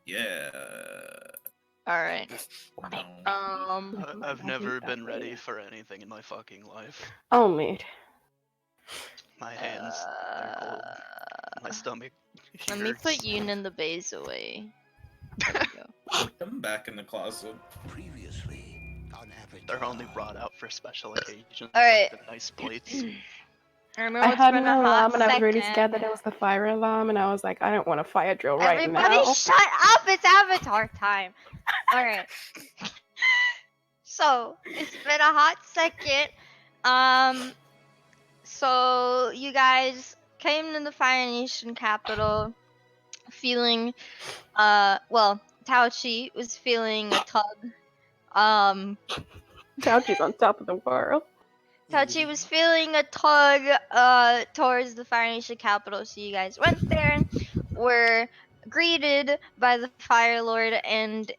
Yeah. Alright. I've never been ready for anything in my fucking life. Oh, mate. My hands, they're cold. My stomach. Let me put hurts. Yoon in the base away. There we go. I'm back in the closet. Previously on Avatar. They're only brought out for special occasions, Alright. like the nice plates. I remember I it's had been an a alarm hot and I was really second. scared that it was the fire alarm, and I was like, I don't want a fire drill right Everybody now. shut up! It's Avatar time! Alright. So, it's been a hot second. So you guys came to the Fire Nation capital feeling, well, Taochi was feeling a tug. Taochi's on top of the world. Taochi was feeling a tug, towards the Fire Nation capital, so you guys went there, were greeted by the Fire Lord and,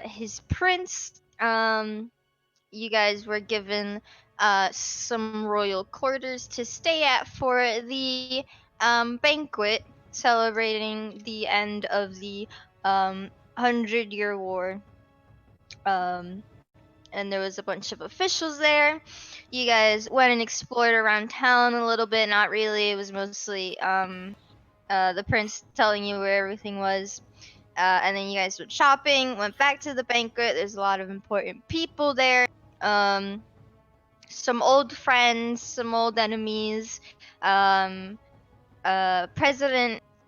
his prince. You guys were given, some royal quarters to stay at for the, banquet celebrating the end of the, 100-year war. And there was a bunch of officials there. You guys went and explored around town a little bit. Not really. It was mostly the prince telling you where everything was. And then you guys went shopping, went back to the banquet. There's a lot of important people there. Some old friends, some old enemies. President,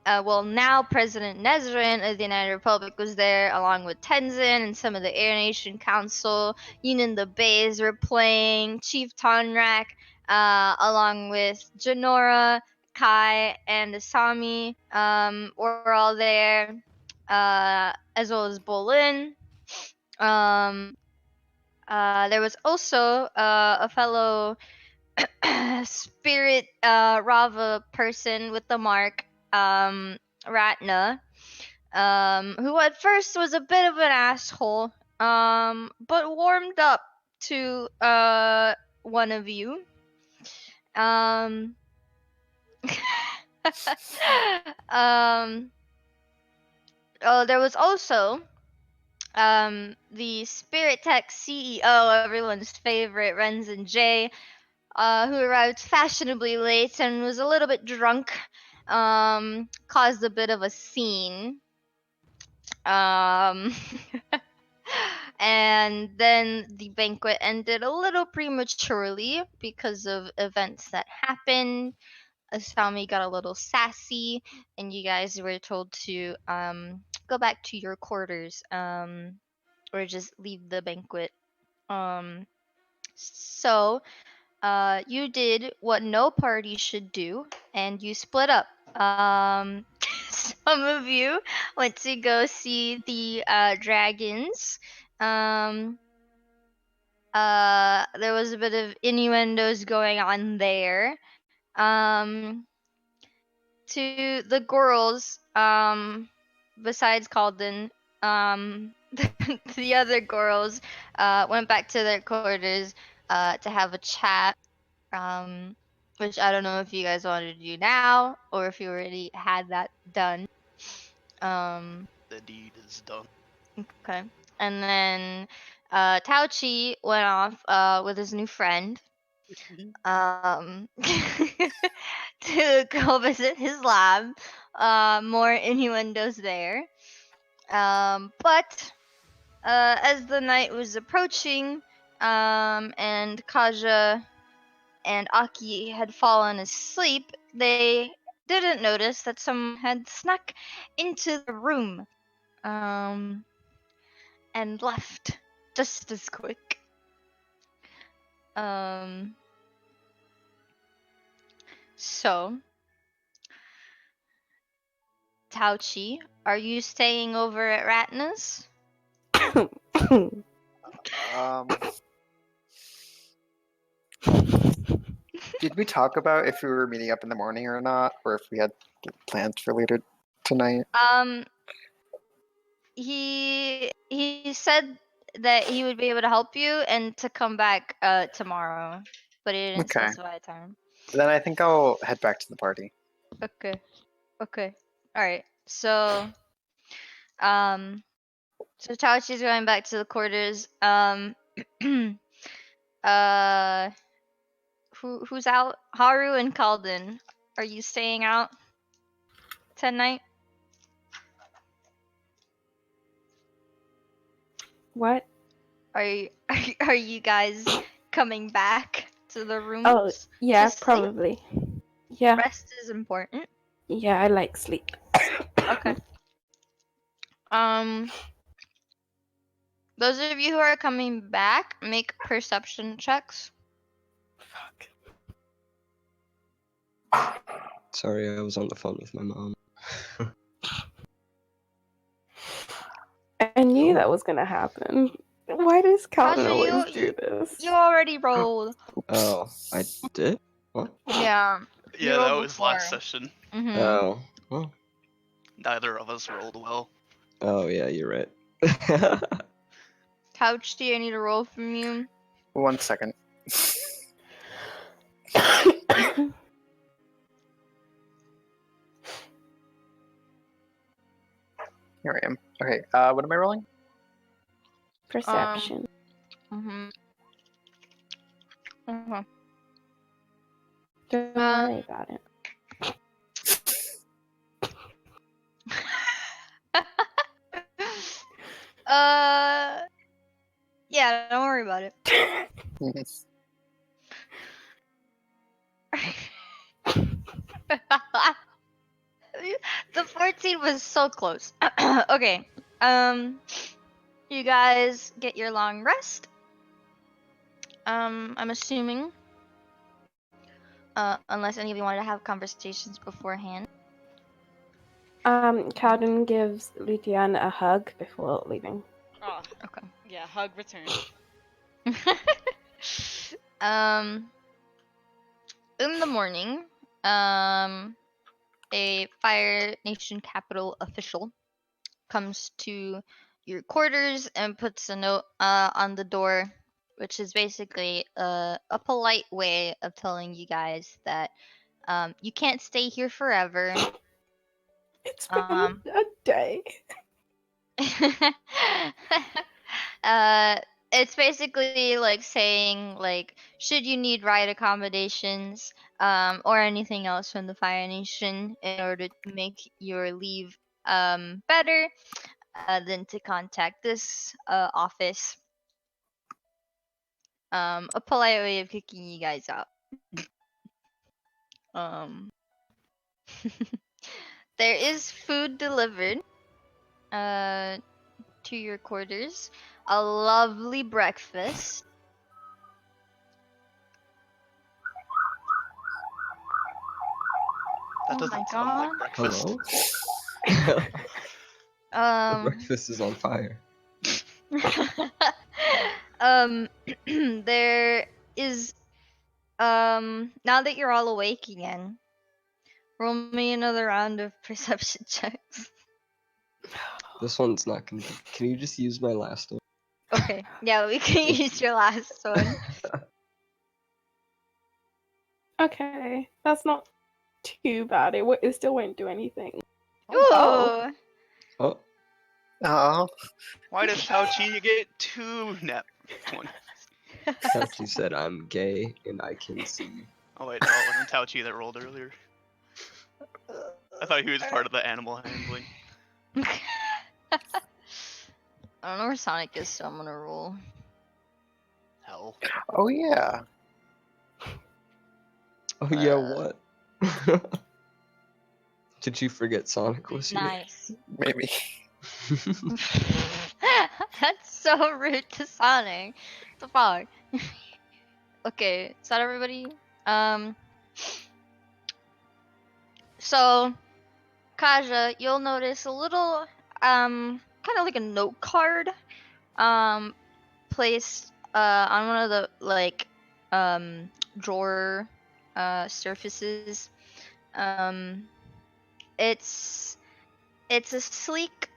now President Nezrin of the United Republic was there, along with Tenzin and some of the Air Nation Council. Yunin the Bays were playing. Chief Tonrak, along with Janora, Kai, and Asami, were all there, as well as Bolin. There was also a fellow spirit Rava person with the mark, Ratna, who at first was a bit of an asshole, but warmed up to one of you. Um, there was also the Spirit Tech CEO, everyone's favorite, Renzin J, who arrived fashionably late and was a little bit drunk, caused a bit of a scene. And then the banquet ended a little prematurely because of events that happened. Asami got a little sassy, and you guys were told to go back to your quarters, or just leave the banquet. So you did what no party should do, and you split up. Some of you went to go see the dragons. There was a bit of innuendos going on there. To the girls, besides Calden, the other girls went back to their quarters to have a chat, which I don't know if you guys wanted to do now or if you already had that done. The deed is done. Okay. And then Tauchi went off with his new friend to go visit his lab. More innuendos there. But as the night was approaching, and Kaja and Aki had fallen asleep, they didn't notice that someone had snuck into the room, and left just as quick. So, Tauchi, are you staying over at Ratna's? Did we talk about if we were meeting up in the morning or not, or if we had plans for later tonight? He said that he would be able to help you and to come back tomorrow, but he didn't Okay. specify a time. Then I think I'll head back to the party. Okay. All right. So, So Taochi's going back to the quarters. Who's out? Haru and Kalden. Are you staying out tonight? What? Are you guys coming back to the rooms? Oh, yeah, to sleep? probably. Yeah, Rest is important. yeah, I like sleep. Okay. Those of you who are coming back, make perception checks. Fuck. Sorry, I was on the phone with my mom. I knew that was gonna happen. Why does Calvin Kasha, always do this? You already rolled. Oh, I did? What? Yeah. You Yeah, that rolled was before. last session. Mm-hmm. Oh. Well. Neither of us rolled well. Oh, yeah, you're right. Couch, do I need a roll from you? 1 second. Here I am. Okay, what am I rolling? Perception. Mm-hmm. Uh-huh. Don't worry about it. Yeah, don't worry about it. The 14 was so close. Okay. You guys get your long rest. I'm assuming. Unless any of you wanted to have conversations beforehand. Calvin gives Lucian a hug before leaving. Oh, Okay. yeah, hug return. In the morning, a Fire Nation capital official comes to your quarters and puts a note on the door, which is basically a polite way of telling you guys that you can't stay here forever. It's been a day. It's basically like saying like should you need ride accommodations or anything else from the Fire Nation in order to make your leave better, then to contact this office. A polite way of kicking you guys out. There is food delivered to your quarters. A lovely breakfast. That Oh doesn't my sound like God. breakfast. Hello? The breakfast is on fire. There is now that you're all awake again, roll me another round of perception checks. This one's not gonna be. Can you just use my last one? Okay, yeah, we can use your last one. Okay, that's not too bad. It still won't do anything. Ooh. Oh, Oh, Why does Tauchi get 2 nat 20? Couchy said I'm gay and I can see. Oh wait, no, it wasn't Tauchi that rolled earlier. I thought he was part of the animal handling. I don't know where Sonic is, so I'm gonna roll. Hell. oh yeah. Oh yeah, what? Did you forget Sonic was here? Nice. Maybe. That's so rude to Sonic. What the fuck? Okay, is that everybody? So, Kaja, you'll notice a little, kind of like a note card, placed, on one of the, like, drawer, surfaces. It's a sleek,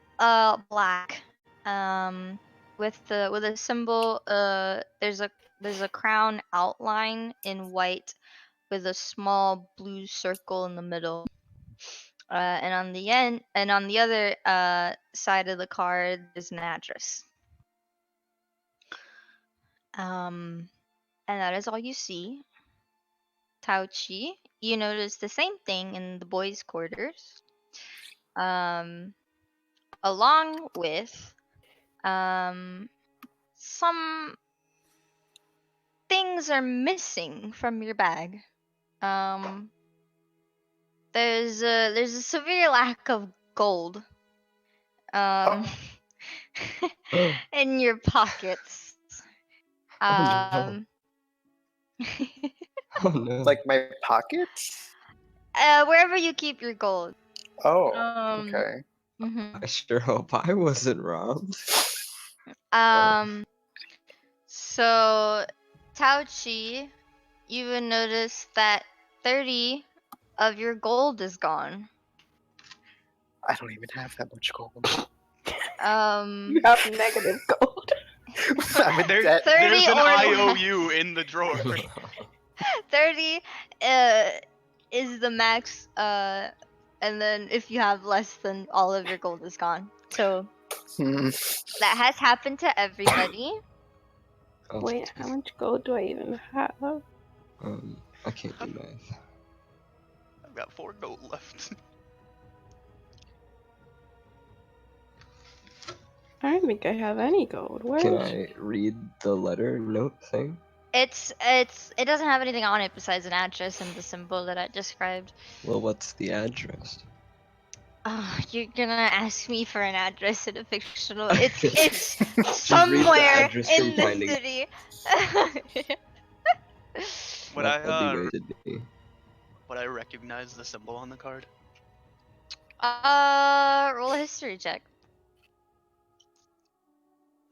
black, with a symbol, there's a crown outline in white with a small blue circle in the middle. And on the other side of the card, there's an address. And that is all you see. Tauchi, you notice the same thing in the boys' quarters. Along with some things are missing from your bag. There's a severe lack of gold in your pockets. Oh, Oh no. Like my pockets? Wherever you keep your gold. Oh, Um, okay. mhm. I sure hope I wasn't robbed. So Tauchi, you would notice that 30 of your gold is gone. I don't even have that much gold. You have negative gold. I'm in debt. 30 There's an or IOU in the drawer. 30 is the max, and then if you have less than all of your gold is gone. So Hmm. that has happened to everybody. Oh, Wait, how much gold do I even have? I can't do math. I've got 4 gold left. I don't think I have any gold. Where Can is I read the letter note thing? It doesn't have anything on it besides an address and the symbol that I described. Well, what's the address? Oh, you're gonna ask me for an address in a fictional. It's Just read the somewhere address from in the Finding city. Would That'll be I wasted me. would I recognize the symbol on the card? Roll a history check.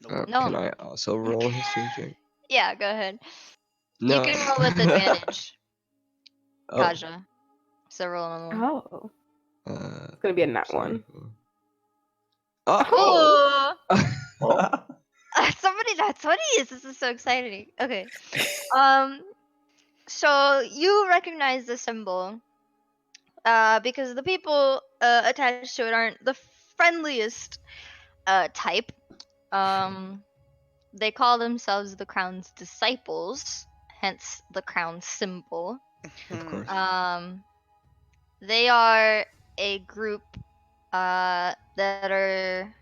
Nope. No. Can I also roll a history check? Yeah, go ahead. No. You can roll with advantage, Oh. Kaja. So roll another one. Oh, Uh, it's gonna be a nat sorry. one. Oh. Somebody that's 20. This is so exciting. Okay. So you recognize the symbol, because the people attached to it aren't the friendliest type. They call themselves the Crown's disciples, hence the crown symbol. Of course. They are a group that are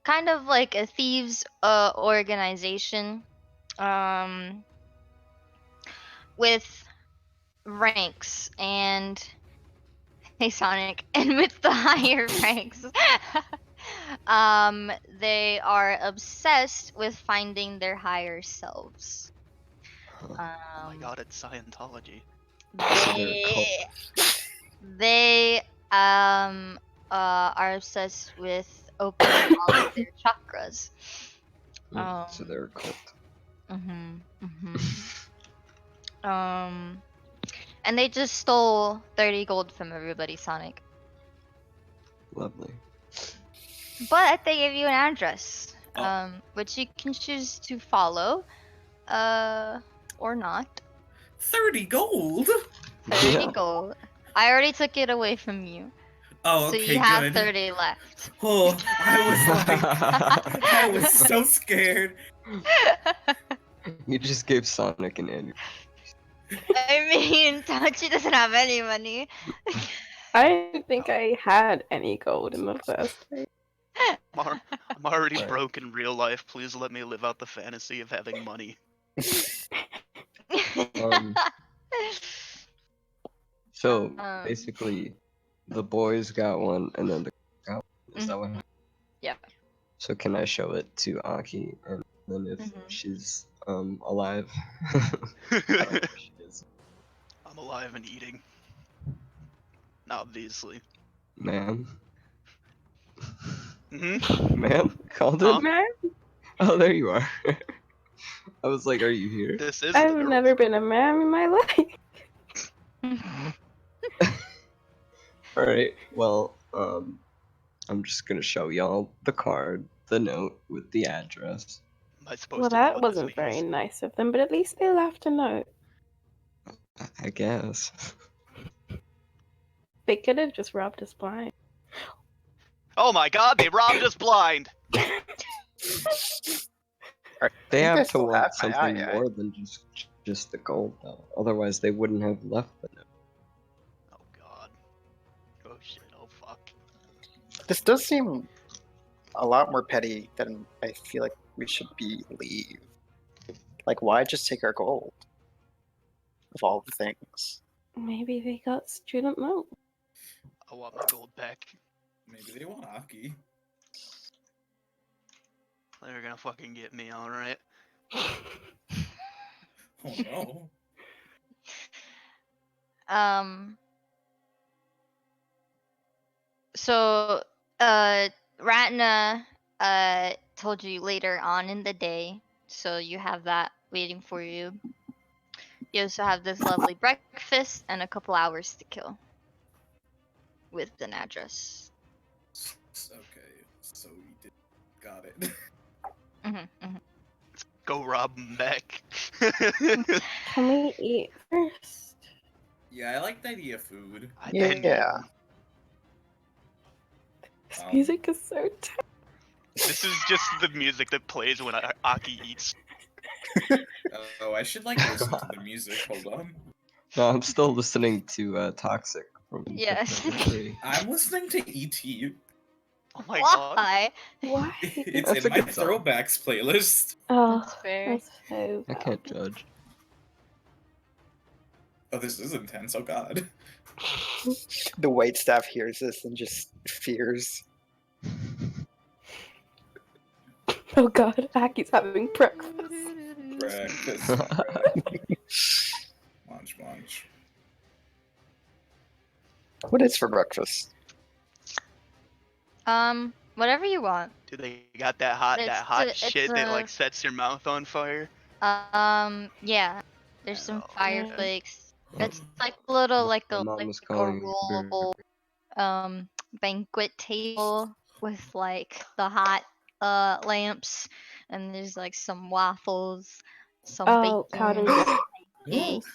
kind of like a thieves organization, with ranks and hey Sonic, and with the higher ranks, they are obsessed with finding their higher selves. Oh my god, it's Scientology. They are obsessed with opening all of their chakras. So they're a cult. And they just stole 30 gold from everybody, Sonic. Lovely. But they gave you an address, Oh. which you can choose to follow, or not. 30 gold? 30 Yeah. gold. I already took it away from you. Oh, So okay, you have good. 30 left. Oh, I was so scared. You just gave Sonic an aneurysm. I mean, Tachi doesn't have any money. I didn't think I had any gold in the first place. I'm already Right. broke in real life. Please let me live out the fantasy of having money. So basically, the boys got one, and then the girls got one. Is that what happened? Yeah. So can I show it to Aki, and then if she's alive, I don't know where she is. I'm alive and eating. Obviously. Ma'am. Mm-hmm. Ma'am, Calden? Huh? Man, Oh, there you are. I was like, are you here? This is I've the girl. never been a man in my life. Alright, well, I'm just gonna show y'all the card, the note with the address. Am I supposed Well, to know that what wasn't this very means? nice of them, but at least they left a note. I guess. They could have just robbed us blind. Oh my god, they robbed us blind! They I think I have to still want have my something eye. more than just the gold, though. Otherwise, they wouldn't have left the note. Oh god. Oh shit, oh fuck. This does seem a lot more petty than I feel like we should leave. Like, why just take our gold? Of all the things. Maybe they got student loan. I want my gold back. Maybe they want Aki. They're gonna fucking get me, alright. Oh no. So, Ratna, told you later on in the day, so you have that waiting for you. You also have this lovely breakfast and a couple hours to kill. With an address. Okay, so we did. Got it. Go rob Beck. Can we eat first? Yeah, I like the idea of food. Yeah. This music is so tight. This is just the music that plays when Aki eats. Oh, I should like listen to the music. Hold on. No, I'm still listening to Toxic from Yes. Victory. I'm listening to E.T. Oh my god. Why? Why? It's That's in a my good song. throwbacks playlist. Oh, That's fair. that's so I can't judge. Oh, this is intense. Oh god. The white staff hears this and just fears. Oh god, Aki's having breakfast. Breakfast. Munch, munch. What is for breakfast? Whatever you want. Dude, they got that hot It's shit that like sets your mouth on fire. Yeah. There's some Oh. fire flakes. It's like a little like My a mom like was a calling me a bird. rollable banquet table with like the hot lamps, and there's like some waffles, some Oh, bacon, cowden. eggs.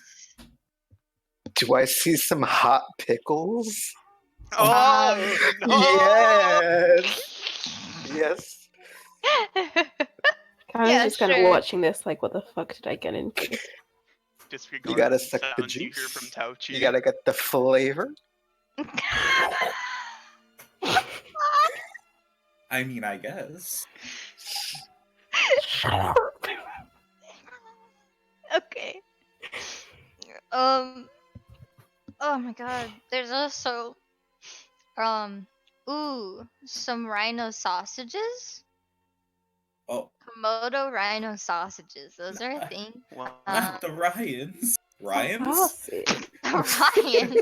Do I see some hot pickles? Oh no! Yes! Yes. Cowden's Yeah, just kind of sure. watching this like, what the fuck did I get into? Disregard You gotta the suck the sounds you hear juice. from Tauchi. You gotta get the flavor. I mean, I guess. Okay. Oh my god. There's also some rhino sausages. Oh, Komodo rhino sausages. Those are a thing. Wow. not the Ryans. Ryans? Sausage. Ryan.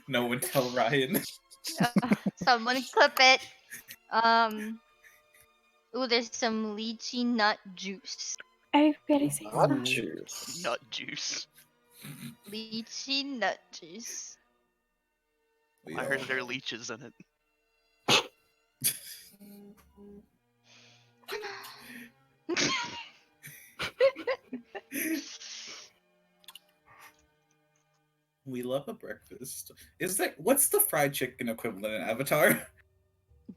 No one tell Ryan. Someone clip it. There's some lychee nut juice. Everybody say Hot sausage. juice. Nut juice. Lychee nut juice. I heard there are leeches in it. We love a breakfast. Is that what's the fried chicken equivalent in Avatar?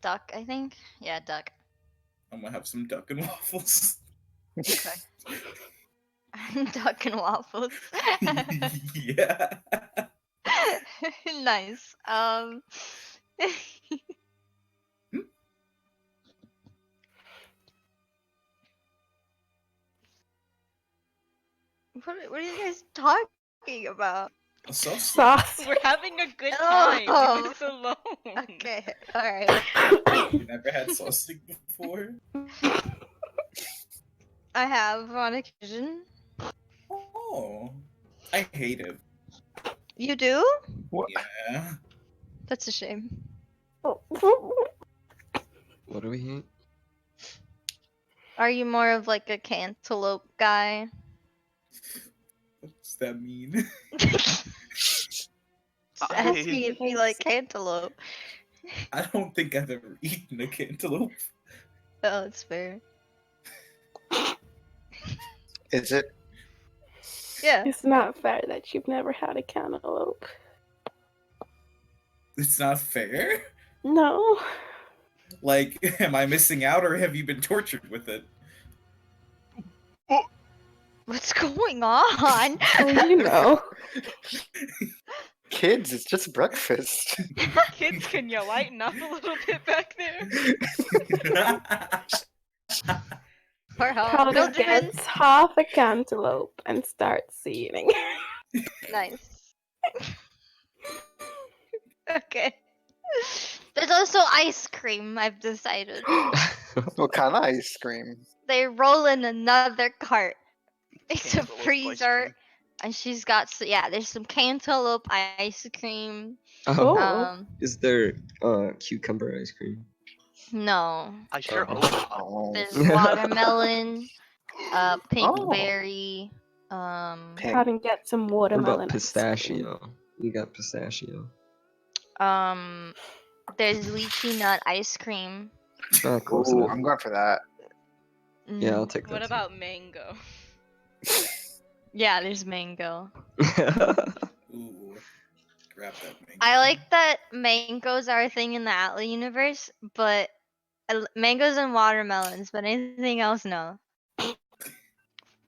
Duck, I think. Yeah, duck. I'm gonna have some duck and waffles. Okay. Duck and waffles. Yeah. Nice. What are you guys talking about? So sweet. Sausage. We're having a good time. Oh. Leave us alone. Okay, alright. You never had sausage before? I have on occasion. Oh. I hate it. You do? Yeah. That's a shame. What do we eat? Are you more of like a cantaloupe guy? What does that mean? Asking if you like cantaloupe. I don't think I've ever eaten a cantaloupe. Oh, it's fair. Is it Yeah. It's not fair that you've never had a cantaloupe. It's not fair? No. Like, am I missing out or have you been tortured with it? What's going on? Oh, you know. Kids, it's just breakfast. Kids, can you lighten up a little bit back there? For how Calvin children. gets half a cantaloupe and starts eating. Nice. Okay. There's also ice cream, I've decided. What kind of ice cream? They roll in another cart. It's a Cantaloupe ice freezer, cream. and she's got there's some cantaloupe ice cream. Oh. Is there cucumber ice cream? No. I sure Oh. hope not. Oh, There's watermelon, pink Oh. berry, pink. Calvin gets some What watermelon. about ice cream. pistachio? You got pistachio. there's lychee nut ice cream. Oh, close Ooh, enough. I'm going for that. Yeah, I'll take that. What too. about mango? Yeah, there's mango. Ooh, grab that mango. I like that mangoes are a thing in the Atla universe, but mangoes and watermelons, but anything else, no. Like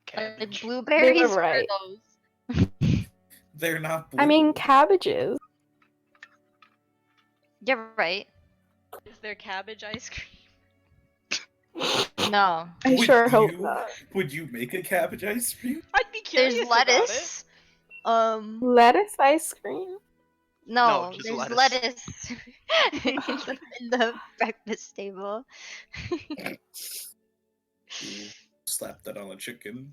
Cabbage. blueberries, They were right. for those. They're not blue. I mean, cabbages. You're right. Is there cabbage ice cream? No. I Would sure hope you- not. Would you make a cabbage ice cream? I'd be curious There's about it. lettuce. Lettuce ice cream? No, just there's lettuce. in the breakfast table. Ooh, slap that on a chicken.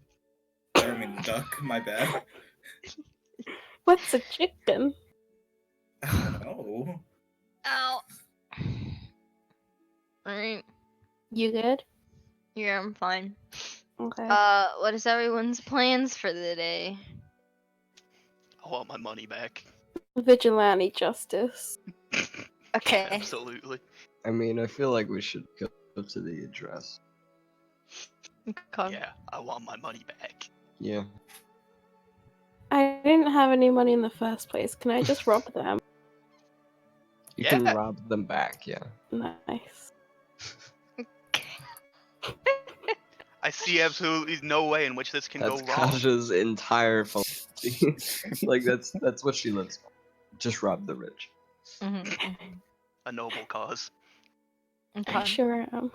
I mean duck, my bad. What's a chicken? I don't know. Ow. Alright. You good? Yeah, I'm fine. Okay. What is everyone's plans for the day? I want my money back. Vigilante justice. Okay. Absolutely. I mean, I feel like we should go to the address. Okay. Yeah, I want my money back. Yeah. I didn't have any money in the first place. Can I just rob them? You can Yeah. rob them back, yeah. Nice. I see absolutely no way in which this can That's go wrong. Kaja's entire philosophy. Like, that's what she lives for. Just rob the rich. Mhm. A noble cause. I Okay. sure am.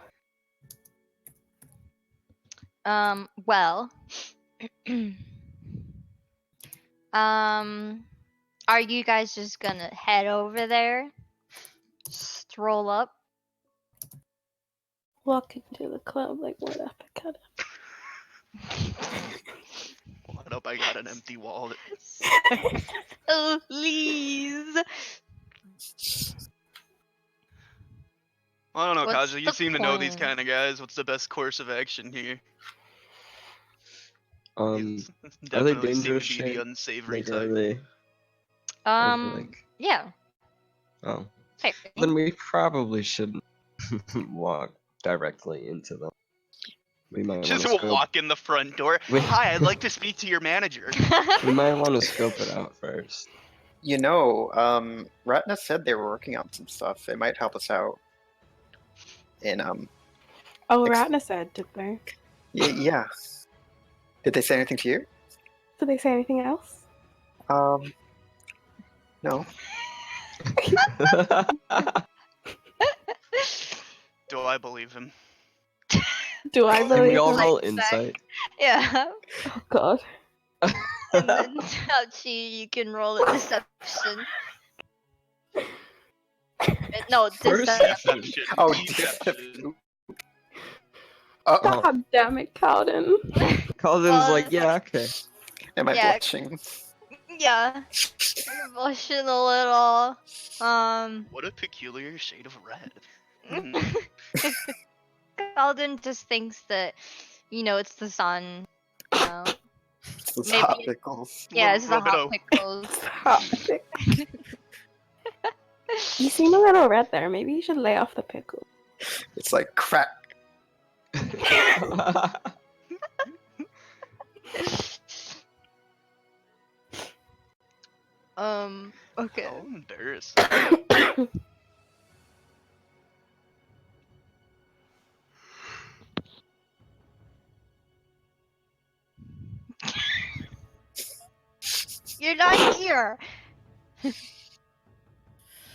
Well. Are you guys just gonna head over there? Stroll up? Walk into the club like what up, I cut What up? I got an empty wallet. Oh, please. I don't know, What's Kaja. You the seem to know these point? kind of guys. What's the best course of action here? Are they Definitely dangerous seem to be shape? the unsavory Like, type. are they like... Yeah. Oh. Fair. Then we probably shouldn't walk directly into them. We might Just want to walk in the front door. We- Hi, I'd like to speak to your manager. We might want to scope it out first. You know, Ratna said they were working on some stuff. It might help us out. In Oh, Ratna said, did they? yeah. Did they say anything to you? Did they say anything else? No. Do I believe him? Do I Can we believe all them? roll Like, insight? Yeah. Oh god. And then Touchy, you can roll a deception. No, deception. Deception. Oh, Deception. Uh-oh. God damn it, Cowden. Calden's like, yeah, okay. Am I Yeah. blushing? Yeah. You're blushing a little. What a peculiar shade of red. Calden just thinks that, it's the sun. You know? It's Maybe- hot pickles. Yeah, it's the hot Rub it pickles. Hot pick. You seem a little red there. Maybe you should lay off the pickle. It's like crack. Okay. How embarrassing. You're not here.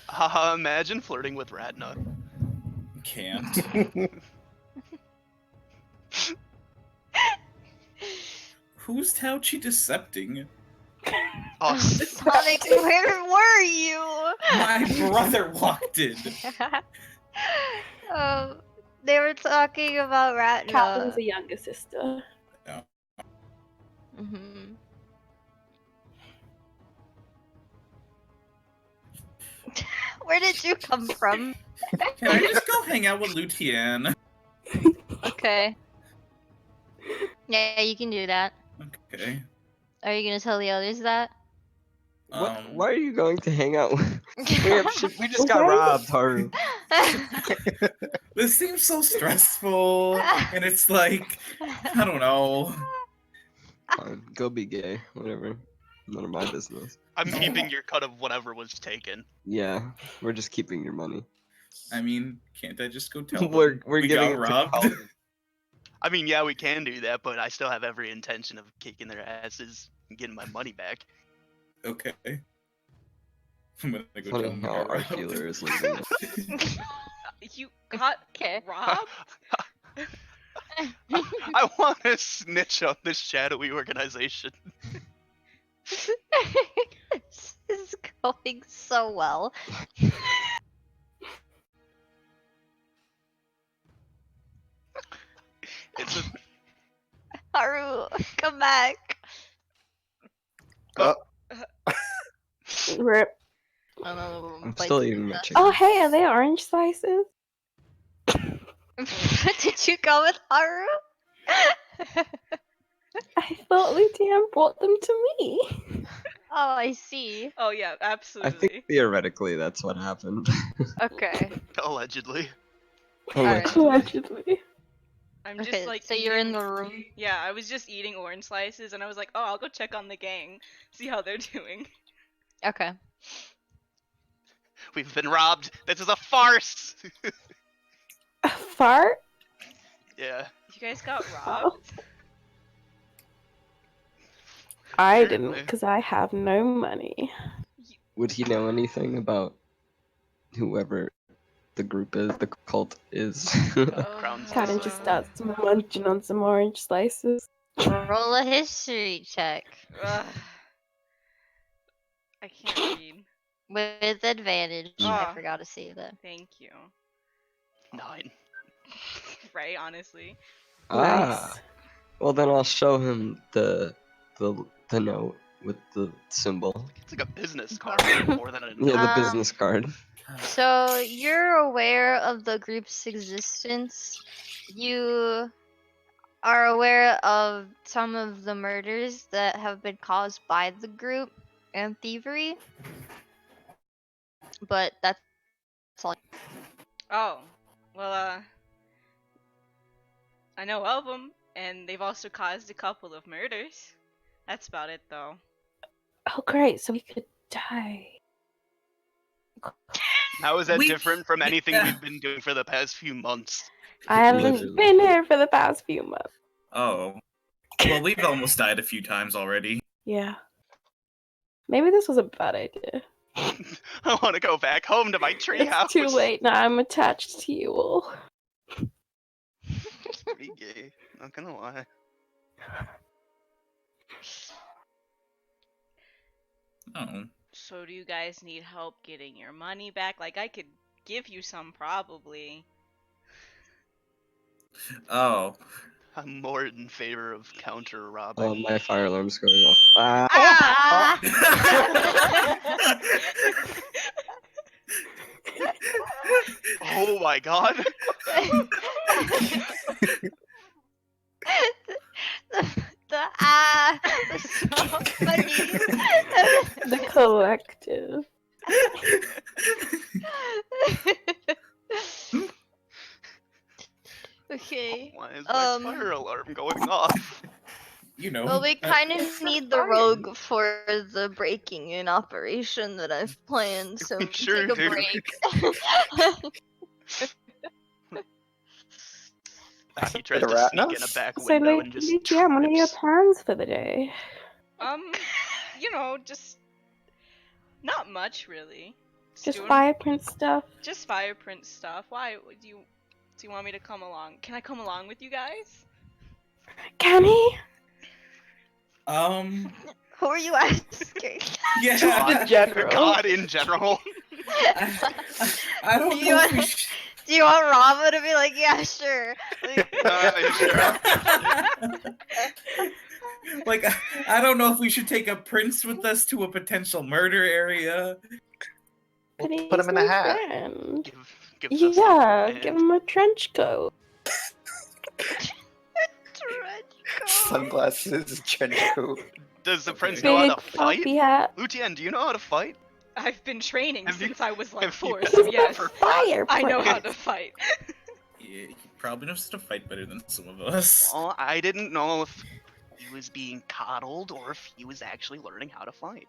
Haha, imagine flirting with Ratna. Can't. Who's Tauchi decepting? Us. Sonic, where were you? My brother walked in. They were talking about Captain's Ratna. the younger sister. Mm-hmm. Where did you come from? Can I just go hang out with Lutian? Okay. Yeah, you can do that. Okay. Are you gonna tell the others that? Why are you going to hang out with... we just got Okay. robbed, Haru. This seems so stressful, and it's like, I don't know. Fine, go be gay, whatever. None of my business. I'm keeping your cut of whatever was taken. Yeah, we're just keeping your money. I mean, can't I just go tell them We're we giving got it to robbed? college. I mean, yeah, we can do that, but I still have every intention of kicking their asses and getting my money back. Okay. I'm gonna go tell Funny them we how got our robbed. healer is leaving. You got Okay. robbed? I want to snitch on this shadowy organization. This is going so well. It's a Haru, come back. Rip. I'm still eating my chicken. Oh, hey, are they orange slices? Did you go with Haru? I thought Lucian brought them to me. Oh, I see. Oh yeah, I absolutely. think theoretically that's what happened. Okay. allegedly. Alright. Allegedly. I'm Okay, just like so you're in eating- the room. Yeah, I was just eating orange slices and I was like, oh, I'll go check on the gang, see how they're doing. Okay. We've been robbed. This is a farce. A fart? Yeah. You guys got robbed? I didn't, Apparently. because I have no money. Would he know anything about whoever the group is, the cult is? Crown Kind of just starts munching on some orange slices. Roll a history check Ugh. I can't read. with advantage. I Ah. forgot to save that. Thank you. 9. Right, honestly. Ah, Nice. well then I'll show him the note with the symbol. It's like a business card more than a. Yeah, the Um, business card. So you're aware of the group's existence. You are aware of some of the murders that have been caused by the group and thievery. But that's all. Oh, well, I know of them, and they've also caused a couple of murders. That's about it, though. Oh, great. So we could die. How is that We- different from anything yeah. we've been doing for the past few months? I haven't Literally. been here for the past few months. Oh. Well, we've almost died a few times already. Yeah. Maybe this was a bad idea. I want to go back home to my treehouse. It's too late now. I'm attached to you all. Pretty gay. Not gonna lie. Oh. So do you guys need help getting your money back? Like, I could give you some, probably. Oh. I'm more in favor of counter robbing. My fire alarm's going off. Ah! Oh my god! Was so funny. The collective. Okay. Why is my fire alarm going off? you know. Well, we kind of need the rogue for the breaking in operation that I've planned, so we can Sure take a do. break. He tries Bit of to rat sneak in a nose. back So, window like, and just yeah, what are your trips. plans for the day? You know, just not much really. Just doing- fireprint stuff. Just fireprint stuff. Why would you? Do you want me to come along? Can I come along with you guys? Can he? Who are you asking? Yeah. Just in general. God in general. I don't You know if want- we should. Do you want Rava to be like, yeah, sure? Like, Sure. Like, I don't know if we should take a prince with us to a potential murder area. We'll But put him he's in a my hat. friend. Give us Yeah, a give hand. him a trench coat. trench coat. Sunglasses, trench coat. Does the prince know how Big to fight? floppy hat. Lucian, do you know how to fight? I've been training Have you- since I was like have you 4, ever so yes, Fireprint. I know how to fight. Yeah, he probably knows how to fight better than some of us. Well, I didn't know if he was being coddled or if he was actually learning how to fight.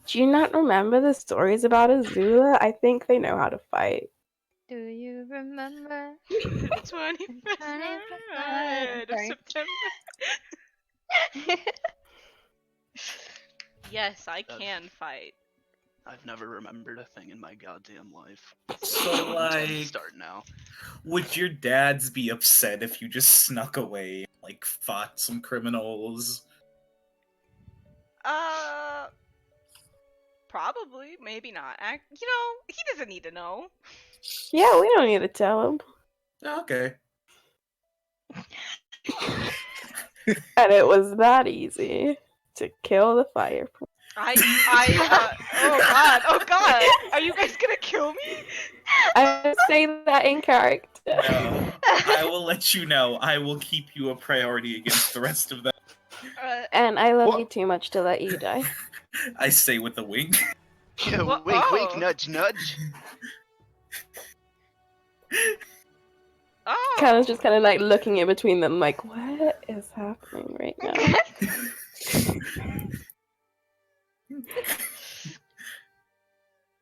Do you not remember the stories about Azula? I think they know how to fight. Do you remember? 25th of Sorry. September. Yes, I can fight. I've never remembered a thing in my goddamn life. So, Intend to like, start now. would your dads be upset if you just snuck away, like, fought some criminals? Probably, maybe not. You know, he doesn't need to know. Yeah, we don't need to tell him. Okay. And it was that easy to kill the fireprint. Oh god, are you guys gonna kill me? I say that in character. No, I will let you know. I will keep you a priority against the rest of them. And I love What? you too much to let you die. I say with a wink. Yeah, Well, wink, oh. wink, nudge, nudge. Oh! Kind of just kind of like looking in between them, like, what is happening right now?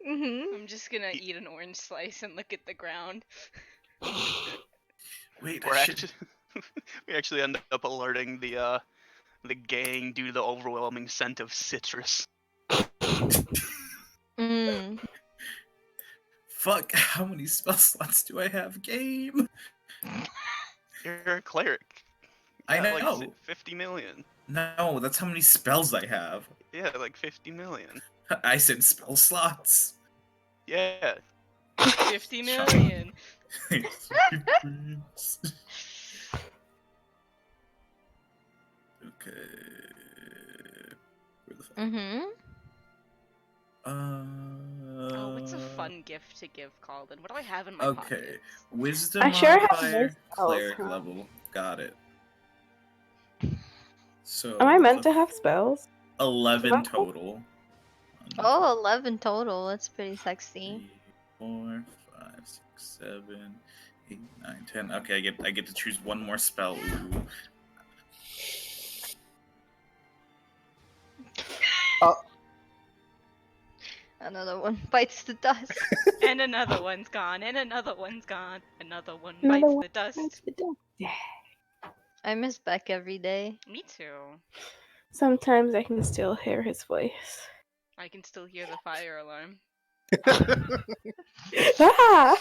I'm just gonna eat an orange slice and look at the ground. Wait, We're I should... actually, we actually end up alerting the gang due to the overwhelming scent of citrus. Mm. Fuck, how many spell slots do I have? Game? You're a cleric. I Yeah, know. Like 50 million. No, that's how many spells I have. Yeah, like 50 million. I said spell slots. Yeah. 50 million. Okay. Where the fuck? Mm-hmm. Oh, what's a fun gift to give Calden? What do I have in my Okay. pocket? Wisdom I sure have modifier, those spells, cleric huh? level. Got it. So Am I meant to have spells? 11 total. Oh, 11 total. That's pretty sexy. 3, 4, 5, 6, 7, 8, 9, 10. Okay, I get to choose one more spell. Ooh. Another one bites the dust. And another one's gone, and another one's gone. Another one Another bites one the dust. That's the dog. Yeah. I miss Beck every day. Me too. Sometimes I can still hear his voice. I can still hear the fire alarm. Ah!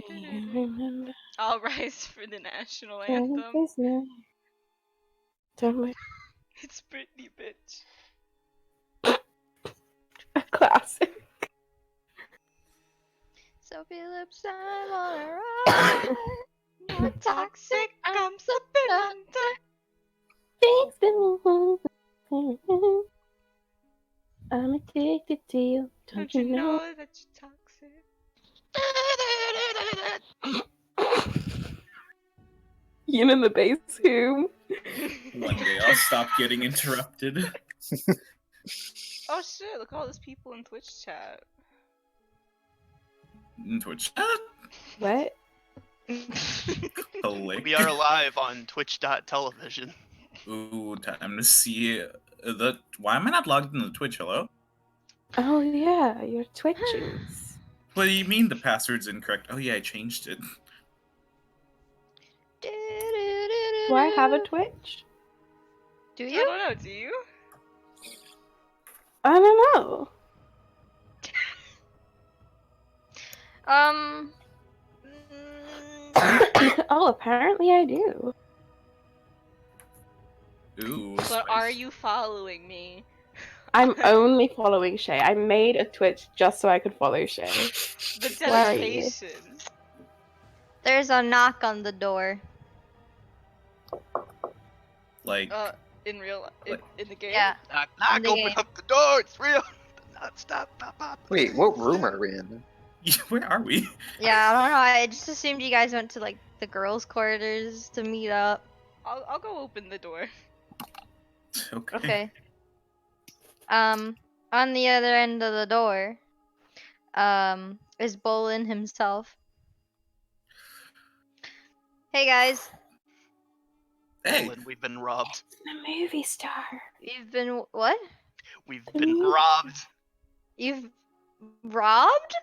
Do you remember? I'll rise for the national Don't anthem. face me. Don't wait. It's Britney, bitch. A classic. So Phillips, I'm on a ride. More toxic, I'm slipping under. Things been I'm addicted to you. Don't you know that you're toxic? Ian in the bass room. One day I'll stop getting interrupted. Oh shit, look at all those people in Twitch chat. Twitch. What? Click. We are live on Twitch.television. Ooh, time to see the. Why am I not logged into Twitch? Hello? Oh yeah, your twitchings. What do you mean the password's incorrect? Oh yeah, I changed it. Do I have a Twitch? Do I you? don't know, do you? I don't know. Um. Oh, apparently I do. Ooh, But spice. are you following me? I'm only following Shay. I made a Twitch just so I could follow Shay. The Where are you? dedication. There's a knock on the door. Like, In real in the game? Yeah. Knock, knock, In the open game. up the door, it's real. Not stop, pop, pop. Wait, what room are we in? where are we? Yeah, I don't know. I just assumed you guys went to like the girls' quarters to meet up. I'll go open the door. Okay. Okay. On the other end of the door, is Bolin himself. Hey guys, Hey, Nolan, we've been robbed. A movie star. you've been what? We've been Mm. robbed. You've robbed?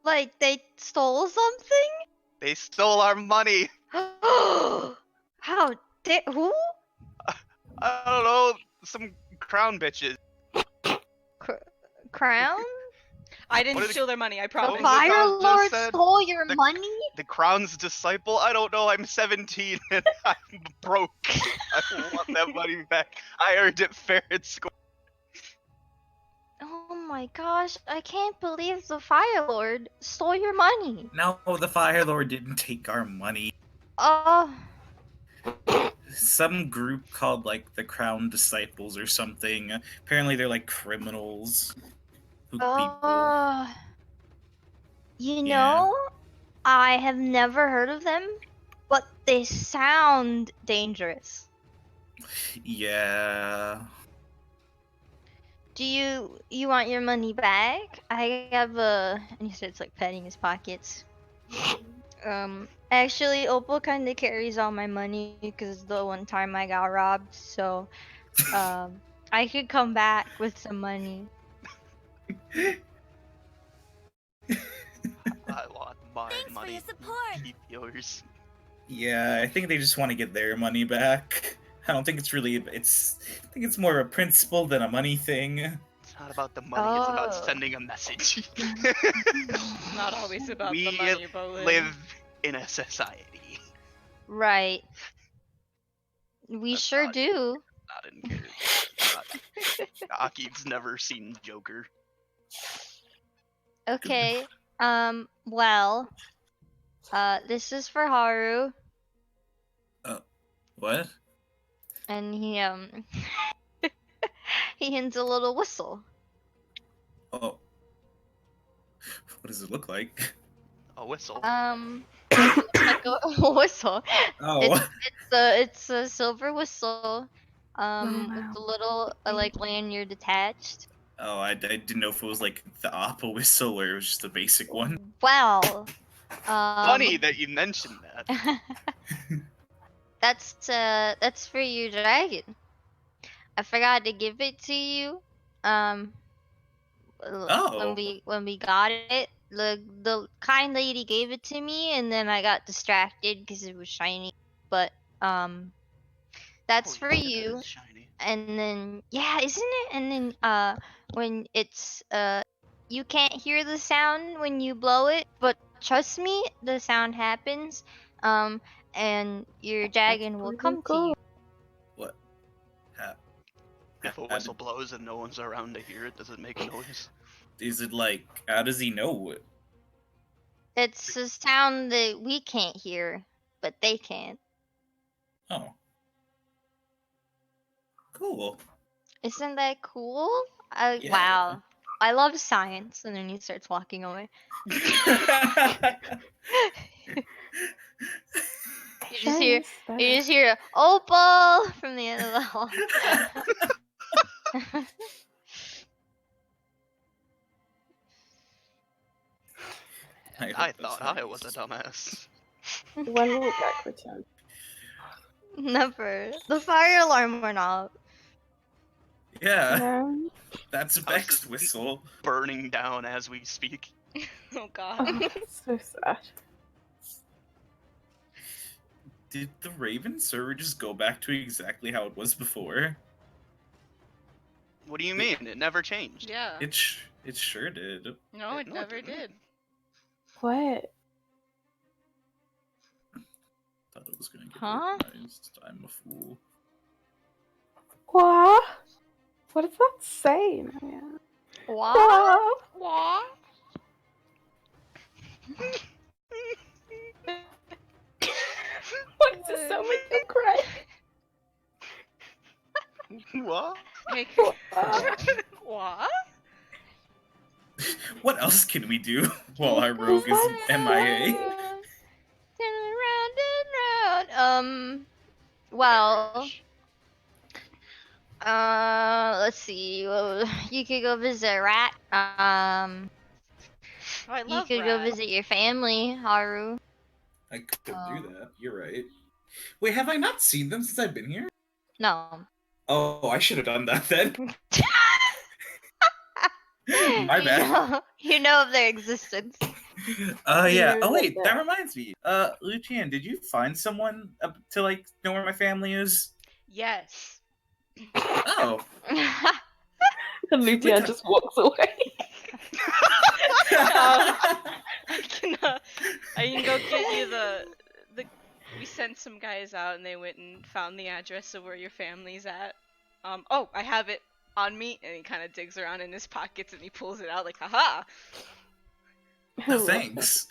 Like they stole something? They stole our money. How dare who? I don't know, some crown bitches. Crown? I What didn't did steal their money, I What promise. was it Fire Cosmo Lord said? stole your The- money? The crown's disciple? I don't know, I'm 17 and I'm broke. I want that money back. I earned it fair and square. Oh my gosh, I can't believe the Fire Lord stole your money. no, the Fire Lord didn't take our money. Oh, Some group called like the Crown Disciples or something. Apparently, they're like criminals. Who people? You Yeah. know, I have never heard of them, but they sound dangerous. Yeah. Do you want your money back? I have a, and he starts like patting his pockets. Actually, Opal kind of carries all my money because the one time I got robbed, so I could come back with some money. I want my Thanks money. for your support. Keep yours. Yeah, I think they just want to get their money back. I don't think it's really. I think it's more a principle than a money thing. It's not about the money, it's about Oh. sending a message. Not always about We the money, Bolin. live in a society. Right. We That's sure not- do. Not in character. Aki's never seen Joker. Okay. Well, this is for Haru, What? and he he hints a little whistle. Oh. What does it look like? A whistle. Like a whistle. Oh. It's a silver whistle, with wow. a little like lanyard attached. Oh, I didn't know if it was like the Appa whistle or it was just a basic one. Well, Funny that you mentioned that. that's for your dragon. I forgot to give it to you. Oh. When we got it, the kind lady gave it to me, and then I got distracted because it was shiny. But that's Oh, for yeah, you. that is shiny. And then yeah, isn't it? And then when it's you can't hear the sound when you blow it, but trust me, the sound happens. And your dragon will pretty come to cool. you. What? If a whistle blows and no one's around to hear it, does it make a noise? Is it like, how does he know it? It's a sound that we can't hear, but they can. Oh. Cool. Isn't that cool? Yeah. Wow. I love science. And then he starts walking away. You just hear Opal from the end of the hall. I thought I was a dumbass. When will Beck return? Never. The fire alarm went off. Yeah, No. that's House Beck's is whistle. burning down as we speak. Oh god. Oh, so sad. Did the Raven server just go back to exactly how it was before? What do you mean? It never changed. Yeah. It sure did. No, it No, it never didn't. did. What? Thought it was gonna get Huh? organized. I'm a fool. What? What does that say? Yeah. What? What? What does it sound like you're crying? What? Hey, What? what? What else can we do while our rogue is MIA? Turn around and round. Well, let's see. Well, you could go visit Rat. Oh, I You love could go Rat. visit your family, Haru. I could do that. You're right. Wait, have I not seen them since I've been here? No. Oh, I should have done that then. My bad. You know of their existence. Yeah. Oh wait, Yeah. that reminds me. Lucian, did you find someone to like know where my family is? Yes. Oh. And Lucia just walks away. I can go get you the. We sent some guys out and they went and found the address of where your family's at. Oh, I have it on me, and he kind of digs around in his pockets and he pulls it out like, haha. No, thanks.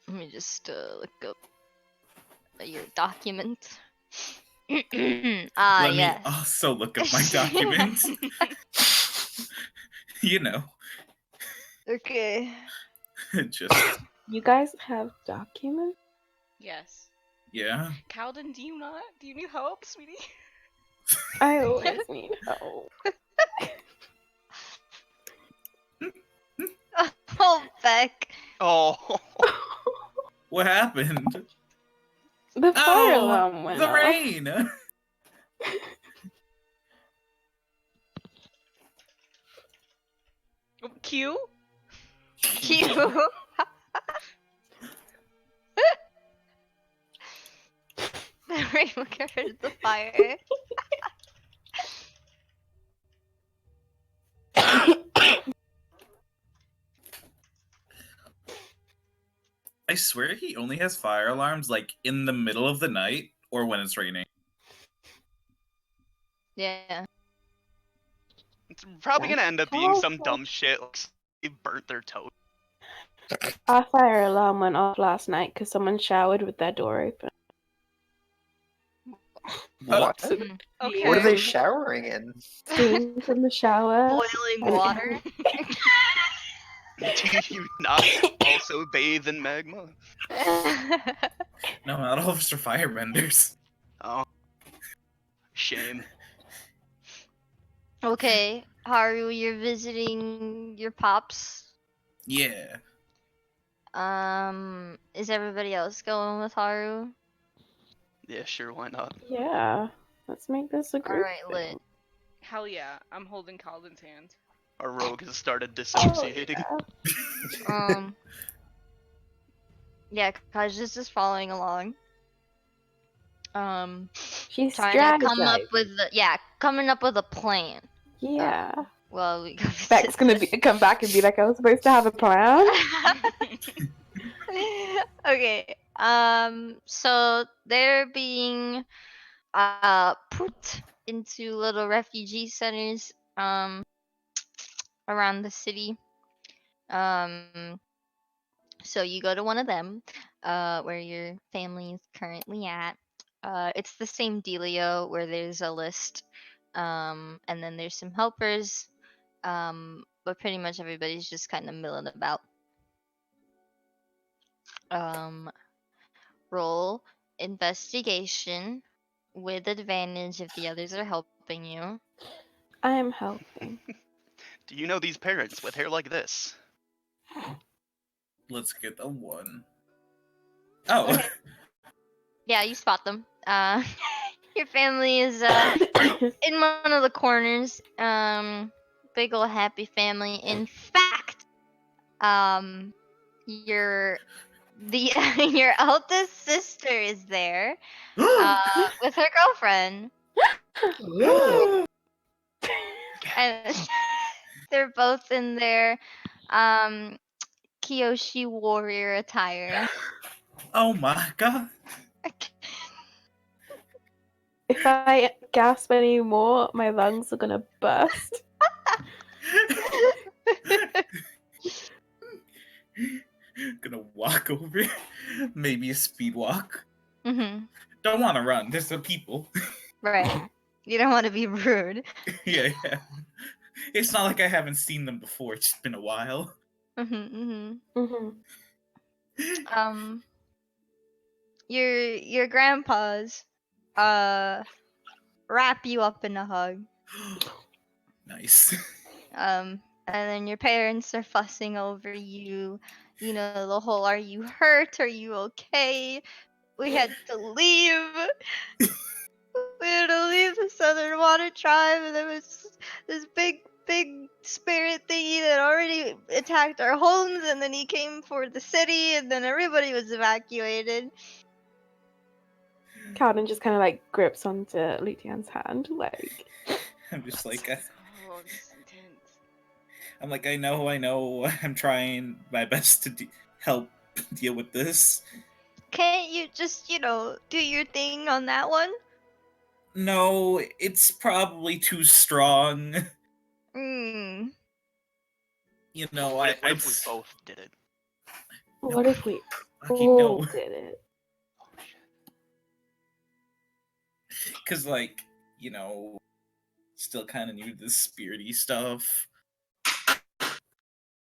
Let me just look up your document. Let Yes. me also look up my document. You know. Okay. Just You guys have documents? Yes. yeah. Calden, do you not? Do you need help, sweetie? I always need help. Oh, Beck. Oh. What happened? The fire alarm went the off. rain. Q? Cute. The rain will get rid of the fire. I swear he only has fire alarms like in the middle of the night or when it's raining. Yeah. It's probably gonna end up being Oh, some dumb shit like they burnt their toast. Our fire alarm went off last night because someone showered with their door open. What? Mhm. Okay. What are they showering in? Steam from the shower. Boiling water. Do you not also bathe in magma? No, not all of us are firebenders. Oh. Shame. Okay, Haru, you're visiting your pops. Yeah. Is everybody else going with Haru? Yeah, sure, why not? Yeah. Let's make this a group. Alright, lit. thing. Hell yeah, I'm holding Calden's hand. Our rogue has started Oh, dissociating. yeah. Yeah, Kaja's just following along. She's Trying to come up strategizing. with coming up with a plan. Yeah. Well, we go Beck's gonna come back and be like, I was supposed to have a plan. Okay. So they're being put into little refugee centers around the city. So you go to one of them, where your family is currently at. It's the same dealio where there's a list, and then there's some helpers, but pretty much everybody's just kind of milling about. Roll investigation with advantage if the others are helping you. I am helping. Do you know these parents with hair like this? Let's get a 1. Oh. Okay. Yeah, you spot them. Your family is in one of the corners. Big ol' happy family. In fact, your your eldest sister is there, with her girlfriend, and they're both in their Kyoshi warrior attire. Oh my god. If I gasp any more, my lungs are gonna burst. Gonna walk over. Maybe a speed walk. Mm-hmm. Don't want to run. There's some people. Right. You don't want to be rude. Yeah. It's not like I haven't seen them before. It's just been a while. Your grandpas wrap you up in a hug. Nice. And then your parents are fussing over you. You know, the whole "are you hurt? Are you okay? We had to leave. We had to leave the Southern Water Tribe, and there was this big spirit thingy that already attacked our homes, and then he came for the city, and then everybody was evacuated." Calvin just kind of like grips onto Lucian's hand, like. I'm just like, Oh, this is intense. I'm like, I know. I'm trying my best to help deal with this. Can't you just, do your thing on that one? No, it's probably too strong. Hmm. You know, What if we both did it? What if we Fucking all no. did it? Because, like, still kind of new to this spirity stuff.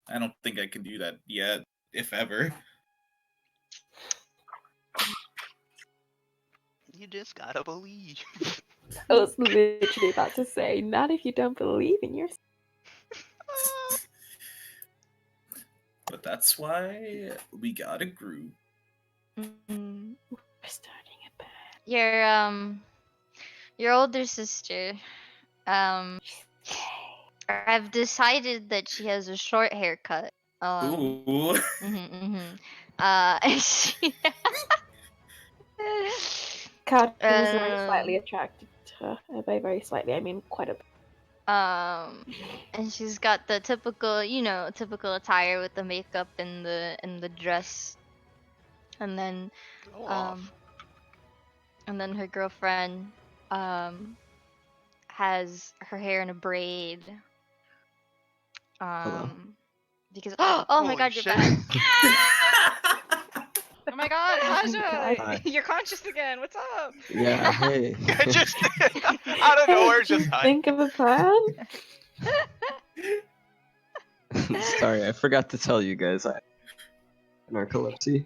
I don't think I can do that yet, if ever. You just gotta believe. I was literally about to say, not if you don't believe in yourself. But that's why we got a group. Mm-hmm. We're starting a band. Your older sister, I've decided that she has a short haircut. Ooh. And she Calvin is very slightly attracted to her. By very slightly, I mean quite a bit. and she's got the typical attire with the makeup and the dress, and then Go off. and then her girlfriend has her hair in a braid. Hello. Because oh my Holy god, you're shit. back. Oh my god, Haja! Hi. You're conscious again. What's up? Yeah, hey. I just out of nowhere, Did you just hi. think of a plan? Sorry, I forgot to tell you guys I have narcolepsy.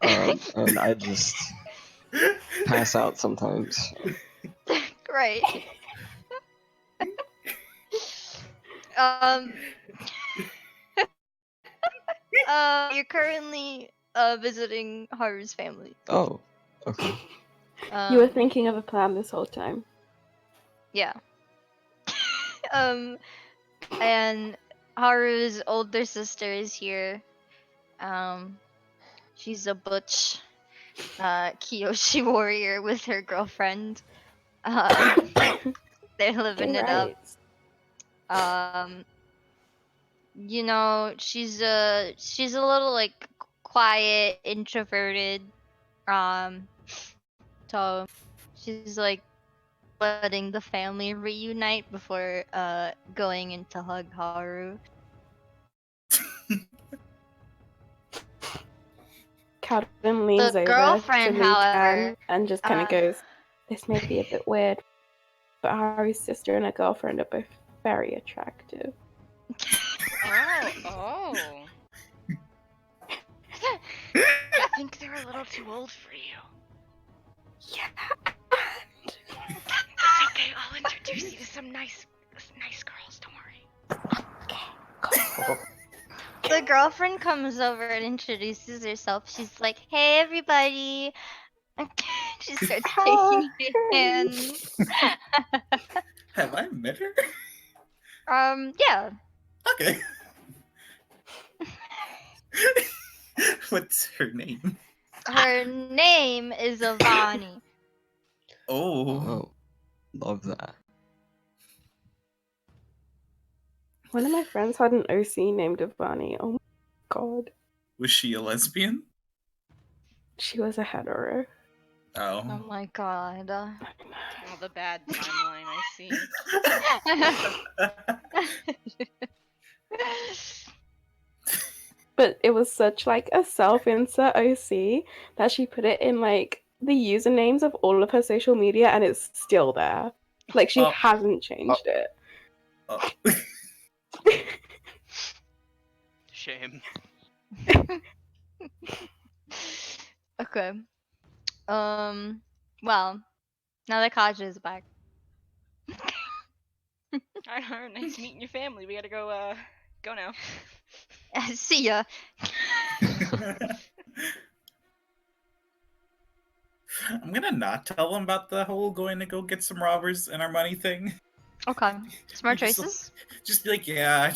And I just pass out sometimes. Right. You're currently visiting Haru's family. Oh, okay. You were thinking of a plan this whole time. Yeah. And Haru's older sister is here. She's a butch Kyoshi warrior with her girlfriend. They're living it up. She's a little like quiet, introverted. So she's like letting the family reunite before going into hug Haru. Calvin leans The over girlfriend, to Lucan however, and just kind of goes, "This may be a bit weird, but Haru's sister and her girlfriend are both very attractive." Oh. I think they're a little too old for you. Yeah. It's okay, I'll introduce you to some nice girls, don't worry. Okay. the girlfriend comes over and introduces herself. She's like, "Hey, everybody." She starts taking hands. Have I met her? Yeah. Okay. What's her name? Her name is Avani. Oh. Oh, love that. One of my friends had an OC named Avani. Oh my god. Was she a lesbian? She was a hetero. Oh Oh. my god. Oh, the bad timeline, I see. But it was such like a self-insert OC that she put it in like the usernames of all of her social media and it's still there. Like she Oh. hasn't changed it. Oh. Shame. Okay. Well, now that Kaja is back. Alright, nice meeting your family. We gotta go now. See ya. I'm gonna not tell them about the whole going to go get some robbers and our money thing. Okay. Smart Just- choices. Just be like, yeah,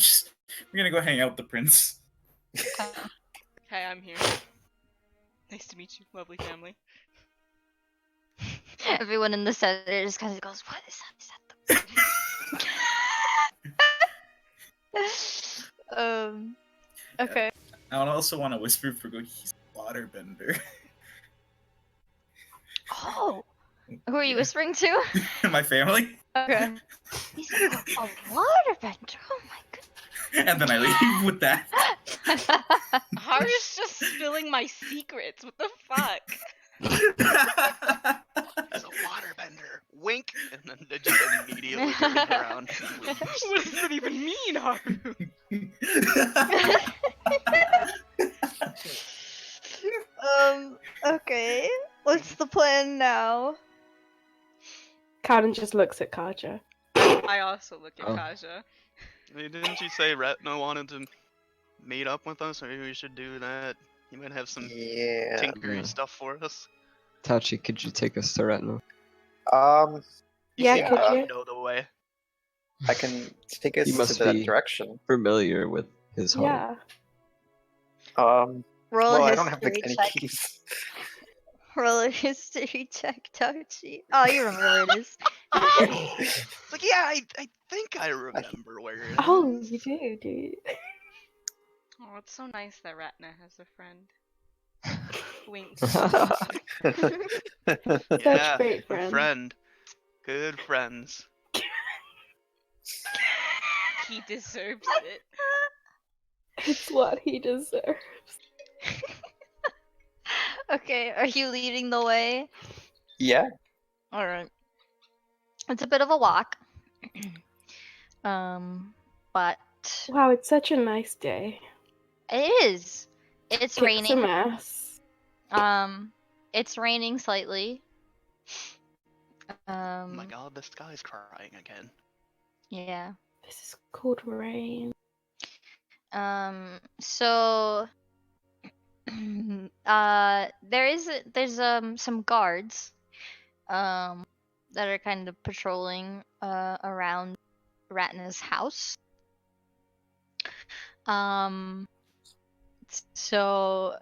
we're gonna go hang out with the prince. Hey, I'm here. Nice to meet you, lovely family. Everyone in the center just kind of goes, "What is that? Is that the?" Okay. I would also want to whisper for go. He's a waterbender. Oh. Who are you Yeah. whispering to? My family, Okay. He's a waterbender. Oh my and then I leave with that. god. Haru's just spilling my secrets. What the fuck? As a waterbender. Wink, and then they just immediately turns around and leaves. What does that even mean, Haru? Okay. What's the plan now? Kaden just looks at Kaja. I also look at Oh. Kaja. Hey, didn't you say Retna wanted to meet up with us? Maybe we should do that. You might have some Yeah. tinkery Yeah. stuff for us. Tachi, could you take us to Retina? Yeah, seem could to you? know the way. I can take us You to must that be- direction. Familiar with his home. Yeah. Roll Well, a I don't have history any check. keys. Roll a history check, Tachi. Oh, you remember where it is. It's like, yeah, I think I remember where it is. Oh, you do, dude. Oh, it's so nice that Ratna has a friend. Wink. Yeah, great a friends. friend. Good friends. He deserves it. It's what he deserves. Okay, are you leading the way? Yeah. Alright. It's a bit of a walk. But Wow, it's such a nice day. it is. It's Kick some raining. ass. It's raining slightly. Oh my god, the sky's crying again. Yeah. This is called rain. So there's some guards that are kind of patrolling around Ratna's house. So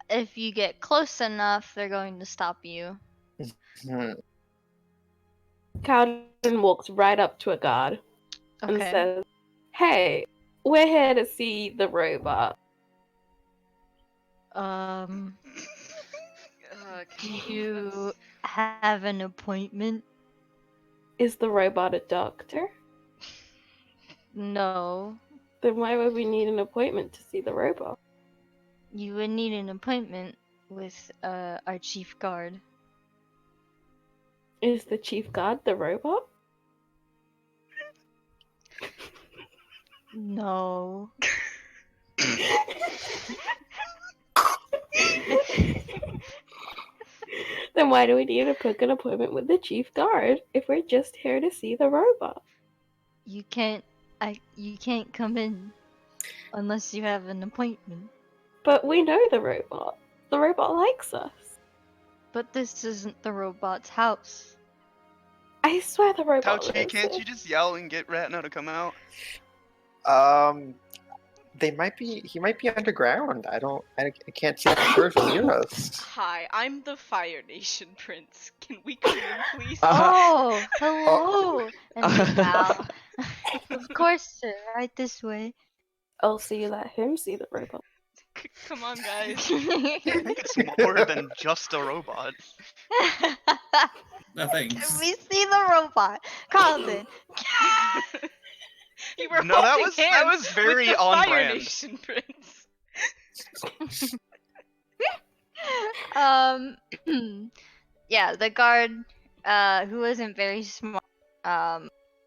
if you get close enough, they're going to stop you. Hmm. Kaden walks right up to a guard and Okay. says, "Hey, we're here to see the robot." Do Can you have an appointment? Is the robot a doctor? No. Then why would we need an appointment to see the robot? You would need an appointment with our chief guard. Is the chief guard the robot? No. Then why do we need to book an appointment with the chief guard if we're just here to see the robot? You can't come in. Unless you have an appointment. But we know the robot. The robot likes us. But this isn't the robot's house. I swear the robot Tauchi, lives can't here. you just yell and get Ratna to come out? They might be. He might be underground. I can't see for sure if he'll hear us. Hi, I'm the Fire Nation Prince. Can we come in, please? Oh, hello! And they bow. Of course, sir. Right this way. Oh, so you let him see the robot. Come on, guys. It's more than just a robot. No thanks. We see the robot. Carlton. You were No, that holding was hands very with the on Fire brand. Nation Prince. Yeah, the guard, who isn't very smart,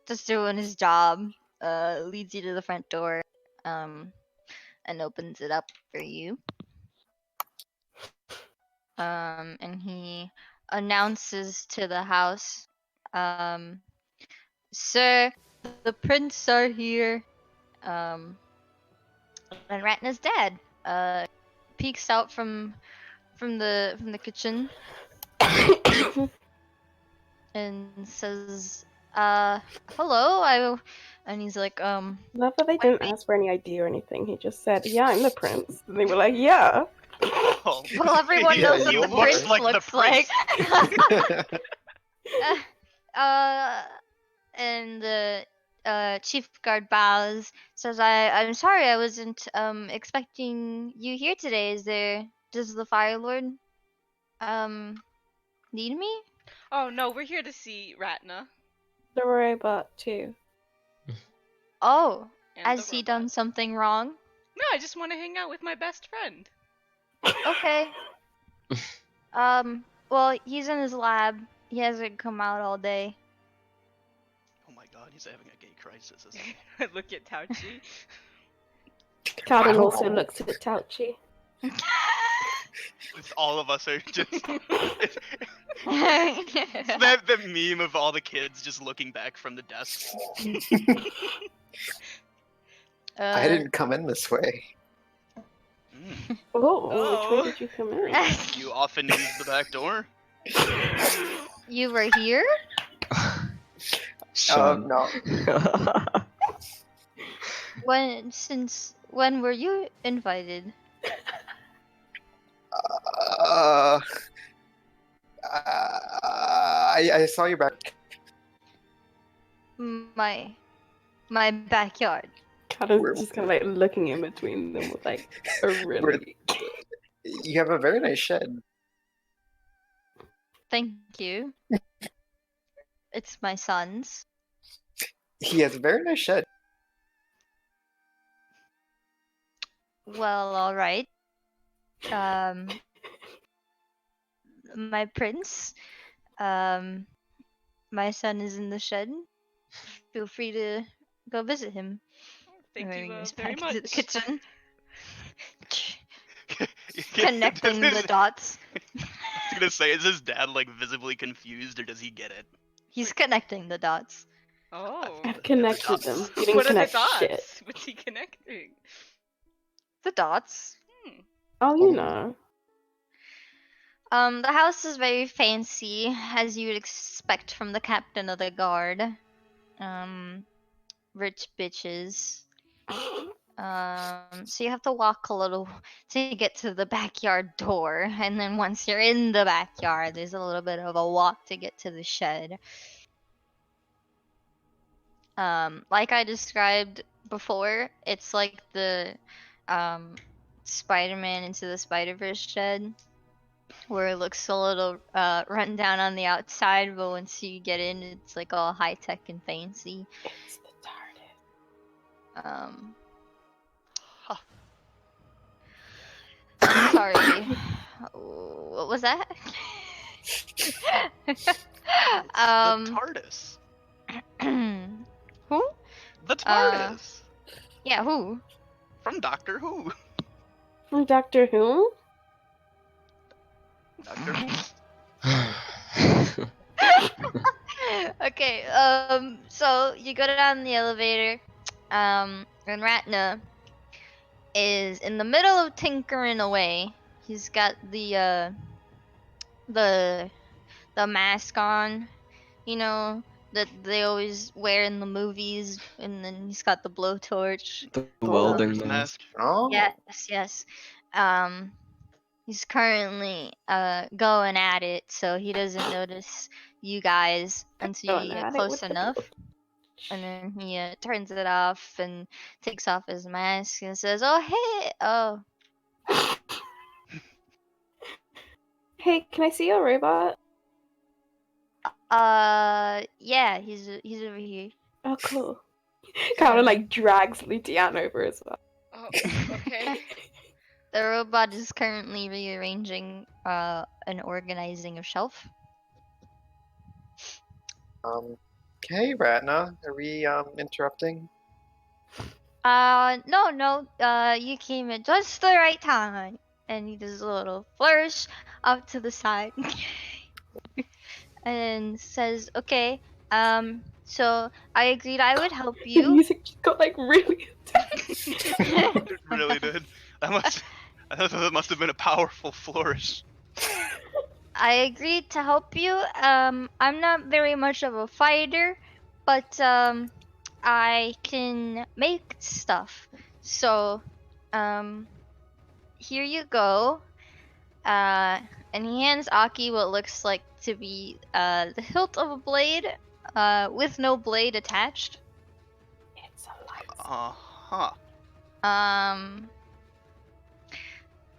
just doing his job, leads you to the front door, and opens it up for you. And he announces to the house, Sir, the prince are here, and Ratna's dad, peeks out from the kitchen and says, hello, and he's like, Love that they didn't ask for any ID or anything. He just said, yeah, I'm the prince. And they were like, yeah. Oh, well, everyone Yeah, knows what you the look prince like the looks prince. like. And the chief guard bows, says, I'm sorry, I wasn't expecting you here today. Does the Fire Lord need me? Oh no, we're here to see Ratna. The robot, too. Oh, And has the he robot. done something wrong? No, I just want to hang out with my best friend. Okay. Well, he's in his lab. He hasn't come out all day. Oh my god, he's having a gay crisis, isn't he? Look at Tauchi. Calvin Wow. also looks at Tauchi. It's all of us are just the meme of all the kids just looking back from the desk. I didn't come in this way. Mm. Oh, Oh. which way did you come in? You often use the back door? You were here? Sean. No. When were you invited? I saw you back. My backyard. Calvin's just kind of like looking in between them with like a really. You have a very nice shed. Thank you. It's my son's. He has a very nice shed. Well, all right. My prince. My son is in the shed. Feel free to go visit him. Thank Or you goes very back into the much. kitchen. Connecting the dots. I was gonna say, is his dad like visibly confused or does he get it? He's connecting the dots. Oh. I've connected them. dots. You didn't What are the connect dots? shit. What's he connecting? The dots. Oh, you know. The house is very fancy, as you would expect from the captain of the guard. Rich bitches. So you have to walk a little to get to the backyard door, and then once you're in the backyard, there's a little bit of a walk to get to the shed. Like I described before, it's like the Spider-Man Into the Spider-Verse shed, where it looks a little run down on the outside, but once you get in, it's like all high tech and fancy. It's the TARDIS. Sorry. What was that? The TARDIS. Who? The TARDIS. Yeah, who? From Doctor Who. From Doctor Who? Doctor Who. Okay, so you go down the elevator, and Ratna is in the middle of tinkering away. He's got the mask on, you know, that they always wear in the movies, and then he's got the blowtorch. The Oh. welding His mask. mask. Oh. Yes. He's currently going at it, so he doesn't notice you guys until Going you at get it close with the enough. blood. And then he turns it off and takes off his mask and says, "Oh hey, oh Hey, can I see your robot? yeah, he's over here." Oh, cool. Kind of like drags Lucian over as well. Oh, okay. The robot is currently rearranging and organizing a shelf. Okay, Ratna, are we interrupting? No, you came at just the right time. And he does a little flourish up to the side. And says, "Okay, so I agreed I would help The you." music just got like really intense. It really did. That must have been a powerful flourish. I agreed to help you. I'm not very much of a fighter, but I can make stuff. So, here you go. And he hands Aki what looks like to be the hilt of a blade, with no blade attached. It's a light. Uh-huh.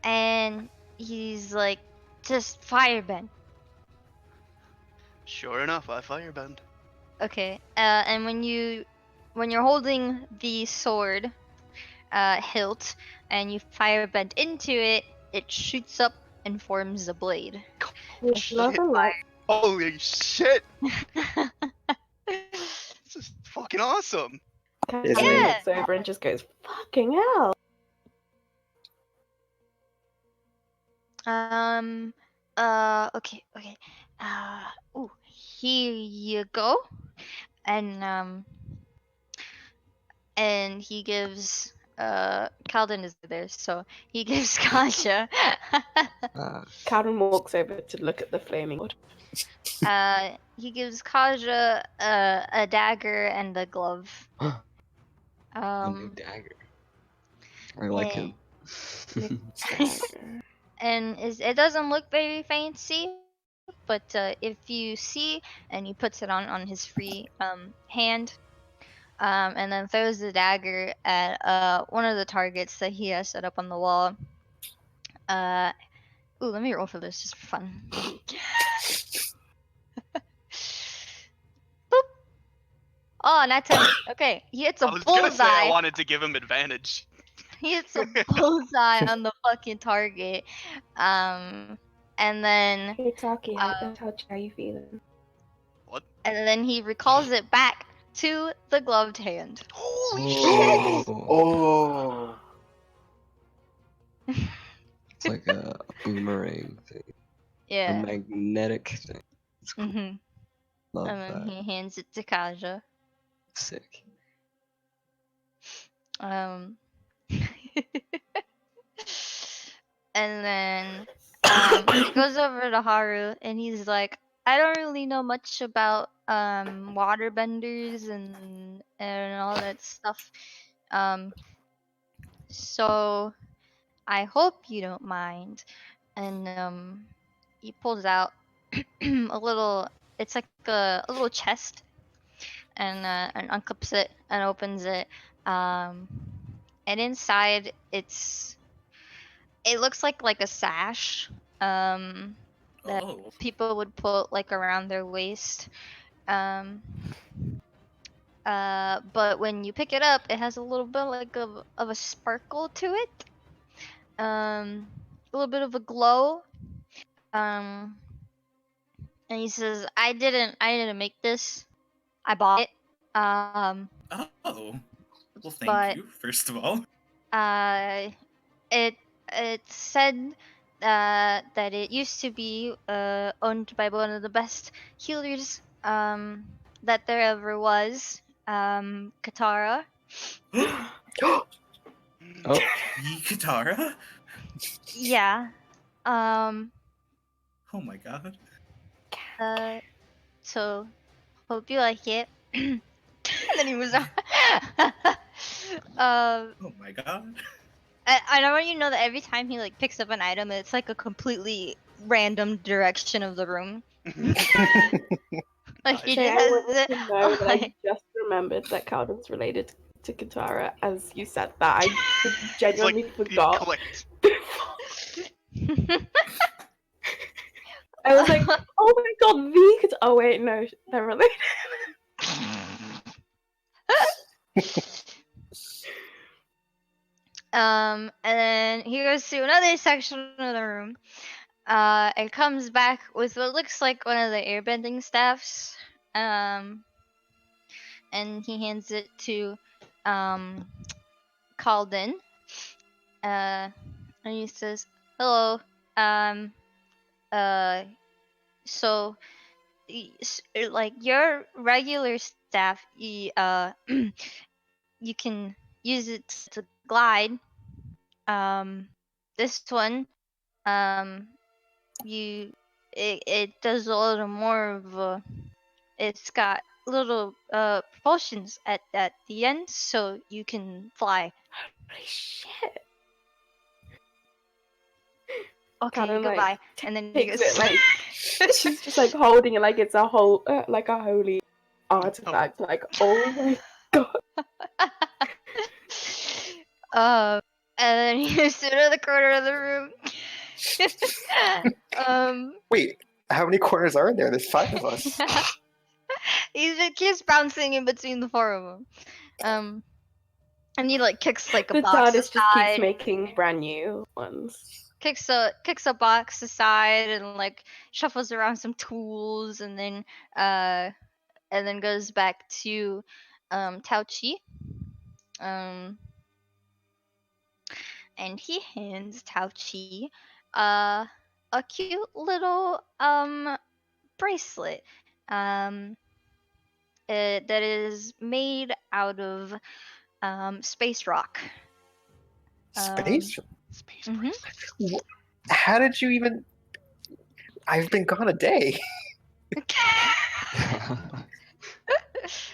And he's like, "Just firebend." Sure enough, I firebend. Okay. And when you're holding the sword hilt and you firebend into it, it shoots up and forms a blade. With Shit. love and light. Holy shit! This is fucking awesome. Is He it- looks over and just goes, "Fucking hell!" Okay. Ooh, here you go. And he gives Calden is there, so he gives Kasha Calvin walks over to look at the flaming wood. he gives Kaja a dagger and a glove. A new dagger. I like him. And it doesn't look very fancy, but if you see, and he puts it on his free hand, and then throws the dagger at one of the targets that he has set up on the wall. Ooh, let me roll for this just for fun. Boop. Oh, not 10. Okay, he hits a I was gonna say I bullseye. wanted to give him advantage. He hits a bullseye on the fucking target. And then Hey, Taki, how you feeling? he recalls it back to the gloved hand. Holy shit! Oh. It's like a boomerang thing. A Yeah. magnetic thing. It's cool. Mhm. Love And then that. he hands it to Kaja. Sick. And then he goes over to Haru and he's like, "I don't really know much about waterbenders and all that stuff. So I hope you don't mind." And he pulls out a little, it's like a little chest, and unclips it and opens it. And inside it looks like a sash that Oh. people would put like around their waist. But when you pick it up, it has a little bit like of a sparkle to it. A little bit of a glow. And he says, I didn't make this. I bought it. Oh. Well, thank But you, first of all. it said that it used to be owned by one of the best healers that there ever was, Katara. Oh, Katara? Yeah. Oh my god. So hope you like it. And then he moves on. Oh my god. I want you to know that every time he like picks up an item, it's like a completely random direction of the room. Like he Shay, just I has want you to know that I like, just remembered that Calvin's related to Katara as you said that. I genuinely It forgot. clicked. I was like, oh my god, V could. Oh wait, no, they're related. and then he goes to another section of the room. And comes back with what looks like one of the airbending staffs. And he hands it to Calden. And he says, "Hello. So like your regular staff, you you can use it to glide. This one, it does a little more of a. It's got little propulsions at the end, so you can fly." Holy shit. Okay, Calvin, goodbye. like, And then he takes goes. it like she's just like holding it like it's a whole like a holy artifact. Like, oh my god. And then he stood in the corner of the room. Wait, how many corners are there? There's 5 of us. He just keeps bouncing in between the 4 of them. And he like kicks like a The box TARDIS just keeps aside. making brand new ones. Kicks a box aside and like shuffles around some tools, and then goes back to Tauchi. And he hands Tauchi a cute little bracelet that is made out of space rock. Space? Space Mhm. bracelets. How did you even? I've been gone a day.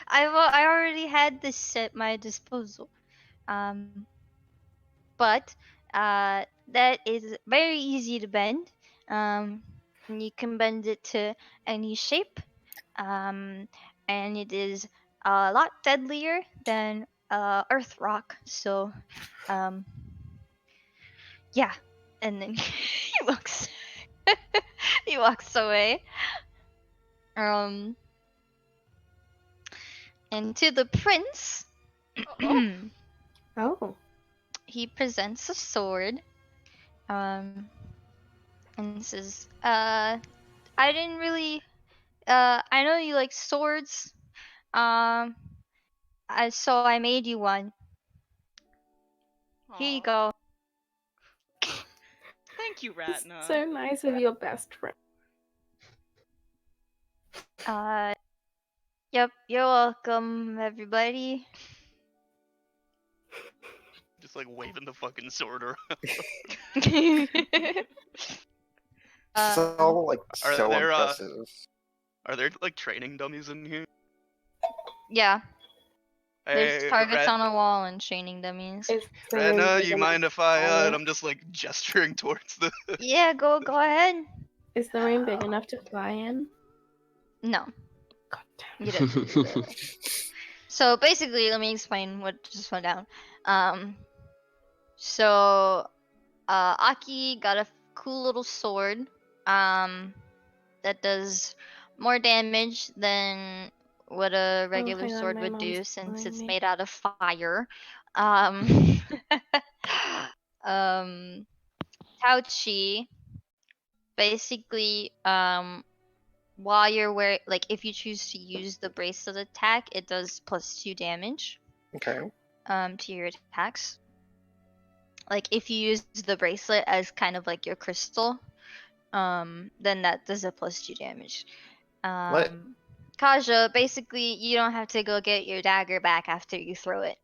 I already had this at my disposal. But that is very easy to bend. And you can bend it to any shape. And it is a lot deadlier than earth rock. So, yeah. And then he walks he walks away. And to the prince, Oh. he presents a sword. And says, I didn't really I know you like swords. So I made you one. Here you Aw. go. Thank you, It's Ratna. so nice of your best friend. Yep, you're welcome, everybody. Just like waving the fucking sword around. So like Are so there, impressive. Are there like training dummies in here? Yeah, there's Hey, targets on a wall and training dummies. Is the room Rana, big you enough mind to if I? fly in? I'm just like gesturing towards the. Yeah, go ahead. Is the room big enough to fly in? No, God damn. you didn't do that. So basically, let me explain what just went down. So Aki got a cool little sword that does more damage than what a regular hang on, sword my would mom's do, since calling it's me. made out of fire. um Tauchi basically while you're wearing, like, if you choose to use the bracelet attack, it does +2 damage Okay. to your attacks. Like if you use the bracelet as kind of like your crystal, then that does a +2 damage. What? Kaja, basically you don't have to go get your dagger back after you throw it.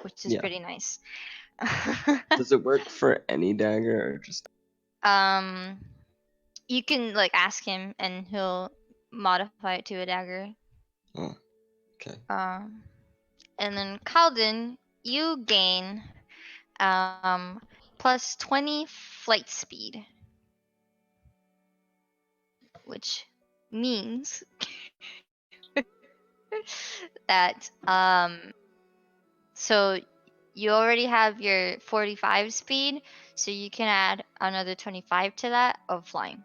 which is Yeah. pretty nice. Does it work for any dagger or just? You can like ask him, and he'll modify it to a dagger. Oh, okay. And then Calden, you gain plus 20 flight speed, which means that so you already have your 45 speed, so you can add another 25 to that of flying.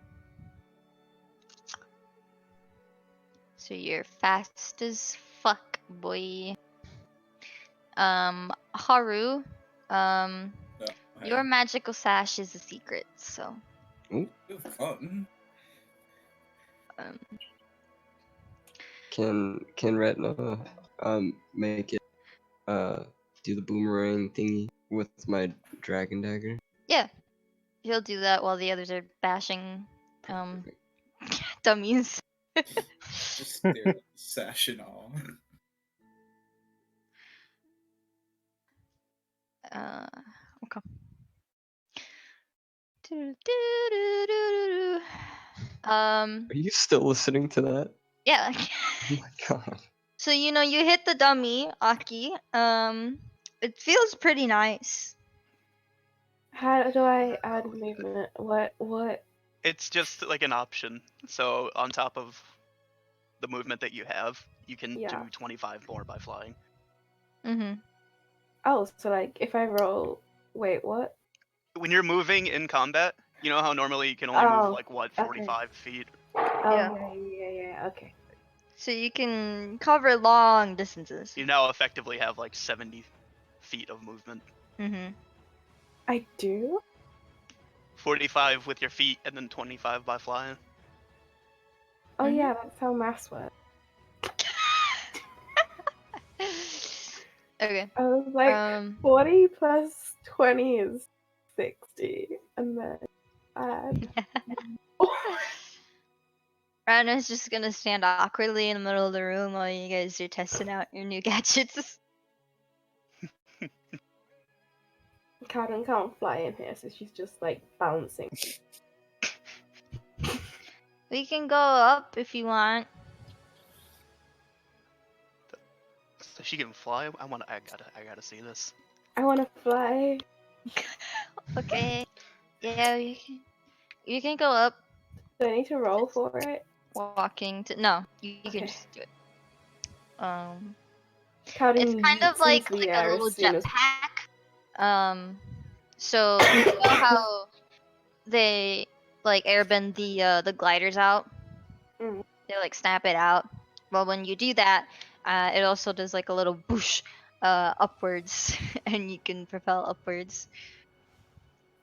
So you're fast as fuck, boy. Haru, your magical sash is a secret, so Fun. Can Retna make it do the boomerang thingy with my dragon dagger? yeah, he'll do that while the others are bashing dummies. Just stare at the sash and all. Okay. Do-do-do-do-do-do. Are you still listening to that? Yeah. Oh my god. So you hit the dummy, Aki. It feels pretty nice. How do I add movement? What? It's just like an option. So on top of the movement that you have, you can Yeah. do 25 more by flying. Oh, so like if I roll, wait, what? When you're moving in combat, you know how normally you can only Oh, move like what, 45 feet? Oh Yeah. yeah. Okay. So you can cover long distances. You now effectively have like 70 feet of movement. I do. 45 with your feet and then 25 by flying. Oh yeah, that's how maths works. Okay. I was like, 40 plus 20 is 60, and then add. Rana's just gonna stand awkwardly in the middle of the room while you guys are testing out your new gadgets. Karen can't fly in here, so she's just like bouncing. We can go up if you want. So she can fly. I gotta see this. I want to fly. Okay. Yeah, you can go up. Do I need to roll for it? Walking to you Okay. can just do it. Karen It's kind of yeets like into the a air little as soon as jetpack. So you know how they like airbend the gliders out? Mm. They like snap it out. Well, when you do that, it also does like a little boosh upwards, and you can propel upwards.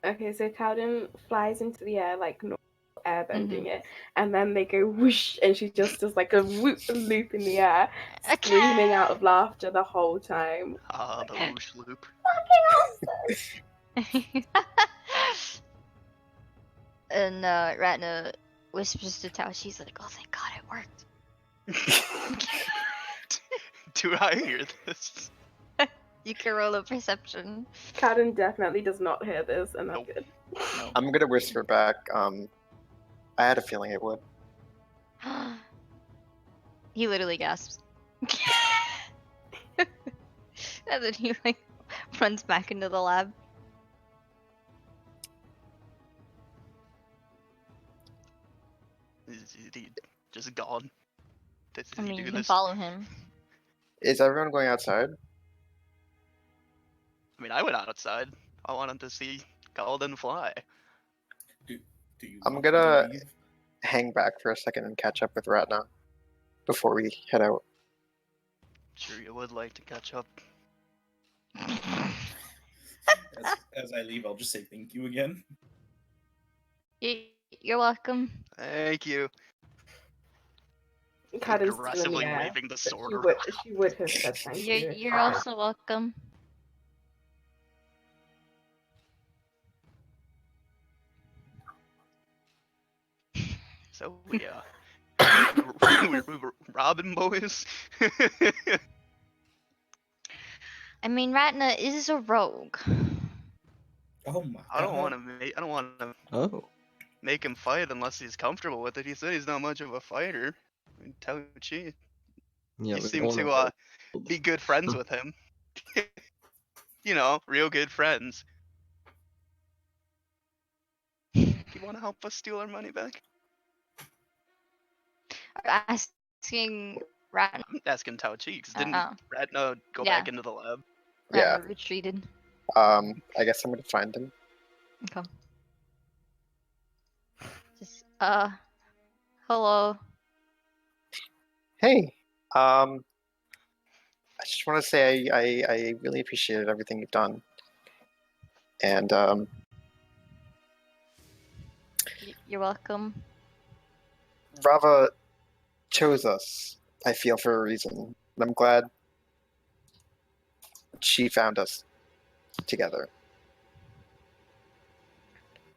Okay, so Cowden flies into the air like normal airbending it, and then they go whoosh, and she just does like a whoop loop in the air, screaming out of laughter the whole time. Ah, the whoosh loop. And Ratna whispers to Tao, she's like, "Oh, thank God, it worked." Do I hear this? You can roll a perception. Cowden definitely does not hear this, and that's good. No. I'm gonna whisper back. I had a feeling it would. He literally gasps. And then he like runs back into the lab. Is he just gone? Does I he mean, do you can this? follow him. Is everyone going outside? I mean, I went outside. I wanted to see Golden fly. Do you I'm want to gonna leave? hang back for a second and catch up with Ratna before we head out. Sure, you would like to catch up. As I leave, I'll just say thank you again. You're welcome. Thank you. Cowden's still in the Aggressively air. waving the but sword she around. she would have said thank you. You're also welcome. So we we're robbing boys. I mean, Ratna is a rogue. Oh my I don't god. want to make. I don't want to Oh. make him fight unless he's comfortable with it. He said he's not much of a fighter. I mean, Chi, Yeah, you we seem don't to wanna be good friends with him. You know, real good friends. Do you want to help us steal our money back? Asking Ratna. I'm asking Tao Chi, 'cause didn't Oh, Ratna go yeah. back into the lab? Yeah. Ratna retreated. I guess I'm gonna find him. Okay. Just hello. Hey. I just want to say I really appreciated everything you've done. And You're welcome. Rava chose us, I feel, for a reason. And I'm glad she found us together.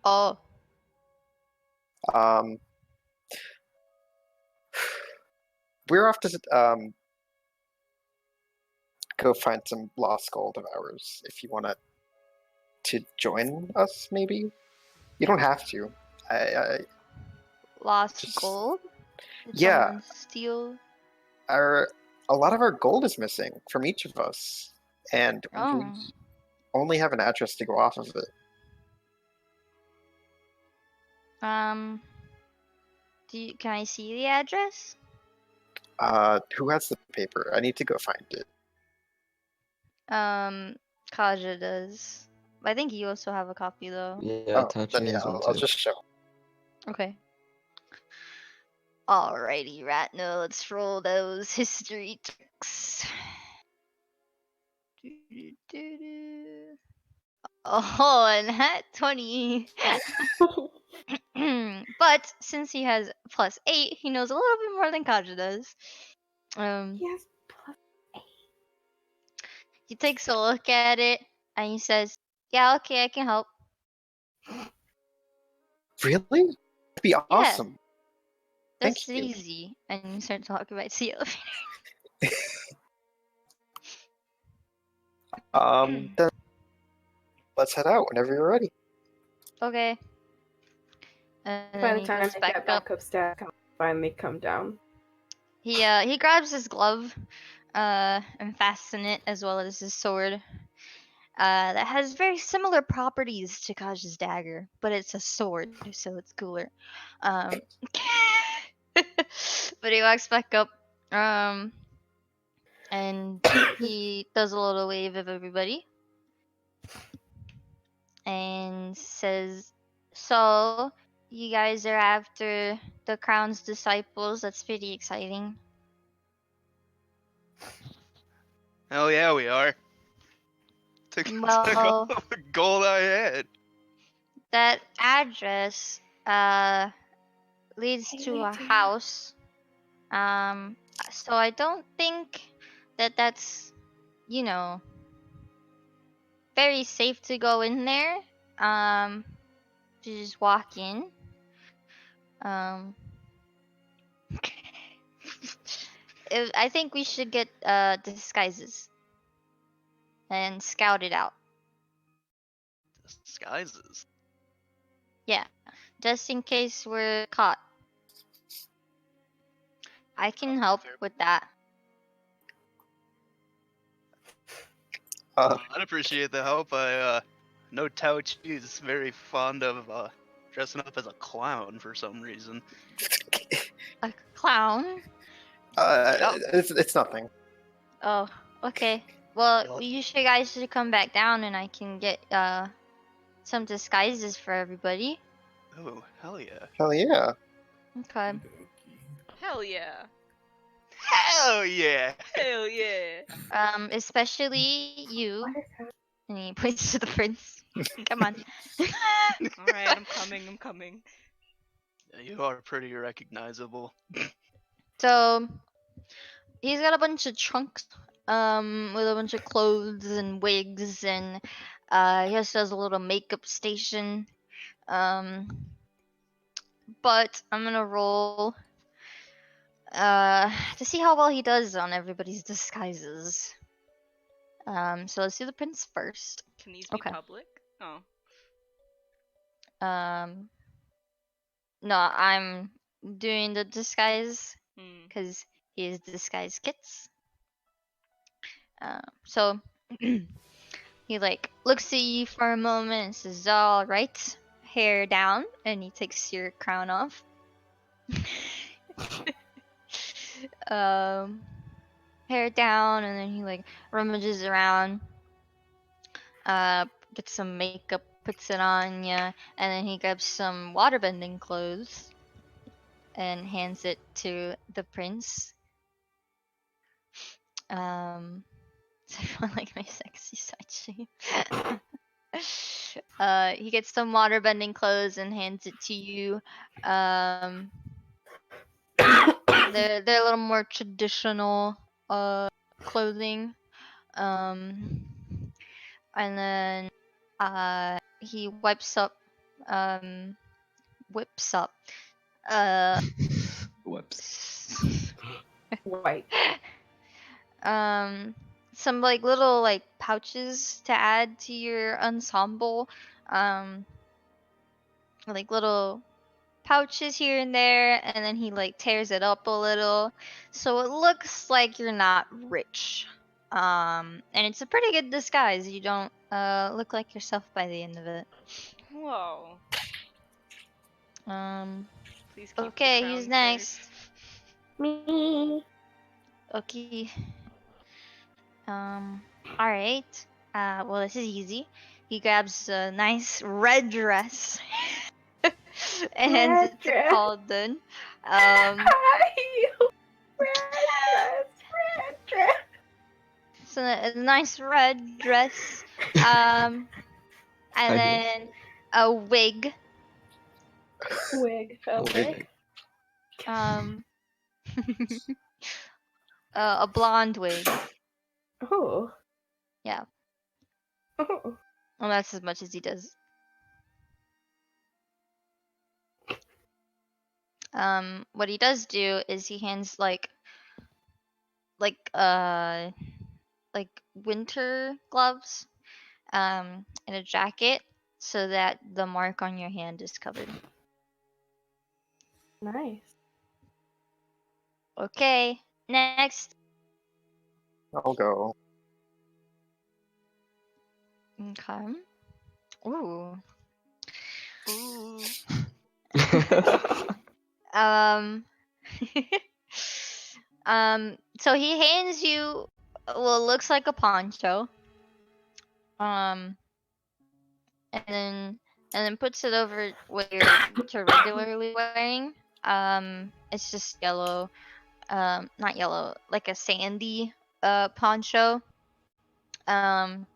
Oh, We're off to go find some lost gold of ours. If you want to join us, maybe you don't have to. I lost Just- gold? Did Yeah. someone steal? a lot of our gold is missing from each of us, and Oh. we only have an address to go off of it. Can I see the address? Who has the paper? I need to go find it. Kaja does. I think you also have a copy though. Yeah, Oh, Tachi then yeah, has one I'll too. just show. Okay. Alrighty, Ratno, let's roll those history checks. Oh, and that 20. But since he has +8, he knows a little bit more than Kaja does. Yes. He takes a look at it and he says, "Yeah, okay, I can help." Really? That'd be awesome. That's Thank you. easy. And you start talking about the elevator. Then let's head out whenever you're ready. Okay. And By then the he time goes I back get up. back upstairs, I finally come down. He grabs his glove, and fasten it as well as his sword. That has very similar properties to Kaj's dagger, but it's a sword, so it's cooler. But he walks back up, and he does a little wave of everybody, and says, "So, you guys are after the crown's disciples? That's pretty exciting." Hell yeah, we are. Took all Well, the gold I had. that address leads to a house. So I don't think that that's, you know, very safe to go in there. To just walk in. I think we should get disguises and scout it out. Disguises. Yeah, just in case we're caught. I can help with that. I'd appreciate the help. I know Tao Chi is very fond of dressing up as a clown for some reason. A clown? It's nothing. Oh, okay. Well, you guys should come back down and I can get some disguises for everybody. Oh, hell yeah. Hell yeah. Okay. Hell yeah. Hell yeah! Hell yeah. Especially you. And he points to the prince. Come on. Alright, I'm coming. Yeah, you are pretty recognizable. So he's got a bunch of trunks, with a bunch of clothes and wigs, and he also has a little makeup station. But I'm gonna roll to see how well he does on everybody's disguises. So let's do the prince first. Can these be Okay. public? Oh. No, I'm doing the disguise Hmm. because he is disguise kits. So he like looks at you for a moment and says, "All right, hair down," and he takes your crown off. Hair down, and then he like rummages around, gets some makeup, puts it on ya, and then he grabs some waterbending clothes and hands it to the prince. I like my sexy side shape. He gets some waterbending clothes and hands it to you. They're a little more traditional clothing. And then he whips up Whoops. White. some like little like pouches to add to your ensemble. Like little pouches here and there, and then he like tears it up a little so it looks like you're not rich. And it's a pretty good disguise. You don't look like yourself by the end of it. Whoa. Please keep the Okay, crown who's safe. next? Me. Okay. Alright. Well, this is easy. He grabs a nice red dress and hands it to Red dress. Calden. Hi. Red dress. Red dress. It's a nice red dress. And then a wig. Wig. Okay. A blonde wig. Oh. Yeah. Oh. Well, that's as much as he does. What he does do is he hands like winter gloves, and a jacket so that the mark on your hand is covered. Nice. Okay, next. I'll go. Okay. Ooh. Ooh. So he hands you what looks like a poncho. And then puts it over what you're regularly wearing. It's just yellow. Not yellow, like a sandy poncho. And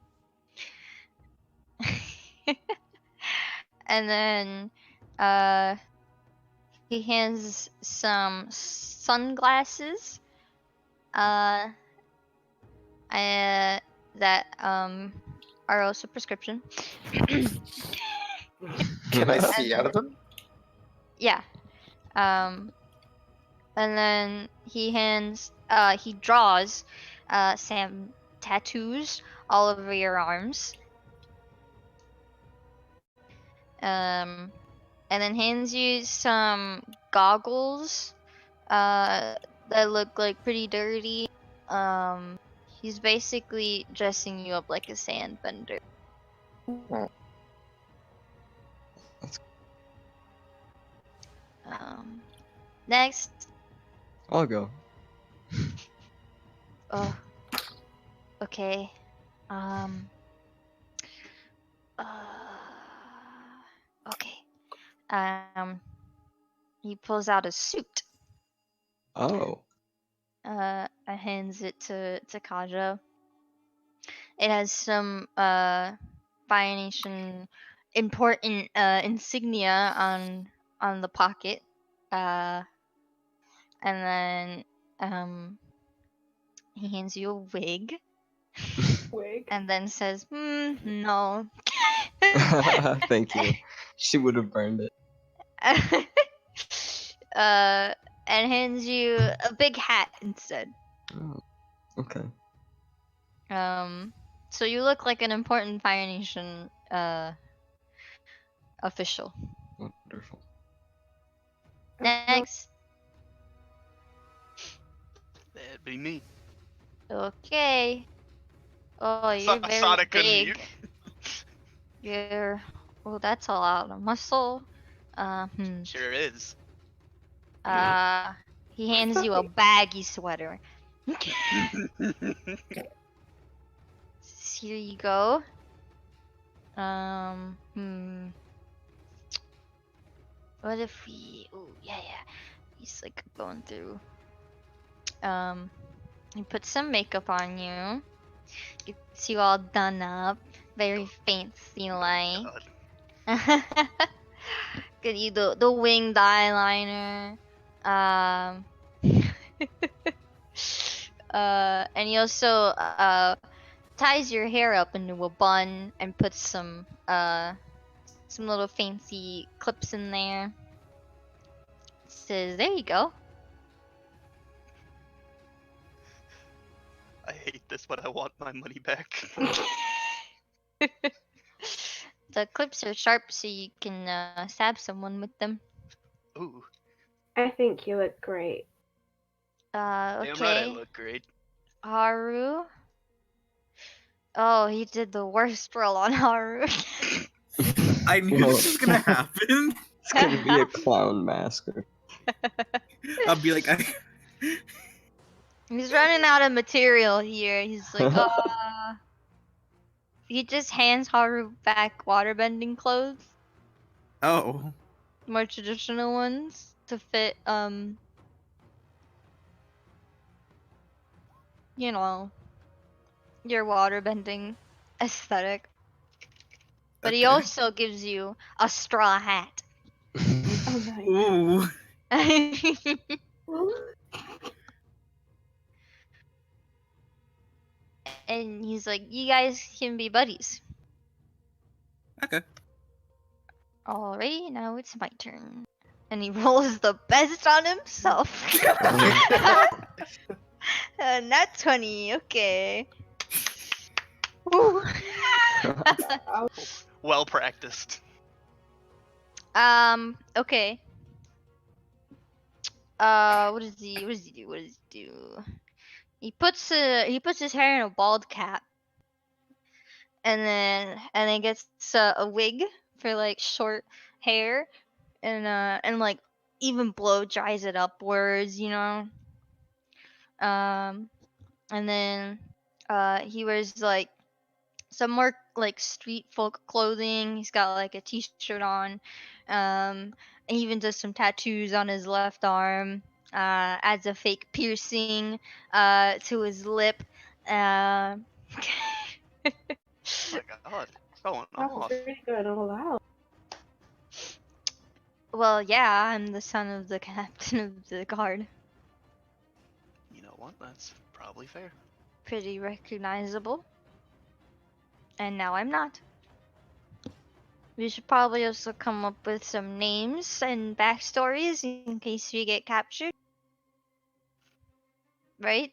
then he hands some sunglasses that are also prescription. Can I see out of them? Yeah. And then he draws some tattoos all over your arms. And then hands you some goggles that look like pretty dirty. He's basically dressing you up like a sandbender. Hmm. Next. I'll go. Oh. Okay. Okay. He pulls out a suit. Oh. And hands it to Kaja. It has some Fire Nation important insignia on the pocket. And then he hands you a wig. Wig. And then says, no. Thank you. She would have burned it. And hands you a big hat instead. Oh, okay. So you look like an important Fire Nation official. Wonderful. Next. That'd be me. Okay. Oh, you're very Sonic big. unmute. You're. Oh, that's a lot of muscle. Sure is. He hands you a baggy sweater. Here you go. What if we? Oh, yeah. He's like going through. He put some makeup on you. Gets you all done up, very fancy like. Get you the winged eyeliner. And he also ties your hair up into a bun and puts some little fancy clips in there. Says, there you go. I hate this, but I want my money back. The clips are sharp so you can stab someone with them. Ooh. I think you look great. Damn right I Okay. look great. Haru. Oh, he did the worst roll on Haru. I knew this was gonna happen. It's gonna be a clown masker. I'll be like, He's running out of material here. He's like, he just hands Haru back waterbending clothes, oh, more traditional ones to fit, you know, your waterbending aesthetic. But he okay. also gives you a straw hat. Oh nice. Ooh. And he's like, you guys can be buddies. Okay. Alright, now it's my turn. And he rolls the best on himself. Nat 20, okay. Woo. Well practiced. Okay. What does he do? He puts his hair in a bald cap. And then gets a wig for like short hair, and like even blow dries it upwards, you know. And then he wears like some more like street folk clothing. He's got like a t-shirt on, and he even does some tattoos on his left arm. Adds a fake piercing to his lip. Oh my god. What's going That was off? really good all out. Well, yeah, I'm the son of the captain of the guard. You know what? That's probably fair. Pretty recognizable. And now I'm not. We should probably also come up with some names and backstories in case we get captured. Right?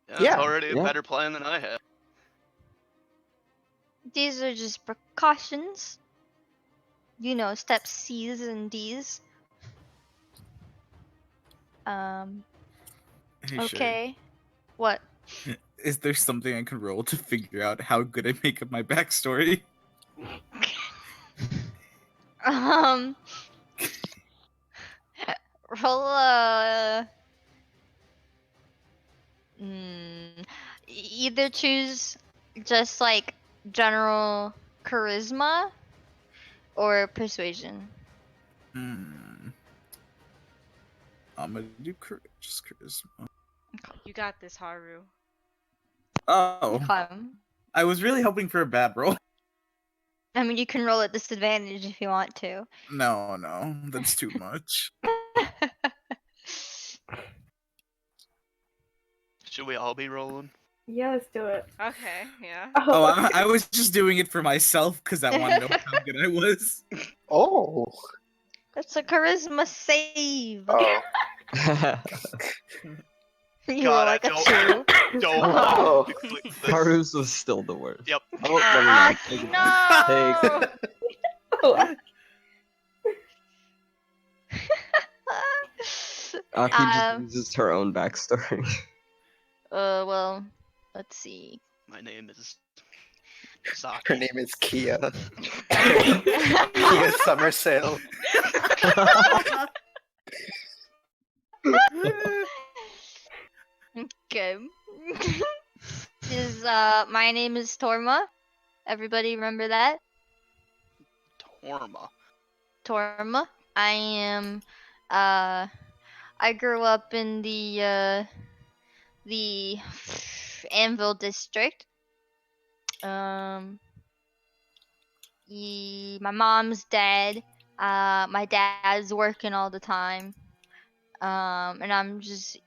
Yeah, Yeah, it's already a yeah. better plan than I had. These are just precautions. You know, steps C's and D's. Hey, Okay. What? Shay, is there something I can roll to figure out how good I make up my backstory? Roll either choose just like general charisma or persuasion. I'm gonna do just charisma. You got this, Haru. Oh, Fun. I was really hoping for a bad roll. I mean, you can roll at disadvantage if you want to. No, that's too much. Should we all be rolling? Yeah, let's do it. Okay, yeah. Oh, I was just doing it for myself because I wanted to know how good I was. Oh. That's a charisma save. Oh. You God, roll I like a don't- 2. Don't. Oh. Please. Haru's was still the worst. Yep. Oh, never mind. Take it back. No. Take it. Aki just Um, uses her own backstory. well, let's see. My name is Her Saki. name is Kia. Kia Summer Sale. Okay. My name is Torma. Everybody remember that? Torma. Torma. I am I grew up in the Anvil district. My mom's dead. My dad's working all the time. And I'm just,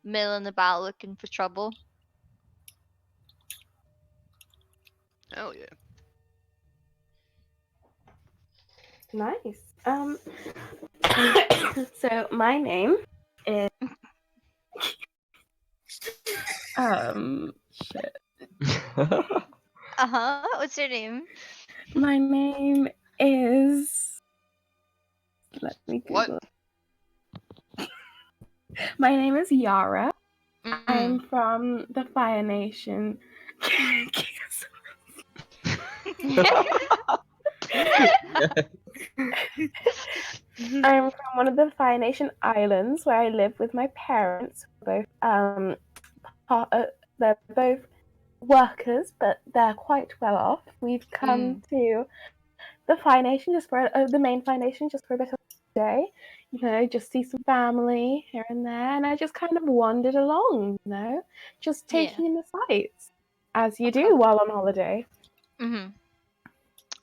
milling about looking for trouble. Hell yeah. Nice. So my name is shit. What's your name? My name is. Let me Google. What? My name is Yara. Mm. I'm from the Fire Nation. I'm from one of the Fire Nation islands where I live with my parents. They're both workers, but they're quite well off. We've come to the Fire Nation just for the main Fire Nation just for a bit of a day, just see some family here and there, and I just kind of wandered along, just taking in the sights, as you do while on holiday. Mm-hmm.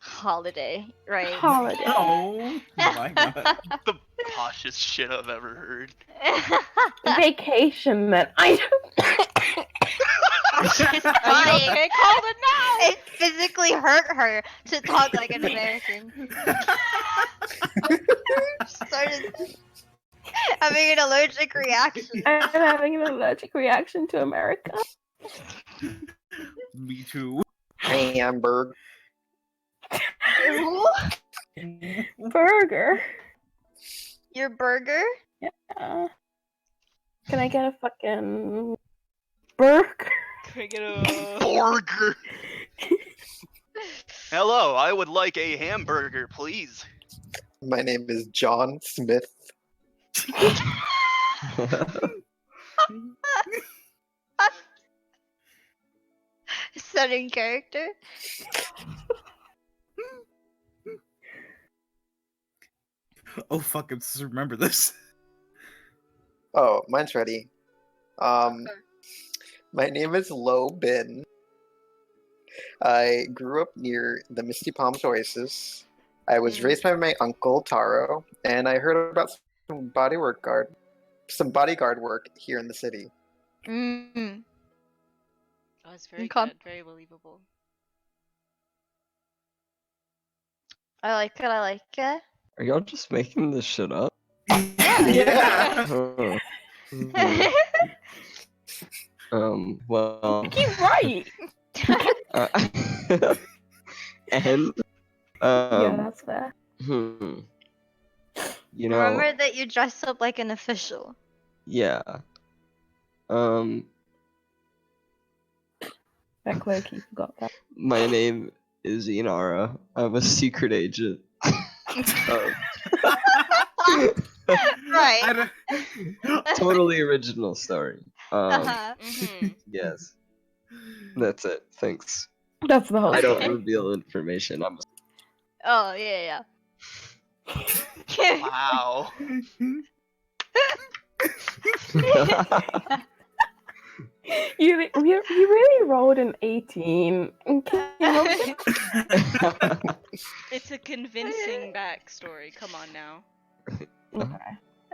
Holiday, right? Holiday. Oh my god. The poshest shit I've ever heard. Vacation that I She's Are you dying. okay? Call it now. It physically hurt her to talk like an American. Started having an allergic reaction. I'm having an allergic reaction to America. Me too. Hamburg. Burger. Your burger? Yeah. Can I get a fucking burger? Can I get a Burger. Hello, I would like a hamburger, please. My name is John Smith. Setting character? Oh fuck! I just remember this. Oh, mine's ready. My name is Lo Bin. I grew up near the Misty Palms Oasis. I was raised by my uncle Taro, and I heard about some bodyguard work here in the city. Mm. Oh, it's very Okay. good, very believable. I like it. Are y'all just making this shit up? Yeah. Oh. Well. You're right. And Yeah, that's fair. Remember that you dressed up like an official. Yeah. That Loki forgot that. My name is Inara. I'm a secret agent. Right. Totally original story. Mm-hmm. Yes. That's it. Thanks. That's the whole I don't story. reveal information. I'm Oh, yeah. Wow. You really rolled an 18. It's a convincing backstory. Come on now.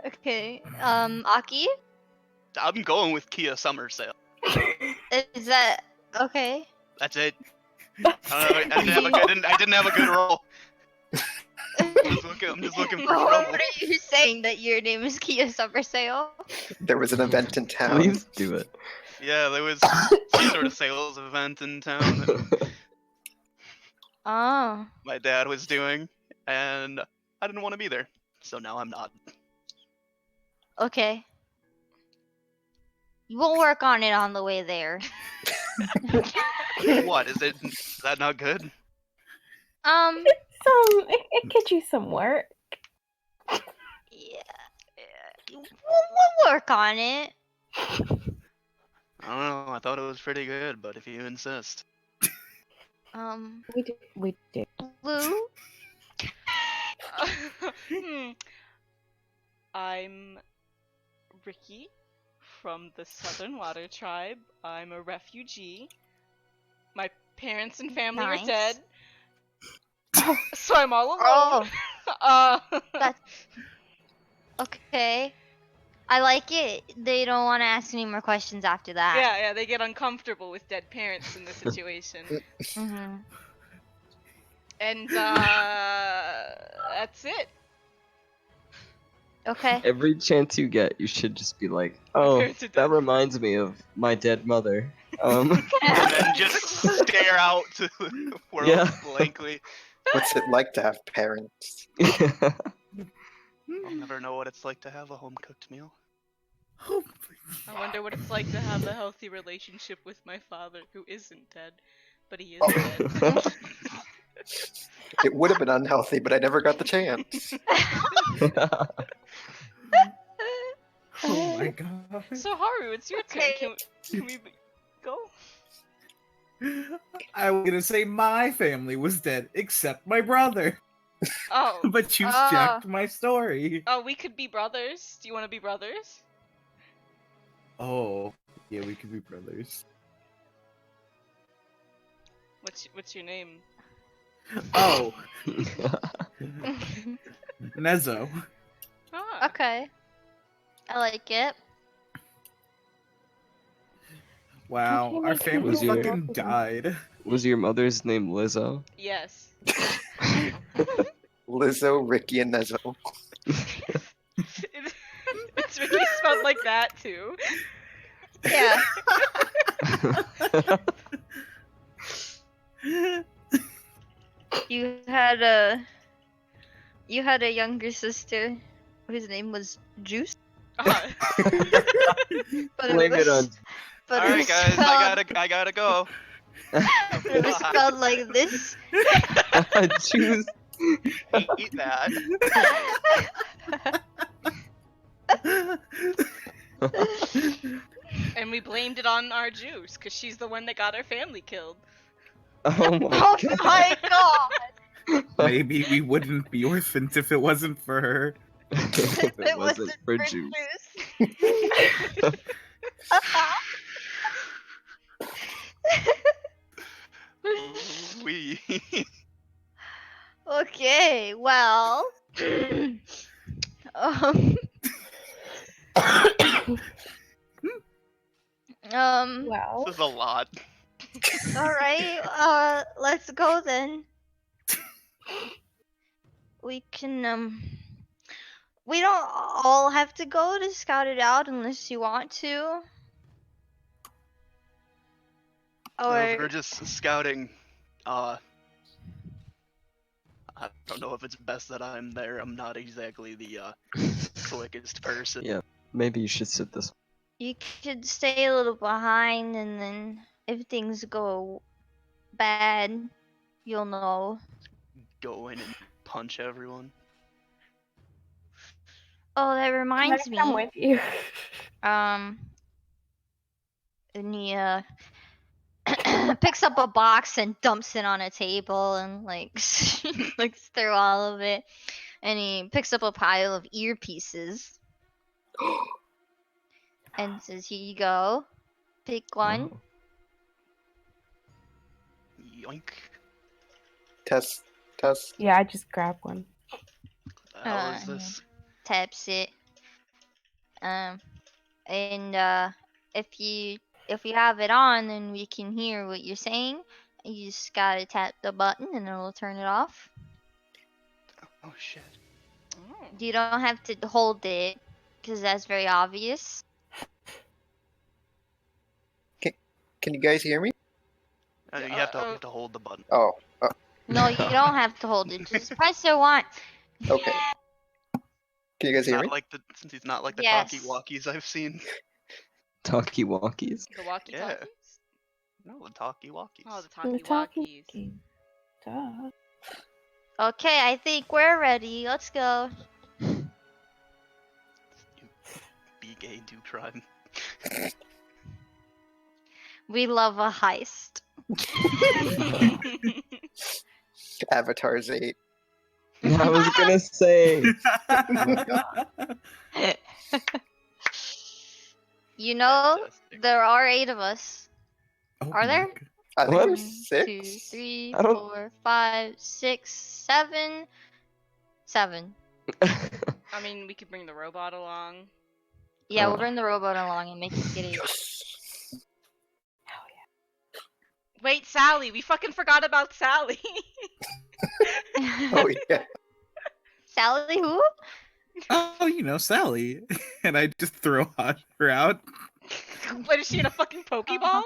Okay. Aki? I'm going with Kia Summer Sale. Is that okay? That's it. I didn't have a good roll. I'm just looking for What trouble. were you saying? That your name is Kia Summer Sale? There was an event in town. Please do it. Yeah, there was some sort of sales event in town that Oh. my dad was doing, and I didn't want to be there, so now I'm not. Okay. We'll work on it on the way there. What is it? Is that not good? It gets you some work. Yeah. We'll work on it. I don't know. I thought it was pretty good, but if you insist. We do. Lou? I'm Ricky from the Southern Water Tribe. I'm a refugee. My parents and family Nice. are dead. So I'm all Oh. alone. That's okay. I like it. They don't want to ask any more questions after that. yeah, they get uncomfortable with dead parents in this situation. Mm-hmm. And that's it. Okay. Every chance you get, you should just be like, "Oh, parents are dead." that reminds me of my dead mother." And then just stare out to the world Yeah. blankly. What's it like to have parents? I'll never know what it's like to have a home-cooked meal. I wonder what it's like to have a healthy relationship with my father, who isn't dead, but he is Oh. dead. It would have been unhealthy, but I never got the chance. Oh my god. So Haru, it's your Okay. turn. Can we go? I was gonna say my family was dead, except my brother. Oh, But you Ah. jacked my story. oh, we could be brothers. Do you want to be brothers? Oh, yeah, we could be brothers. What's your name? Oh, Nezo. Ah, Okay. I like it. Wow, Can you our make family Was your- fucking died. Was your mother's name Lizzo? yes. Lizzo, Ricky, and Nezo. It's really spelled like that too. Yeah. You had a younger sister whose name was Juice. Ah, But Blame it on. But All it right, was guys, spelled, I gotta go. it was spelled like this. Choose. Eat that. and we blamed it on our juice, cause she's the one that got our family killed. Oh my Oh god. my god! Maybe we wouldn't be orphans if it wasn't for her. If it wasn't for juice. We. Okay, well. um. Well, This is a lot. Alright, let's go then. We can, we don't all have to go to scout it out unless you want to. We're Or, just scouting. I don't know if it's best that I'm there. I'm not exactly the quickest person. Yeah, maybe you should sit this. you could stay a little behind, and then if things go bad, you'll know. Go in and punch everyone. Oh, that can I reminds me. come with you? And he picks up a box and dumps it on a table and like looks through all of it, and he picks up a pile of earpieces and says, "Here you go. Pick one." Oh. Yoink. Test. Yeah, I just grabbed one. The hell is Uh, this? Taps it. And if you have it on, then we can hear what you're saying. You just gotta tap the button and it'll turn it off. Oh shit. Oh. You don't have to hold it, because that's very obvious. Can you guys hear me? You have to hold the button. Oh, No, you don't have to hold it. Just press it once. okay. Can you guys hear me? Since he's not like the Yes. talkie-walkies I've seen. Talkie-walkies. The walkie-talkies? No, the talkie-walkies. Oh, the The talkie-walkies. talkie. Duh. Okay, I think we're ready. Let's go. Be gay, do crime. We love a heist. Avatar's 8. I was gonna say. You know, Fantastic. there are 8 of us. Oh Are my there? God. I think What? there's 6. 2, 3, I don't- 4, 5, 6, 7. 7. I mean, we could bring the robot along. Yeah, Oh. we'll bring the robot along and make it get it. Wait, Sally! We fucking forgot about Sally! Oh yeah. Sally, who? Oh, you know, Sally. And I just throw her out. What, is she in a fucking Pokeball?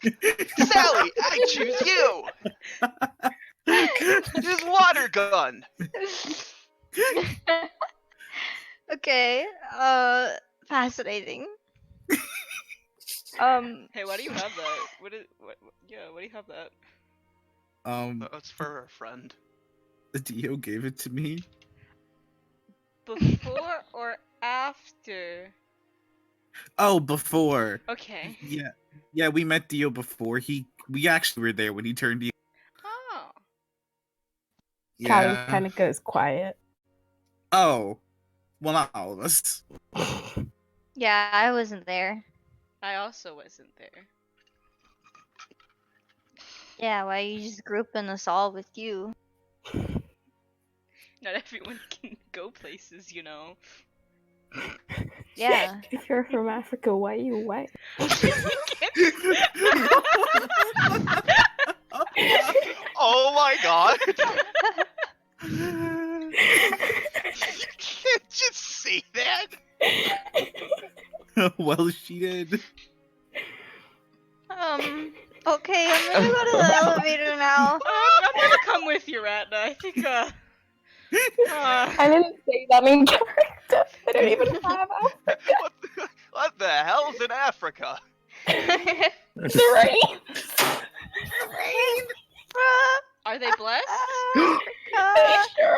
Sally, I choose you! Use water gun! Okay, fascinating. Hey, why do you have that? What, yeah, why do you have that? That's for a friend. The Dio gave it to me. Before or after? Oh, before. Okay. Yeah, we met Dio before. We actually were there when he turned Dio. Oh. Callie Yeah. kind of goes quiet. Oh. Well, not all of us. Yeah, I wasn't there. I also wasn't there. Yeah, why are you just grouping us all with you? Not everyone can go places, you know. Yeah. If you're from Africa, why are you white? Oh my god! You can't just say that! Well, she did. Okay, I'm gonna go to the elevator now. I'm gonna come with you, Ratna. I think, I didn't say that in character. I don't even have What the hell's in Africa? the rain. Are they blessed? Sure.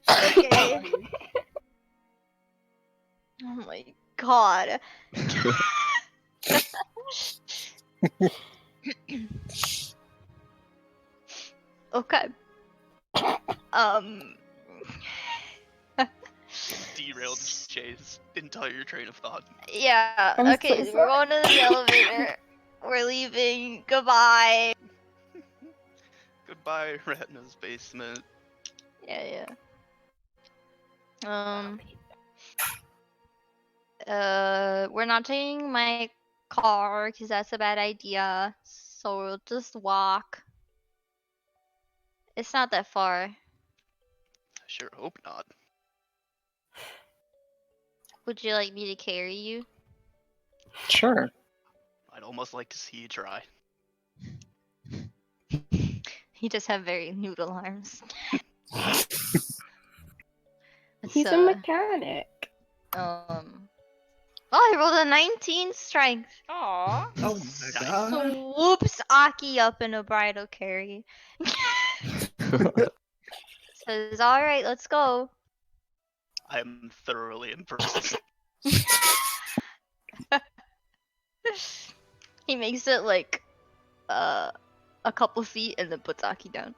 Okay. Oh my god. Okay. Derailed Shay's entire train of thought. Yeah, I'm okay, so so we're going to the elevator. We're leaving. Goodbye. Goodbye, Ratna's basement. Yeah. We're not taking my car because that's a bad idea. So we'll just walk. It's not that far. I sure hope not. Would you like me to carry you? Sure. I'd almost like to see you try. He just have very noodle arms. He's a mechanic. Oh, I rolled a 19 strength. Aww. Oh my god. Swoops Aki up in a bridal carry. Says, alright, let's go. I am thoroughly impressed. He makes it like a couple feet and then puts Aki down.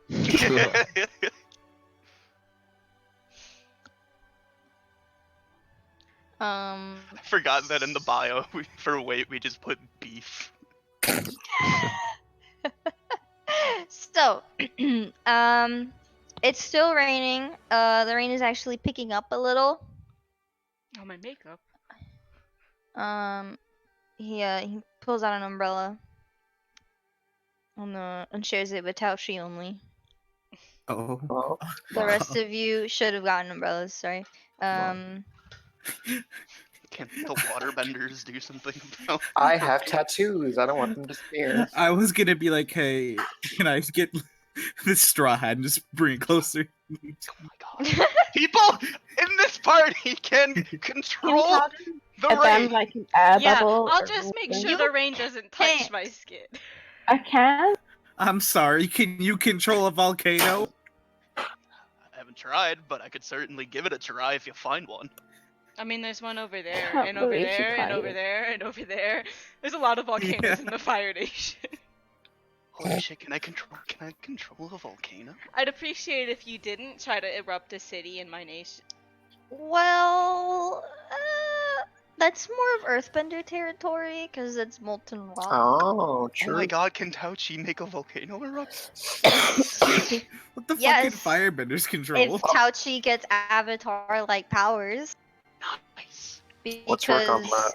Forgot that in the bio for weight we just put beef. So, it's still raining. The rain is actually picking up a little. Oh, my makeup. He pulls out an umbrella. and shares it with Taoshi only. Oh. Oh. The rest of you should have gotten umbrellas. Sorry. Can the waterbenders do something about I have tattoos. I don't want them to disappear. I was gonna be like, hey, can I get this straw hat and just bring it closer? Oh my god. People in this party can control Can the and then rain. like an air Yeah, bubble. I'll or just make something? sure the rain doesn't touch can't. my skin. I can. I'm sorry, can you control a volcano? I haven't tried, but I could certainly give it a try if you find one. I mean, there's one over there, Can't and over believe she there, and tried over it. there, and over there. There's a lot of volcanoes Yeah. in the Fire Nation. Holy shit, can I control a volcano? I'd appreciate if you didn't try to erupt a city in my nation. Well, that's more of Earthbender territory because it's molten rock. Oh, Oh true. my god, can Tauchi make a volcano erupt? What the Yes. fucking firebenders control? If Taochi gets avatar-like powers, Nice. because Let's work on that.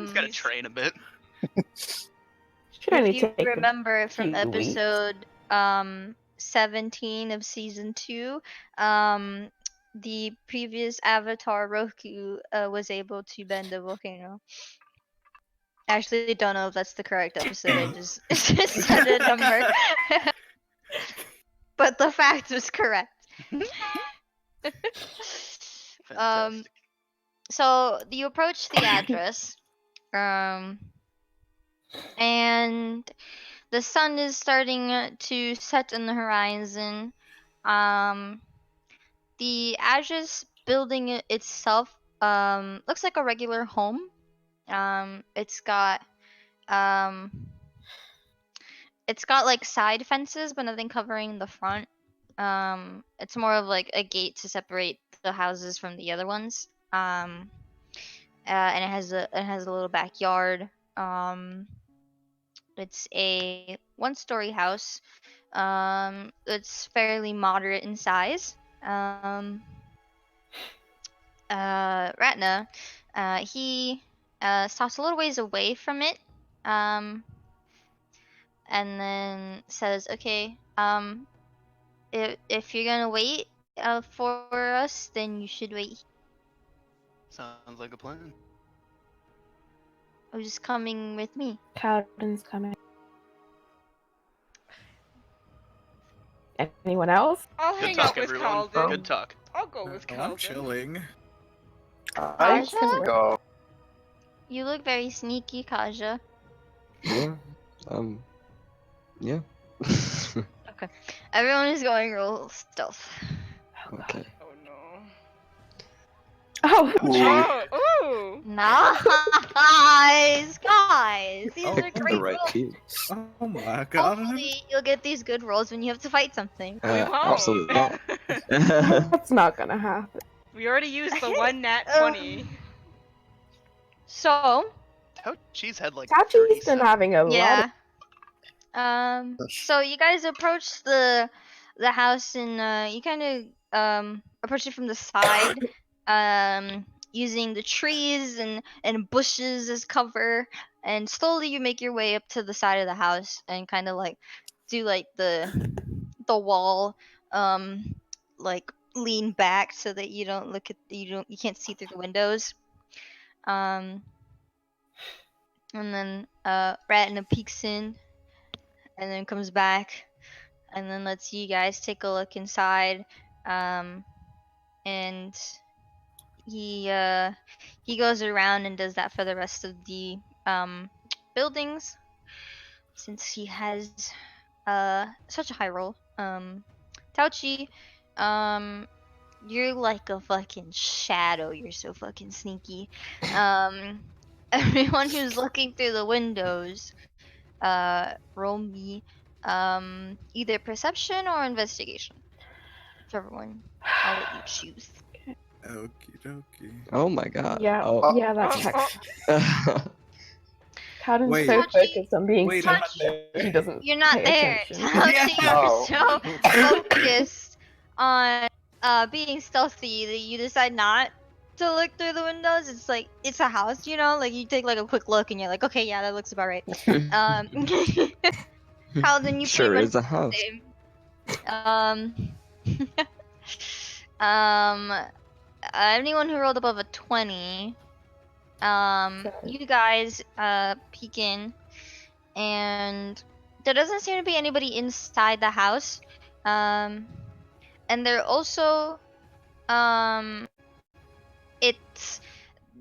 Just gotta train a bit. Should only if you take a remember from few weeks. episode 17 of season 2, the previous avatar Roku was able to bend a volcano. I actually don't know if that's the correct episode. I just said a number. But the fact was correct. Fantastic. So you approach the address, and the sun is starting to set in the horizon. The address building itself looks like a regular home. It's got like side fences, but nothing covering the front. It's more of like a gate to separate the houses from the other ones. And it has a little backyard. It's a one-story house. It's fairly moderate in size. Ratna, he stops a little ways away from it. And then says, "Okay, if you're gonna wait for us, then you should wait. Sounds like a plan. Who's coming with me?" Cowden's coming. Anyone else? I'll Good hang talk, out with everyone. Calden. Good talk. I'll go with I'm Calden. chilling. I Kaja? can go. You look very sneaky, Kaja. Yeah. Yeah. Everyone is going roll stealth. Okay. Oh no. Oh, Oh, ooh! Nice, guys. These are Pick the great right rolls. piece. Oh my god. Hopefully, you'll get these good rolls when you have to fight something. We won't. Absolutely not. that's not gonna happen. We already used the one nat Um, 20. So, Tauchi's had like Tachi's 30 been having a lot yeah. of So you guys approach the house and you kind of approach it from the side, using the trees and bushes as cover, and slowly you make your way up to the side of the house and kind of like do like the wall, like lean back so that you can't see through the windows. And then Ratna peeks in and then comes back and then lets you guys take a look inside. And he goes around and does that for the rest of the buildings, since he has such a high roll. Tauchi, you're like a fucking shadow. You're so fucking sneaky. Everyone who's looking through the windows, roll me either perception or investigation. Whichever one. I'll let you choose. Okie dokie. Oh my god. Yeah, Oh. yeah, that checks. Cowden's Wait. so Tachi- focused on being Wait, smart I'm not there. he doesn't You're not pay there. attention. Tauchi, Oh. you're so focused on being stealthy that you decide not to look through the windows. It's like it's a house, you know. Like you take like a quick look and you're like, okay, yeah, that looks about right. Paladin, you Sure pretty much is a do the house. same. Um, anyone who rolled above a 20, you guys peek in, and there doesn't seem to be anybody inside the house. And there also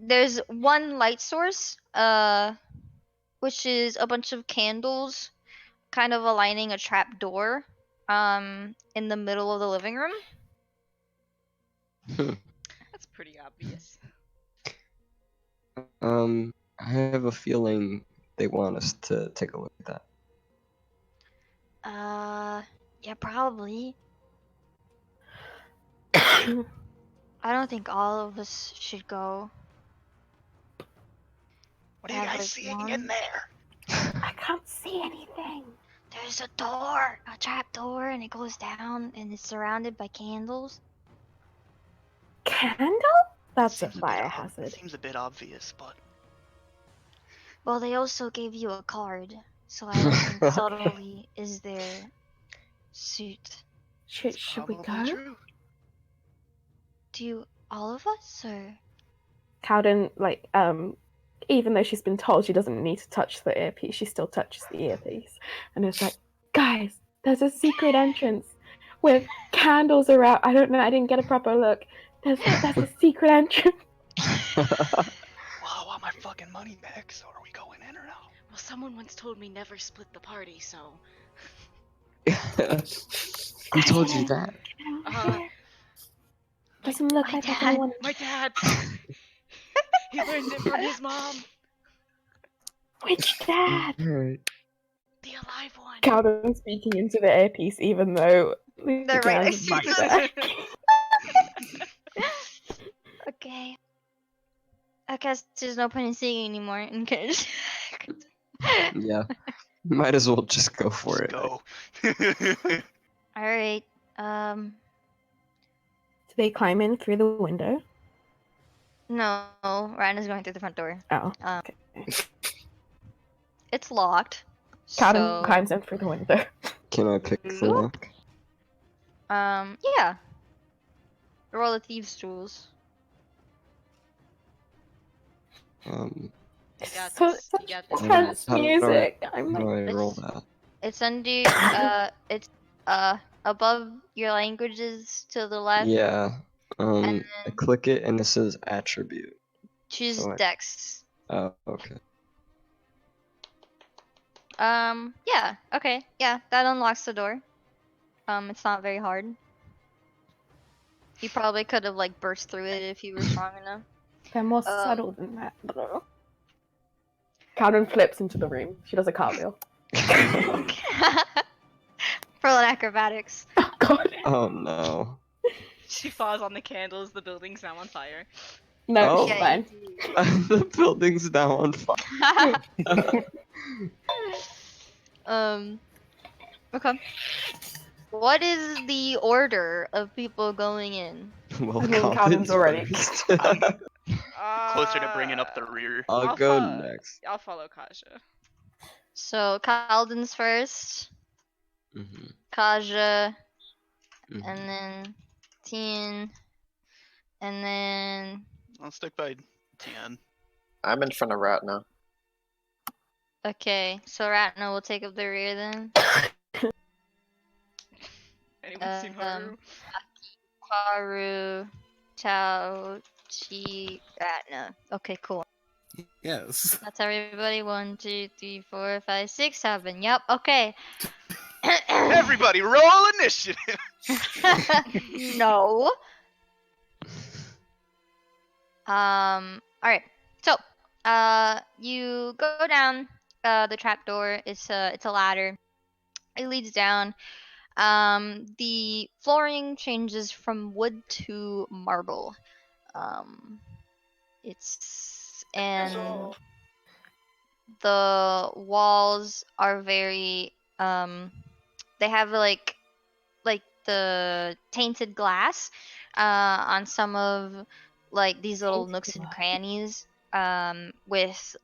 there's one light source, which is a bunch of candles kind of aligning a trap door in the middle of the living room. That's pretty obvious. I have a feeling they want us to take a look at that. Yeah, probably. I don't think all of us should go. What are you Have, guys like, seeing one. in there? I can't see anything. There's a door, a trap door, and it goes down, and it's surrounded by candles. Candle? That's a Seems fire bit hazard. Seems a bit obvious, but Well, they also gave you a card, so I don't think subtlety is their suit. Should we probably go? true. Do you, all of us, or? Cowden, like, even though she's been told she doesn't need to touch the earpiece, she still touches the earpiece. And it's like, guys, there's a secret entrance with candles around. I don't know, I didn't get a proper look. That's a secret entrance. Well, I want my fucking money back, so are we going in or no? Well, someone once told me never split the party, so. Who told you that? Doesn't look My like there's dad. anyone. My dad. He learned it from his mom, Which dad? Alright. the alive one. Cowden speaking into the earpiece, even though They're right Lucan's next to right each there. Okay. I guess there's no point in seeing anymore. Okay. Yeah. Might as well just go for it. Go. Alright. Do they climb in through the window? No, Ryan is going through the front door. Oh, okay. It's locked. Cowden So, climbs in through the window. Can I pick the lock? yeah. Roll the thieves' tools. You got So this. You got this. intense How do I- music. I'm How do like, I roll It's- that? It's under, it's, above your languages to the left. Yeah. I then- click it and it says attribute. Choose So Dex. Oh, okay. Yeah, okay. Yeah, that unlocks the door. It's not very hard. You probably could have, like, burst through it if you were strong enough. they're more subtle than that, though. Cowden flips into the room. She does a cartwheel. For acrobatics. Oh god. Oh no. She falls on the candles. The building's now on fire. No, Oh. she's fine. The building's now on fire. Okay. What is the order of people going in? Well, I mean, Colin's Colin's already- first. Closer to bringing up the rear. I'll go fo- next. I'll follow Kaja. So, Kalden's first, Mm-hmm. Kaja, Mm-hmm. and then Tien, and then... I'll stick by 10. I'm in front of Rat now. Okay, so Ratna will take up the rear then. Anyone seen Haru? Haru, Tao, Chi, Ratna. Okay, cool. Yes. That's everybody. 1, 2, 3, 4, 5, 6, 7. Yep, okay. Everybody, roll initiative. No. Alright. So, you go down the trapdoor. It's a ladder. It leads down. The flooring changes from wood to marble. And the walls are very they have like the tainted glass on some of like these little Painted nooks and glass. crannies with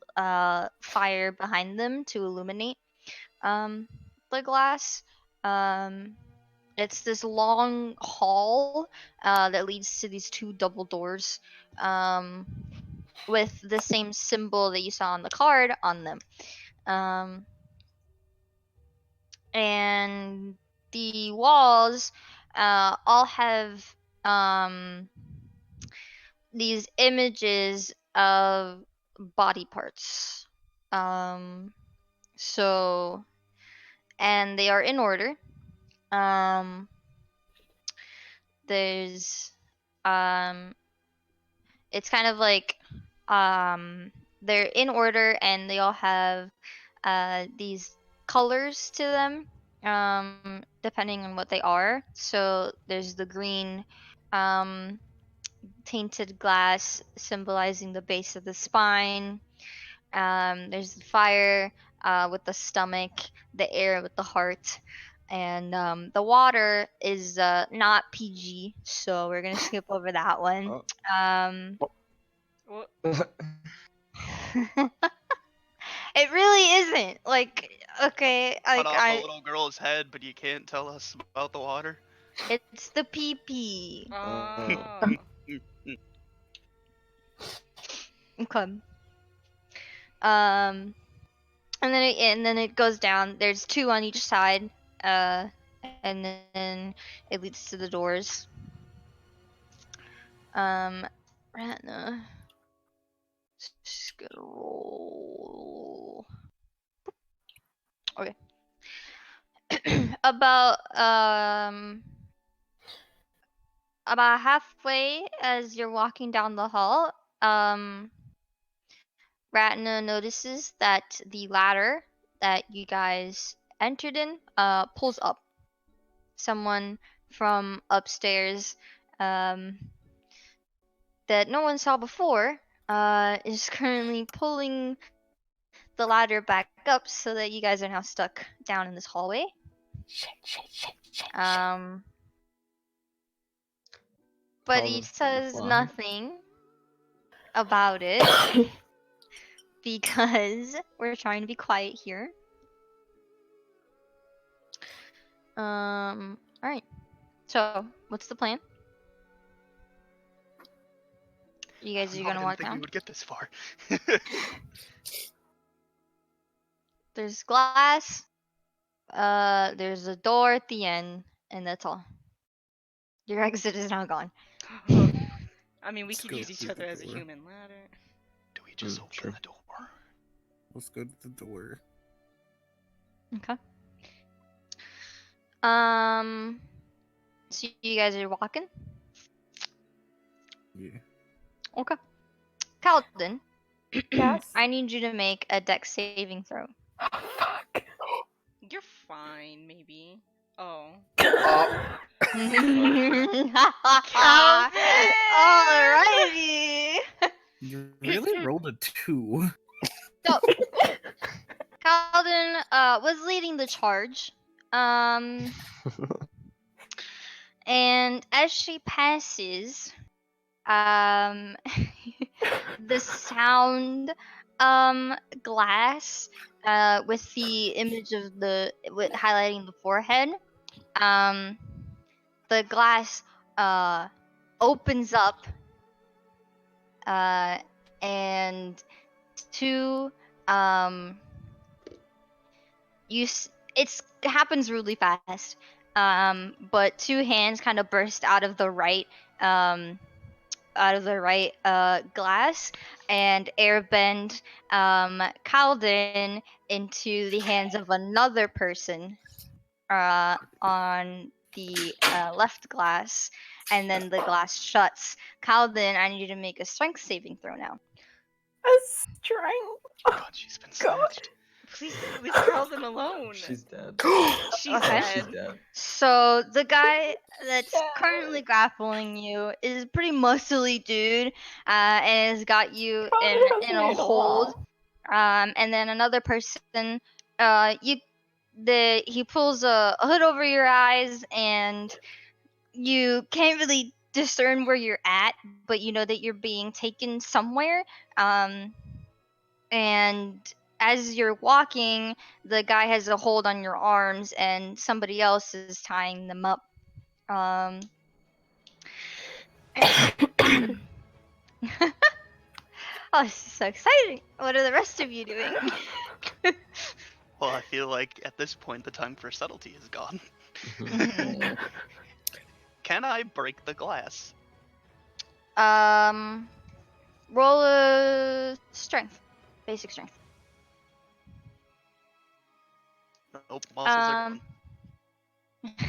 fire behind them to illuminate the glass. It's this long hall that leads to these two double doors with the same symbol that you saw on the card on them. And the walls all have these images of body parts. So, and they are in order. There's it's kind of like they're in order and they all have these colors to them depending on what they are. So there's the green tainted glass symbolizing the base of the spine. There's the fire with the stomach, the air with the heart, and the water is not PG, so we're gonna skip over that one. What? It really isn't. Like, okay, Cut like off a little girl's head, but you can't tell us about the water. it's the pee-pee. Oh. Okay. And then it goes down. There's two on each side, and then it leads to the doors. Ratna, just gonna roll. Okay. About halfway as you're walking down the hall, Ratna notices that the ladder that you guys entered in pulls up. Someone from upstairs that no one saw before is currently pulling the ladder back up so that you guys are now stuck down in this hallway. But he says nothing about it because we're trying to be quiet here. Alright. So, what's the plan? You guys are gonna walk I didn't think we down? would get this far. There's glass. There's a door at the end, and that's all. Your exit is now gone. I mean, we Let's could go use each through other the as a door. human ladder. Do we just open Sure. the door? Let's go to the door. Okay. So you guys are walking? Yeah. Okay. Paladin, Yes. I need you to make a dex saving throw. Oh, fuck. You're fine, maybe. Oh. Alrighty. You really rolled a 2. So, Paladin was leading the charge. And as she passes, the sound glass with the image of with highlighting the forehead, the glass opens up and two it happens really fast, but two hands kind of burst out of the right glass and airbend Calden into the hands of another person on the left glass, and then the glass shuts. Calden, I need you to make a strength saving throw now. A strength. God, she's been snatched. Please leave Carlton alone. She's dead. She's Okay. dead. She's dead. So the guy that's currently grappling you is a pretty muscly dude, and has got you in a hold. And then another person, he pulls a hood over your eyes, and you can't really discern where you're at, but you know that you're being taken somewhere. And as you're walking, the guy has a hold on your arms, and somebody else is tying them up. Oh, this is so exciting! What are the rest of you doing? Well, I feel like at this point the time for subtlety is gone. Mhm. Can I break the glass? Roll a strength, basic strength. Nope, muscles are Um,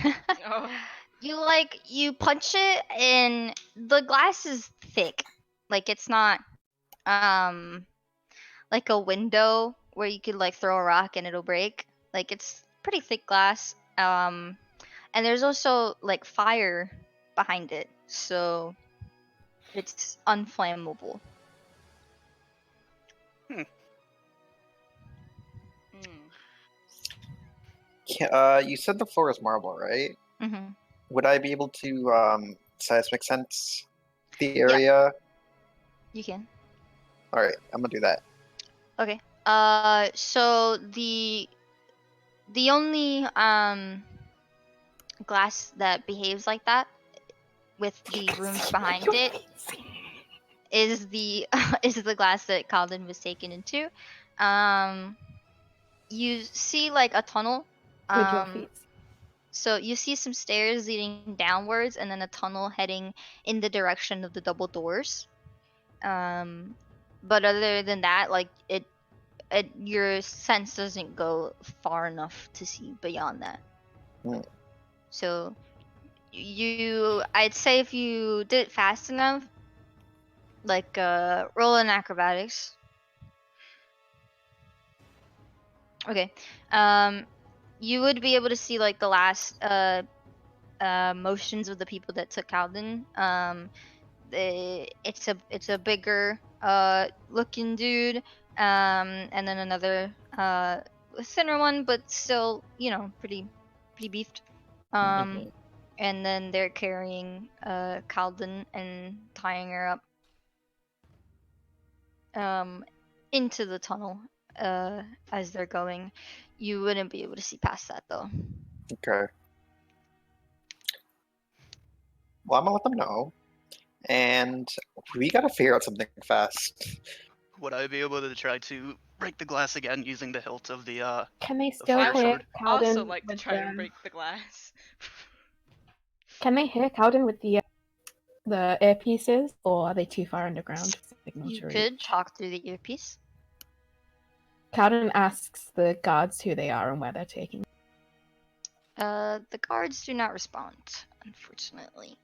gone. Oh. you punch it, and the glass is thick. Like it's not like a window where you could like throw a rock and it'll break. Like it's pretty thick glass. And there's also like fire behind it, so it's unflammable. You said the floor is marble, right? Mm-hmm. Would I be able to seismic sense the area? You can. All right, I'm gonna do that. Okay. So the only glass that behaves like that, with the rooms behind it, is the is the glass that Calden was taken into. You see like a tunnel. With your feet. So you see some stairs leading downwards, and then a tunnel heading in the direction of the double doors. But other than that, like it your sense doesn't go far enough to see beyond that. Hmm. So I'd say if you did it fast enough, like roll in acrobatics. Okay. You would be able to see like the last motions of the people that took Calden. It's a bigger looking dude, and then another thinner one, but still, you know, pretty beefed. And then they're carrying Calden and tying her up into the tunnel as they're going. You wouldn't be able to see past that though. Okay. Well, I'm gonna let them know, and we gotta figure out something fast. Would I be able to try to break the glass again using the hilt of the Can they the still fire hear sword? Also Calden like to with try and the? break the glass. Can they hear Calden with the earpieces, or are they too far underground for signal You to could reach? talk through the earpiece. Calden asks the guards who they are and where they're taking. The guards do not respond, unfortunately.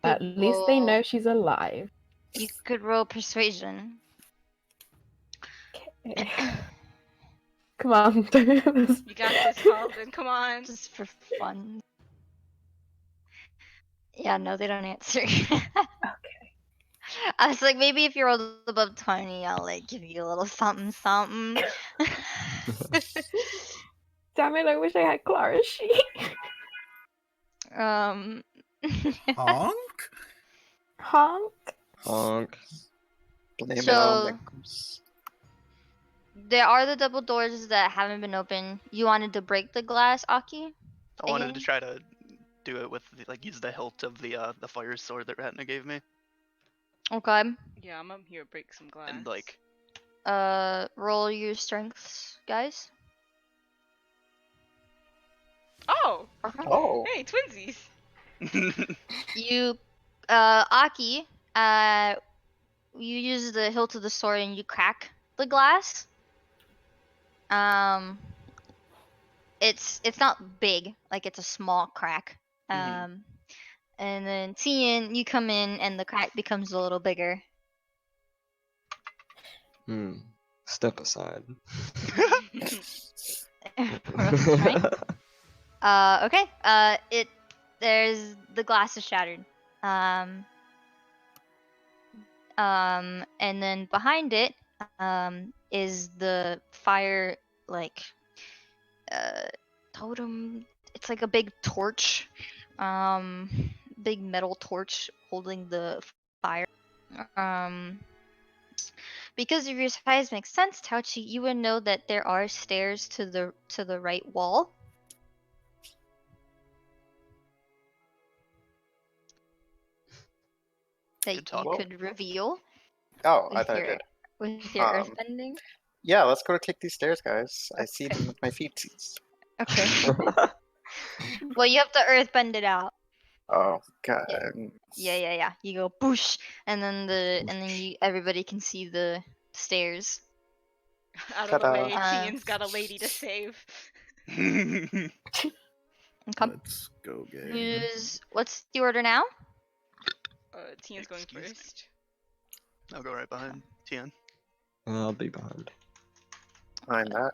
At Could least they roll- know she's alive. You could roll persuasion. Okay. Come on. You got this, Calden. Come on. Just for fun. Yeah, no, they don't answer. Okay. I was like, maybe if you rolled above 20, I'll like give you a little something something. Damn it, I wish I had Clara's sheet. um Honk? Honk. Honk. Blame it So- on Nichols. there are the double doors that haven't been opened. You wanted to break the glass, Aki? I wanted to Again? try to do it with like use the hilt of the fire sword that Ratna gave me, Okay. Yeah, I'm up here to break some glass. and like Roll your strengths, guys. Oh! Oh, Hey, twinsies! You, Aki, you use the hilt of the sword and you crack the glass. It's not big, like it's a small crack. Mhm. And then Tian, you come in and the crack becomes a little bigger. Step aside. Roll strength. Okay. There's the glass is shattered. And then behind it, is the fire like totem. It's like a big torch big metal torch holding the fire. Because of your seismic sense, Tauchi, you would know that there are stairs to the right wall. That Good you talk. could reveal Oh, I with thought I your did. with your earthbending. Yeah, let's go take these stairs, guys. I see them with my feet. Okay. Well, you have to earthbend it out. Oh god. Yeah. You go boosh, and then everybody can see the stairs. Out of the Ta-da. way, Tian's got a lady to save. Okay. Let's go, gang. What's the order now? Tian's going Excuse me. first. I'll go right behind Tian. I'll be behind. I'm that.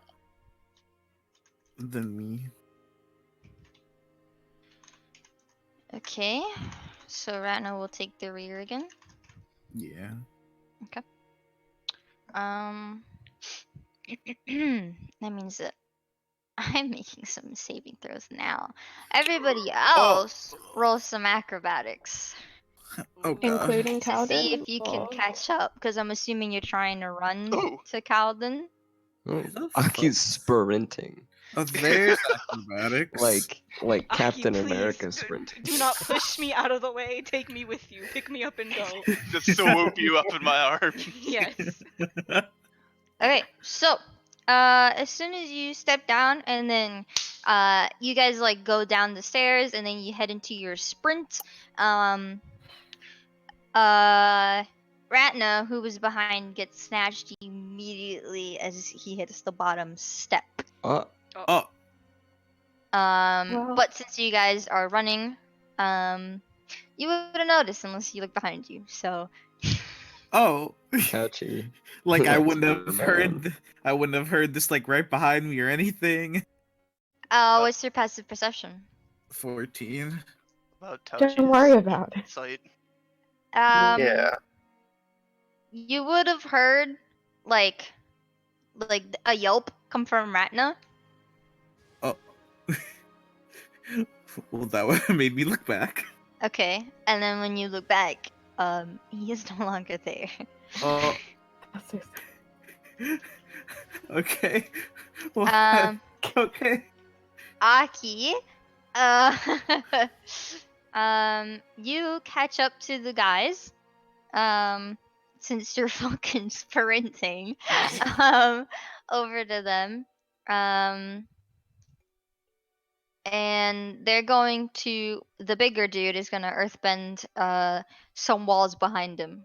Then me. Okay. So Ratna will take the rear again. Yeah. That means that I'm making some saving throws now. Everybody else roll some acrobatics Oh gosh. Including to Cowden. see if you can catch up, because I'm assuming you're trying to run Oh. to Cowden. Oh, the Aki's sprinting. Oh, there's acrobatics. Like Aki, Captain please, America sprinting. do not push me out of the way. Take me with you. Pick me up and go. Just swoop you up in my arms. Yes. Okay, so as soon as you step down, and then you guys like go down the stairs, and then you head into your sprint. Ratna, who was behind, gets snatched immediately as he hits the bottom step. Oh, Well. But since you guys are running, you wouldn't notice unless you look behind you. So oh. Catchy. Like I That's wouldn't good have to know. heard. I wouldn't have heard this like right behind me or anything. what's your passive perception? 14. About Don't worry Tauchi's about it. sight. Yeah. You would have heard like a yelp come from Ratna. Oh. Well, that would have made me look back. Okay, and then when you look back, he is no longer there. Oh. That's so sad. Okay. Well, okay. Aki, you catch up to the guys, since you're fucking sprinting, over to them, and they're going to, the bigger dude is gonna earthbend, some walls behind him.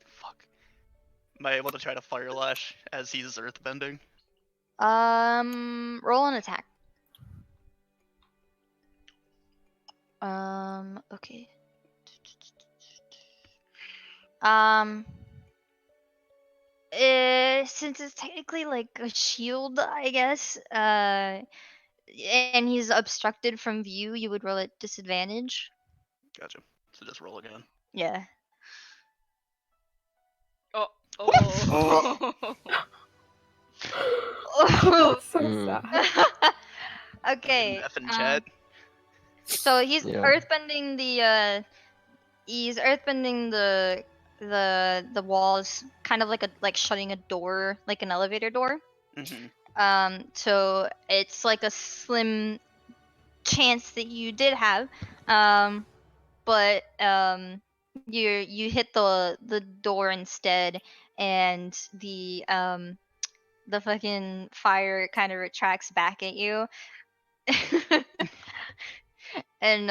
Fuck. Am I able to try to fire lash as he's earthbending? Roll an attack. Okay. Since it's technically like a shield, I guess, and he's obstructed from view, you would roll at disadvantage. Gotcha. So just roll again. Yeah. Oh. That's so Mm. sad. Okay. F in chat. So he's Yeah. earthbending the walls, kind of like shutting a door, like an elevator door. Mm-hmm. So it's like a slim chance that you did have, but you hit the door instead, and the fucking fire kind of retracts back at you. and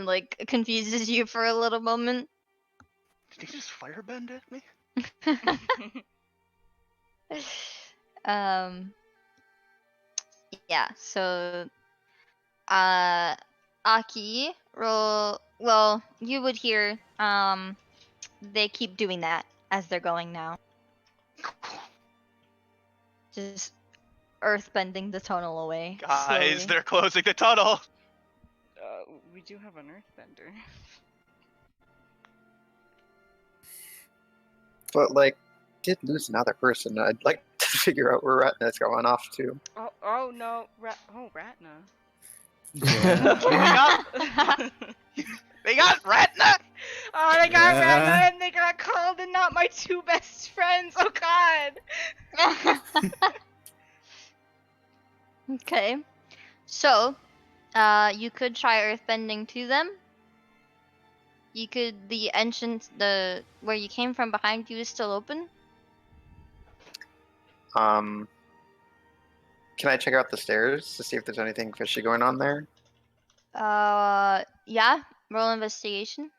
like confuses you for a little moment. Did he just firebend at me? Yeah, so Aki, roll, well, you would hear they keep doing that as they're going now. Just earthbending the tunnel away. Guys, slowly. they're closing the tunnel! We do have an earthbender. But like, did lose another person. I'd like to figure out where Ratna's going off to. Oh no, Ratna. Yeah. They got Ratna! Oh, they got Yeah. Ratna and they got called and not my two best friends. Oh god. Okay. So, you could try earthbending to them. You could, the entrance, where you came from behind you is still open. Can I check out the stairs to see if there's anything fishy going on there? Yeah, roll investigation.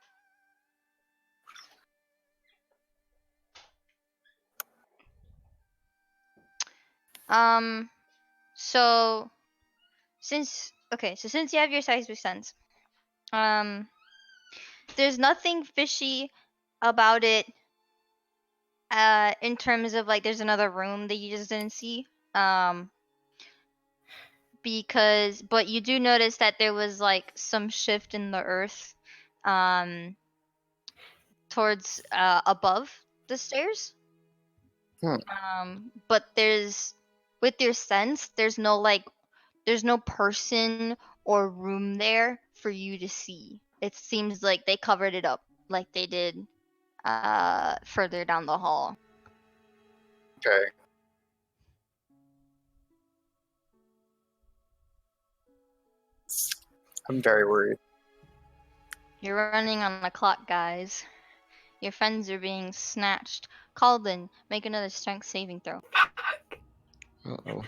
So since you have your seismic sense, there's nothing fishy about it. In terms of like, there's another room that you just didn't see. But you do notice that there was like some shift in the earth, towards above the stairs. But with your sense, there's no person or room there for you to see. It seems like they covered it up like they did further down the hall. Okay. I'm very worried. You're running on the clock, guys. Your friends are being snatched. Calden, make another strength saving throw. Uh-oh.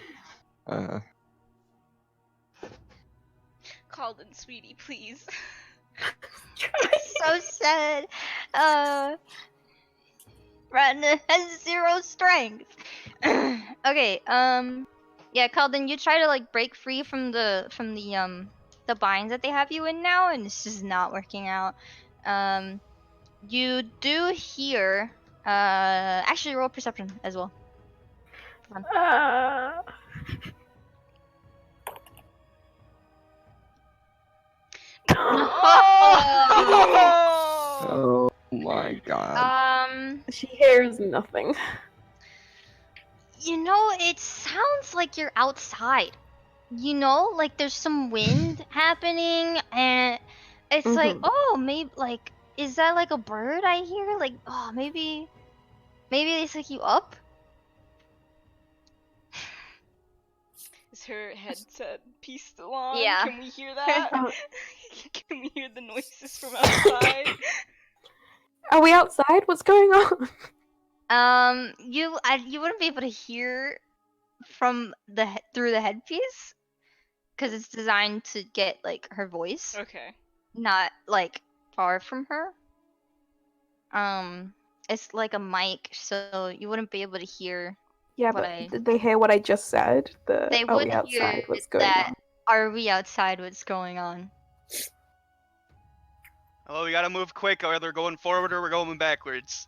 Calden, sweetie, please. So sad. Ratna has 0 strength. Okay, yeah, Calden, you try to like break free from the binds that they have you in now, and it's just not working out. You do hear, actually roll perception as well. Come on. Oh my god. She hears nothing. You know, it sounds like you're outside. You know, like there's some wind happening, and it's like, oh, maybe like, is that like a bird I hear? Like, oh, maybe they took you up. Is her headset piece still on? Yeah. Can we hear that? Can we hear the noises from outside? Are we outside? What's going on? You wouldn't be able to hear from through the headpiece, because it's designed to get like her voice, Okay. not like far from her. It's like a mic, so you wouldn't be able to hear. Yeah, what but did they hear what I just said? They Are would we outside? hear What's going that. on? Are we outside? What's going on? Oh, we gotta move quick, or they're going forward or we're going backwards.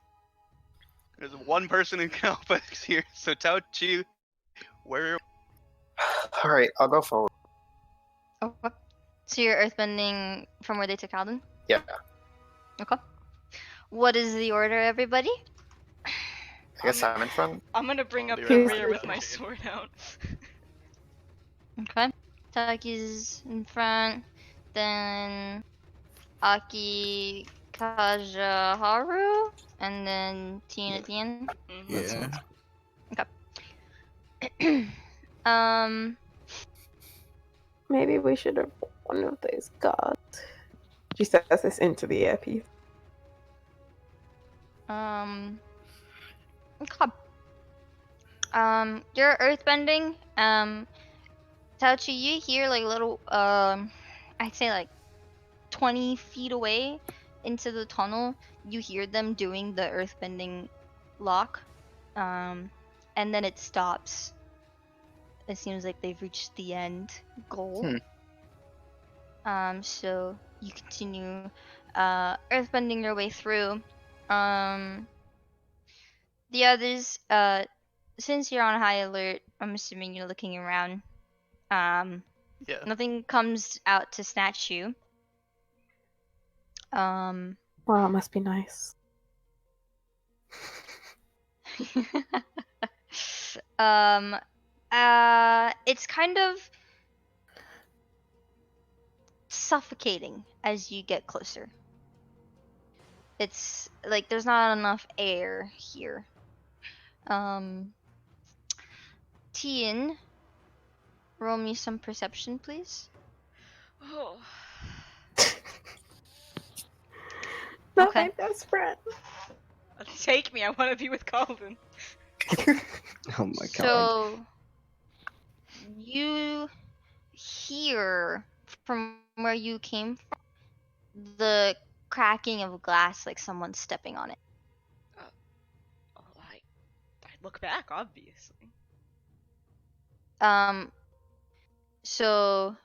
There's one person who can help us here, so Tauchi, where? Alright, I'll go forward. Oh, so you're earthbending from where they took Alden? Yeah. Okay. What is the order, everybody? I guess I'm in front. I'm gonna bring up I'll the be rear right with my back. sword out. Okay. Taki's in front, then Aki, Kajaharu, and then Teen at the end. Mhm. Yeah. Maybe we should have one of those guards. She says this into the earpiece. Okay. You're earthbending. Tauchi, you hear like little, I'd say like 20 feet away into the tunnel, you hear them doing the earthbending lock. And then it stops. It seems like they've reached the end goal. So you continue earthbending your way through. The others, since you're on high alert, I'm assuming you're looking around. Yeah. Nothing comes out to snatch you. Wow, it must be nice. It's kind of, suffocating as you get closer. It's like there's not enough air here. Tian, roll me some perception, please. Oh. Not Okay. my best friend. Take me. I want to be with Calvin. Oh my god. So you hear from where you came from the cracking of glass, like someone's stepping on it. Oh, I look back, obviously. So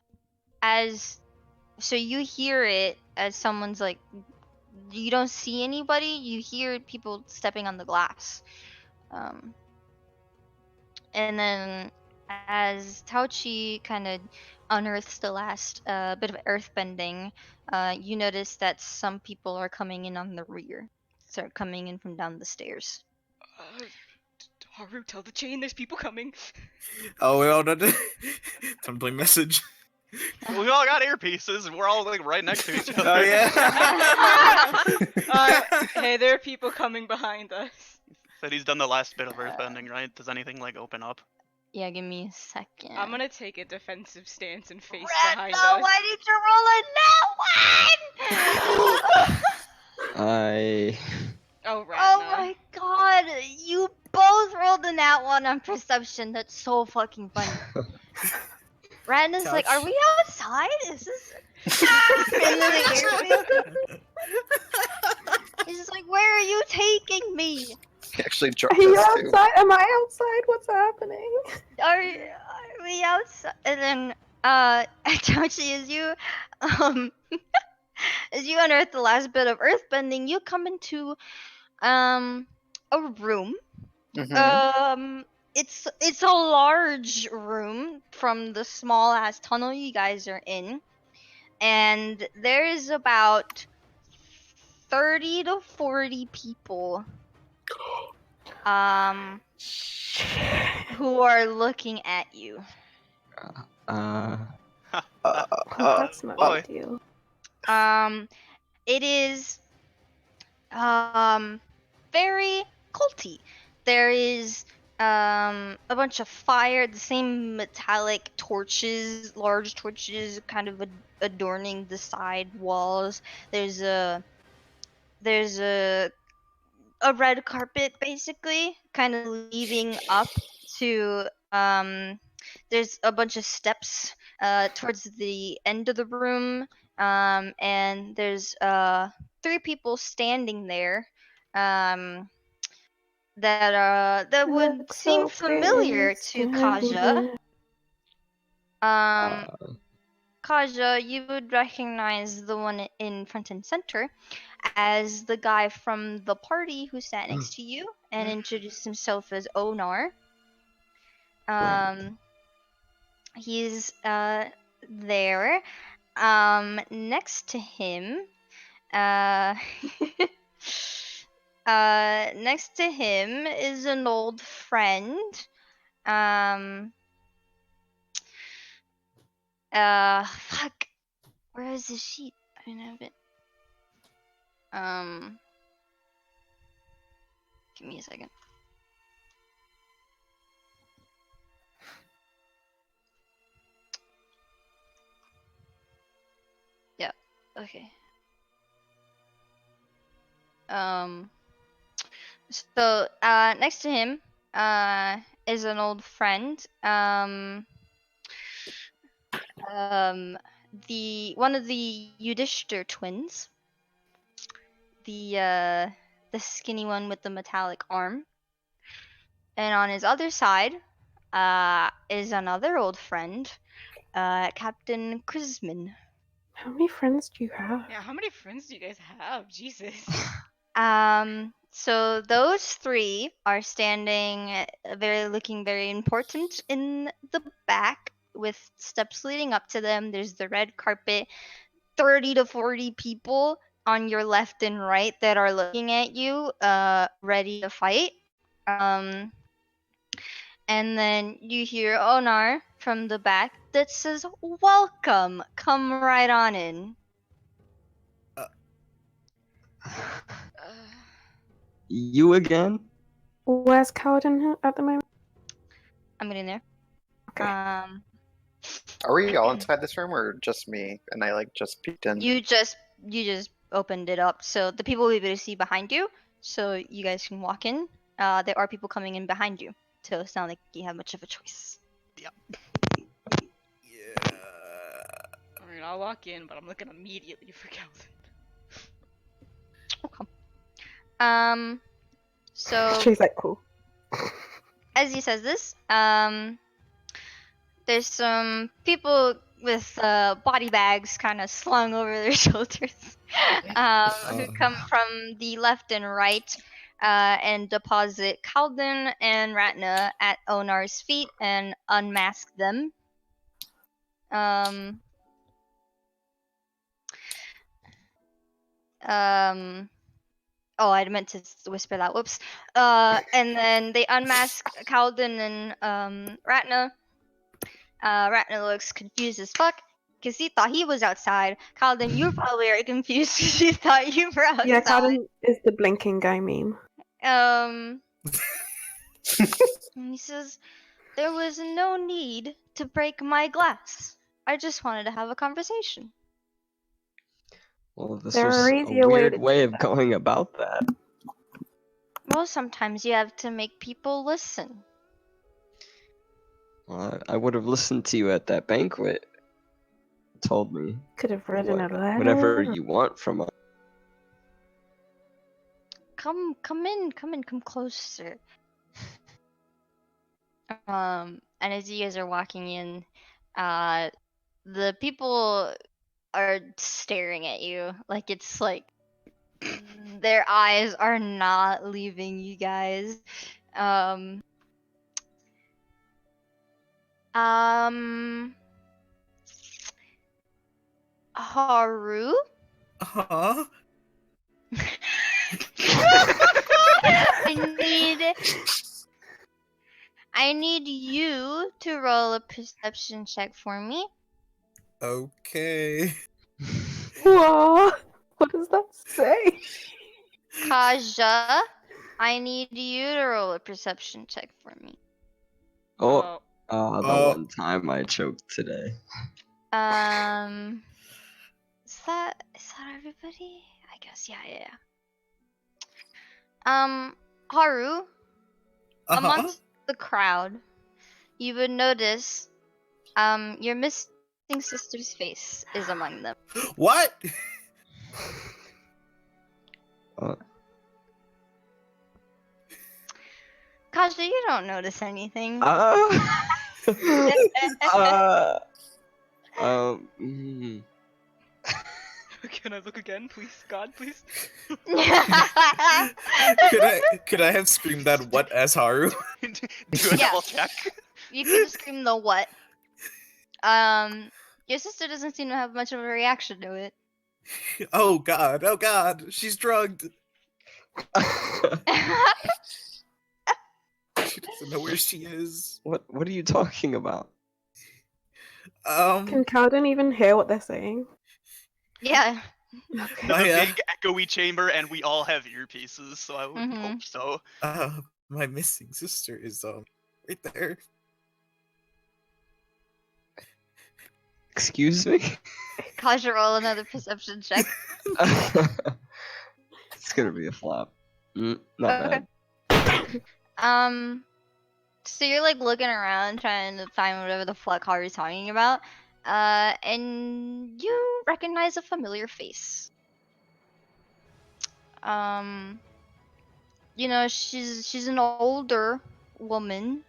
you hear it as someone's like, you don't see anybody, you hear people stepping on the glass. And then as Tauchi kind of unearths the last bit of earthbending, you notice that some people are coming in on the rear. Start coming in from down the stairs. Haru, tell the chain there's people coming. Oh, well, time to play message. We all got earpieces, and we're all like right next to each other. Oh, yeah. Hey, there are people coming behind us. Said he's done the last bit of earthbending, right? Does anything like open up? Yeah, give me a second. I'm gonna take a defensive stance and face behind Brenda, us. why did you roll a nat one? Oh, Ratna. Oh my god, you both rolled a nat one on perception. That's so fucking funny. Brandon's like, are we outside? Is this in the airfield? He's just like, where are you taking me? He actually Are dropped you us too. outside? Am I outside? What's happening? Are we outside? And then, Tauchi, as you unearth the last bit of earthbending, you come into, a room. Mhm. It's a large room from the small ass tunnel you guys are in, and there is about 30 to 40 people who are looking at you. That's not boy. ideal. It is very culty. There is a bunch of fire, the same metallic torches, large torches, kind of adorning the side walls. There's a red carpet, basically, kind of leading up to there's a bunch of steps towards the end of the room, and there's 3 people standing there that would Looks seem so familiar pretty to Kaja. Uh, Kaja, you would recognize the one in front and center as the guy from the party who sat next to you and introduced himself as Onar. He's there. Next to him, next to him is an old friend. Fuck. Where is the sheet? I didn't have it. Give me a second. Yeah. Okay. So next to him is an old friend. The one of the Yudhishthir twins. The skinny one with the metallic arm. And on his other side is another old friend, Captain Krisman. How many friends do you have? Yeah, how many friends do you guys have? Jesus. So those 3 are standing looking very important in the back with steps leading up to them. There's the red carpet, 30 to 40 people on your left and right that are looking at you, ready to fight. And then you hear Onar from the back that says, "Welcome, come right on in." You again? Where's Cowden at the moment? I'm getting there. Okay. Are we all inside this room or just me? And I like just peeked in. You just opened it up, so the people will be able to see behind you, so you guys can walk in. There are people coming in behind you, so it's not like you have much of a choice. Yeah. Alright, I'll walk in, but I'm looking immediately for Calvin. Okay. So She's like, cool. as he says this, there's some people with body bags kind of slung over their shoulders, who come from the left and right, and deposit Kalden and Ratna at Onar's feet and unmask them. Oh, I meant to whisper that. Whoops. And then they unmask Kalden and Ratna. Ratna looks confused as fuck because he thought he was outside. Kalden, you probably are confused because you thought you were outside. Yeah, Cowden is the blinking guy meme. And he says, "There was no need to break my glass. I just wanted to have a conversation." Well, this There was are a easier way weird to way do of that. going about that. Well, sometimes you have to make people listen. Well, I would have listened to you at that banquet. Told me Could have written a letter. whatever you want from us. Come in, come closer. And as you guys are walking in, the people are staring at you. Like it's like their eyes are not leaving you guys. Haru? Huh? I need you to roll a perception check for me. Okay. What? What does that say? Kaja, I need you to roll a perception check for me. Oh, the Oh. one time I choked today. Is that everybody? I guess, yeah. Haru, amongst the crowd, you would notice, your missing sister's face is among them. What? Kaja, you don't notice anything. Can I look again, please? God, please. Could I have screamed that what as Haru? Do a Yeah. double check. You could just scream the what. Your sister doesn't seem to have much of a reaction to it. Oh god, she's drugged. She doesn't know where she is. What are you talking about? Can Cowden even hear what they're saying? Yeah. Okay. There's a big echoey chamber, and we all have earpieces, so I would hope so. My missing sister is right there. Excuse me? Kaja, roll another perception check. It's gonna be a flop. Not bad. So you're like looking around trying to find whatever the fuck Haru's talking about, and you recognize a familiar face. You know, she's an older woman.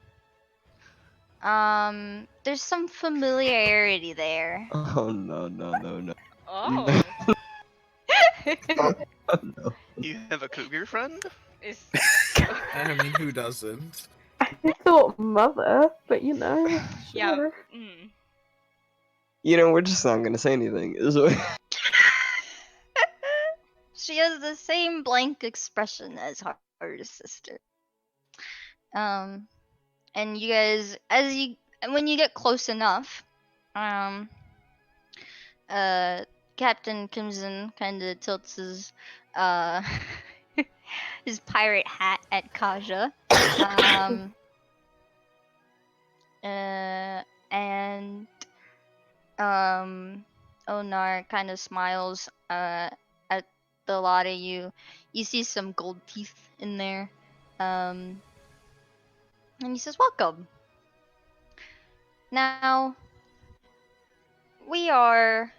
There's some familiarity there. Oh no. Oh. No. You have a cougar friend? I mean, who doesn't? I thought mother, but you know. Yeah. Sure. You know, we're just not gonna say anything. She has the same blank expression as Haru's sister. And you guys, And when you get close enough, Captain comes in, kind of tilts his his pirate hat at Kaja. And Onar kind of smiles at the lot of you. You see some gold teeth in there. And he says, "Welcome. Now, we are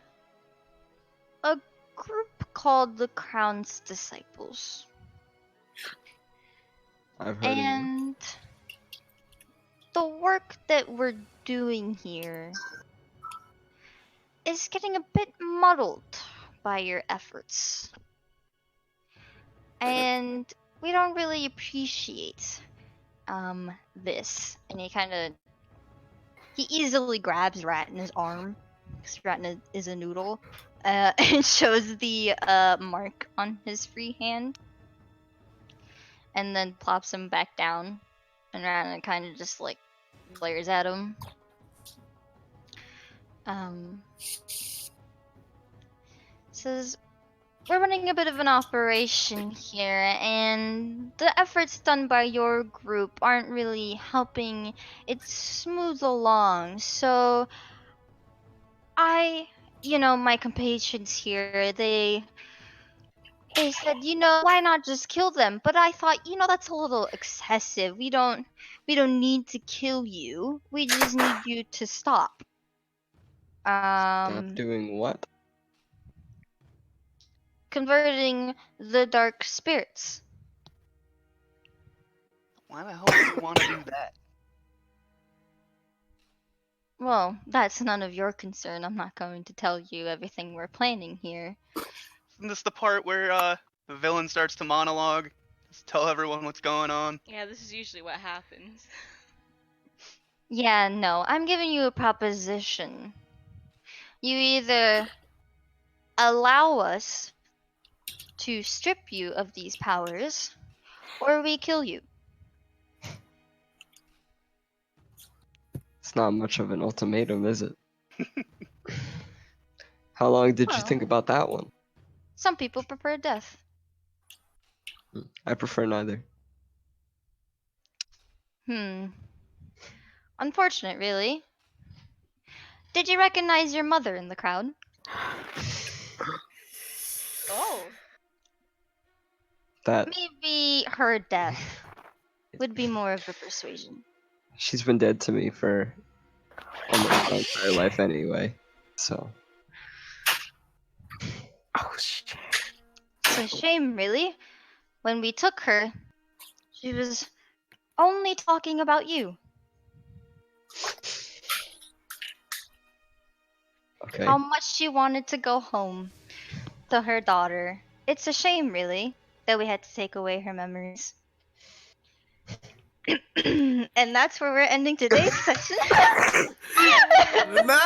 a group called the Crown's Disciples. I've heard of you. And the work that we're doing here is getting a bit muddled by your efforts. And we don't really appreciate this." And he easily grabs Ratna's arm, because Ratna is a noodle, and shows the mark on his free hand, and then plops him back down, and Ratna kind of just like glares at him. Says, "We're running a bit of an operation here, and the efforts done by your group aren't really helping it smooth along. So my compatriots here, they said, why not just kill them? But I thought, that's a little excessive. We don't need to kill you. We just need you to stop." Stop doing what? Converting the dark spirits. Why the hell would you want to do that? Well, that's none of your concern. I'm not going to tell you everything we're planning here. Isn't this the part where the villain starts to monologue? Just tell everyone what's going on. Yeah, this is usually what happens. Yeah, no, I'm giving you a proposition. You either allow us to strip you of these powers, or we kill you. It's not much of an ultimatum, is it? How long did you Well. think about that one? Some people prefer death. I prefer neither. Unfortunate, really. Did you recognize your mother in the crowd? Oh. That Maybe her death would be more of a persuasion. she's been dead to me for almost my entire life anyway. So Oh shit. It's a shame, really. When we took her, she was only talking about you. okay. How much she wanted to go home to her daughter. It's a shame, really, that we had to take away her memories. And that's where we're ending today's session. No!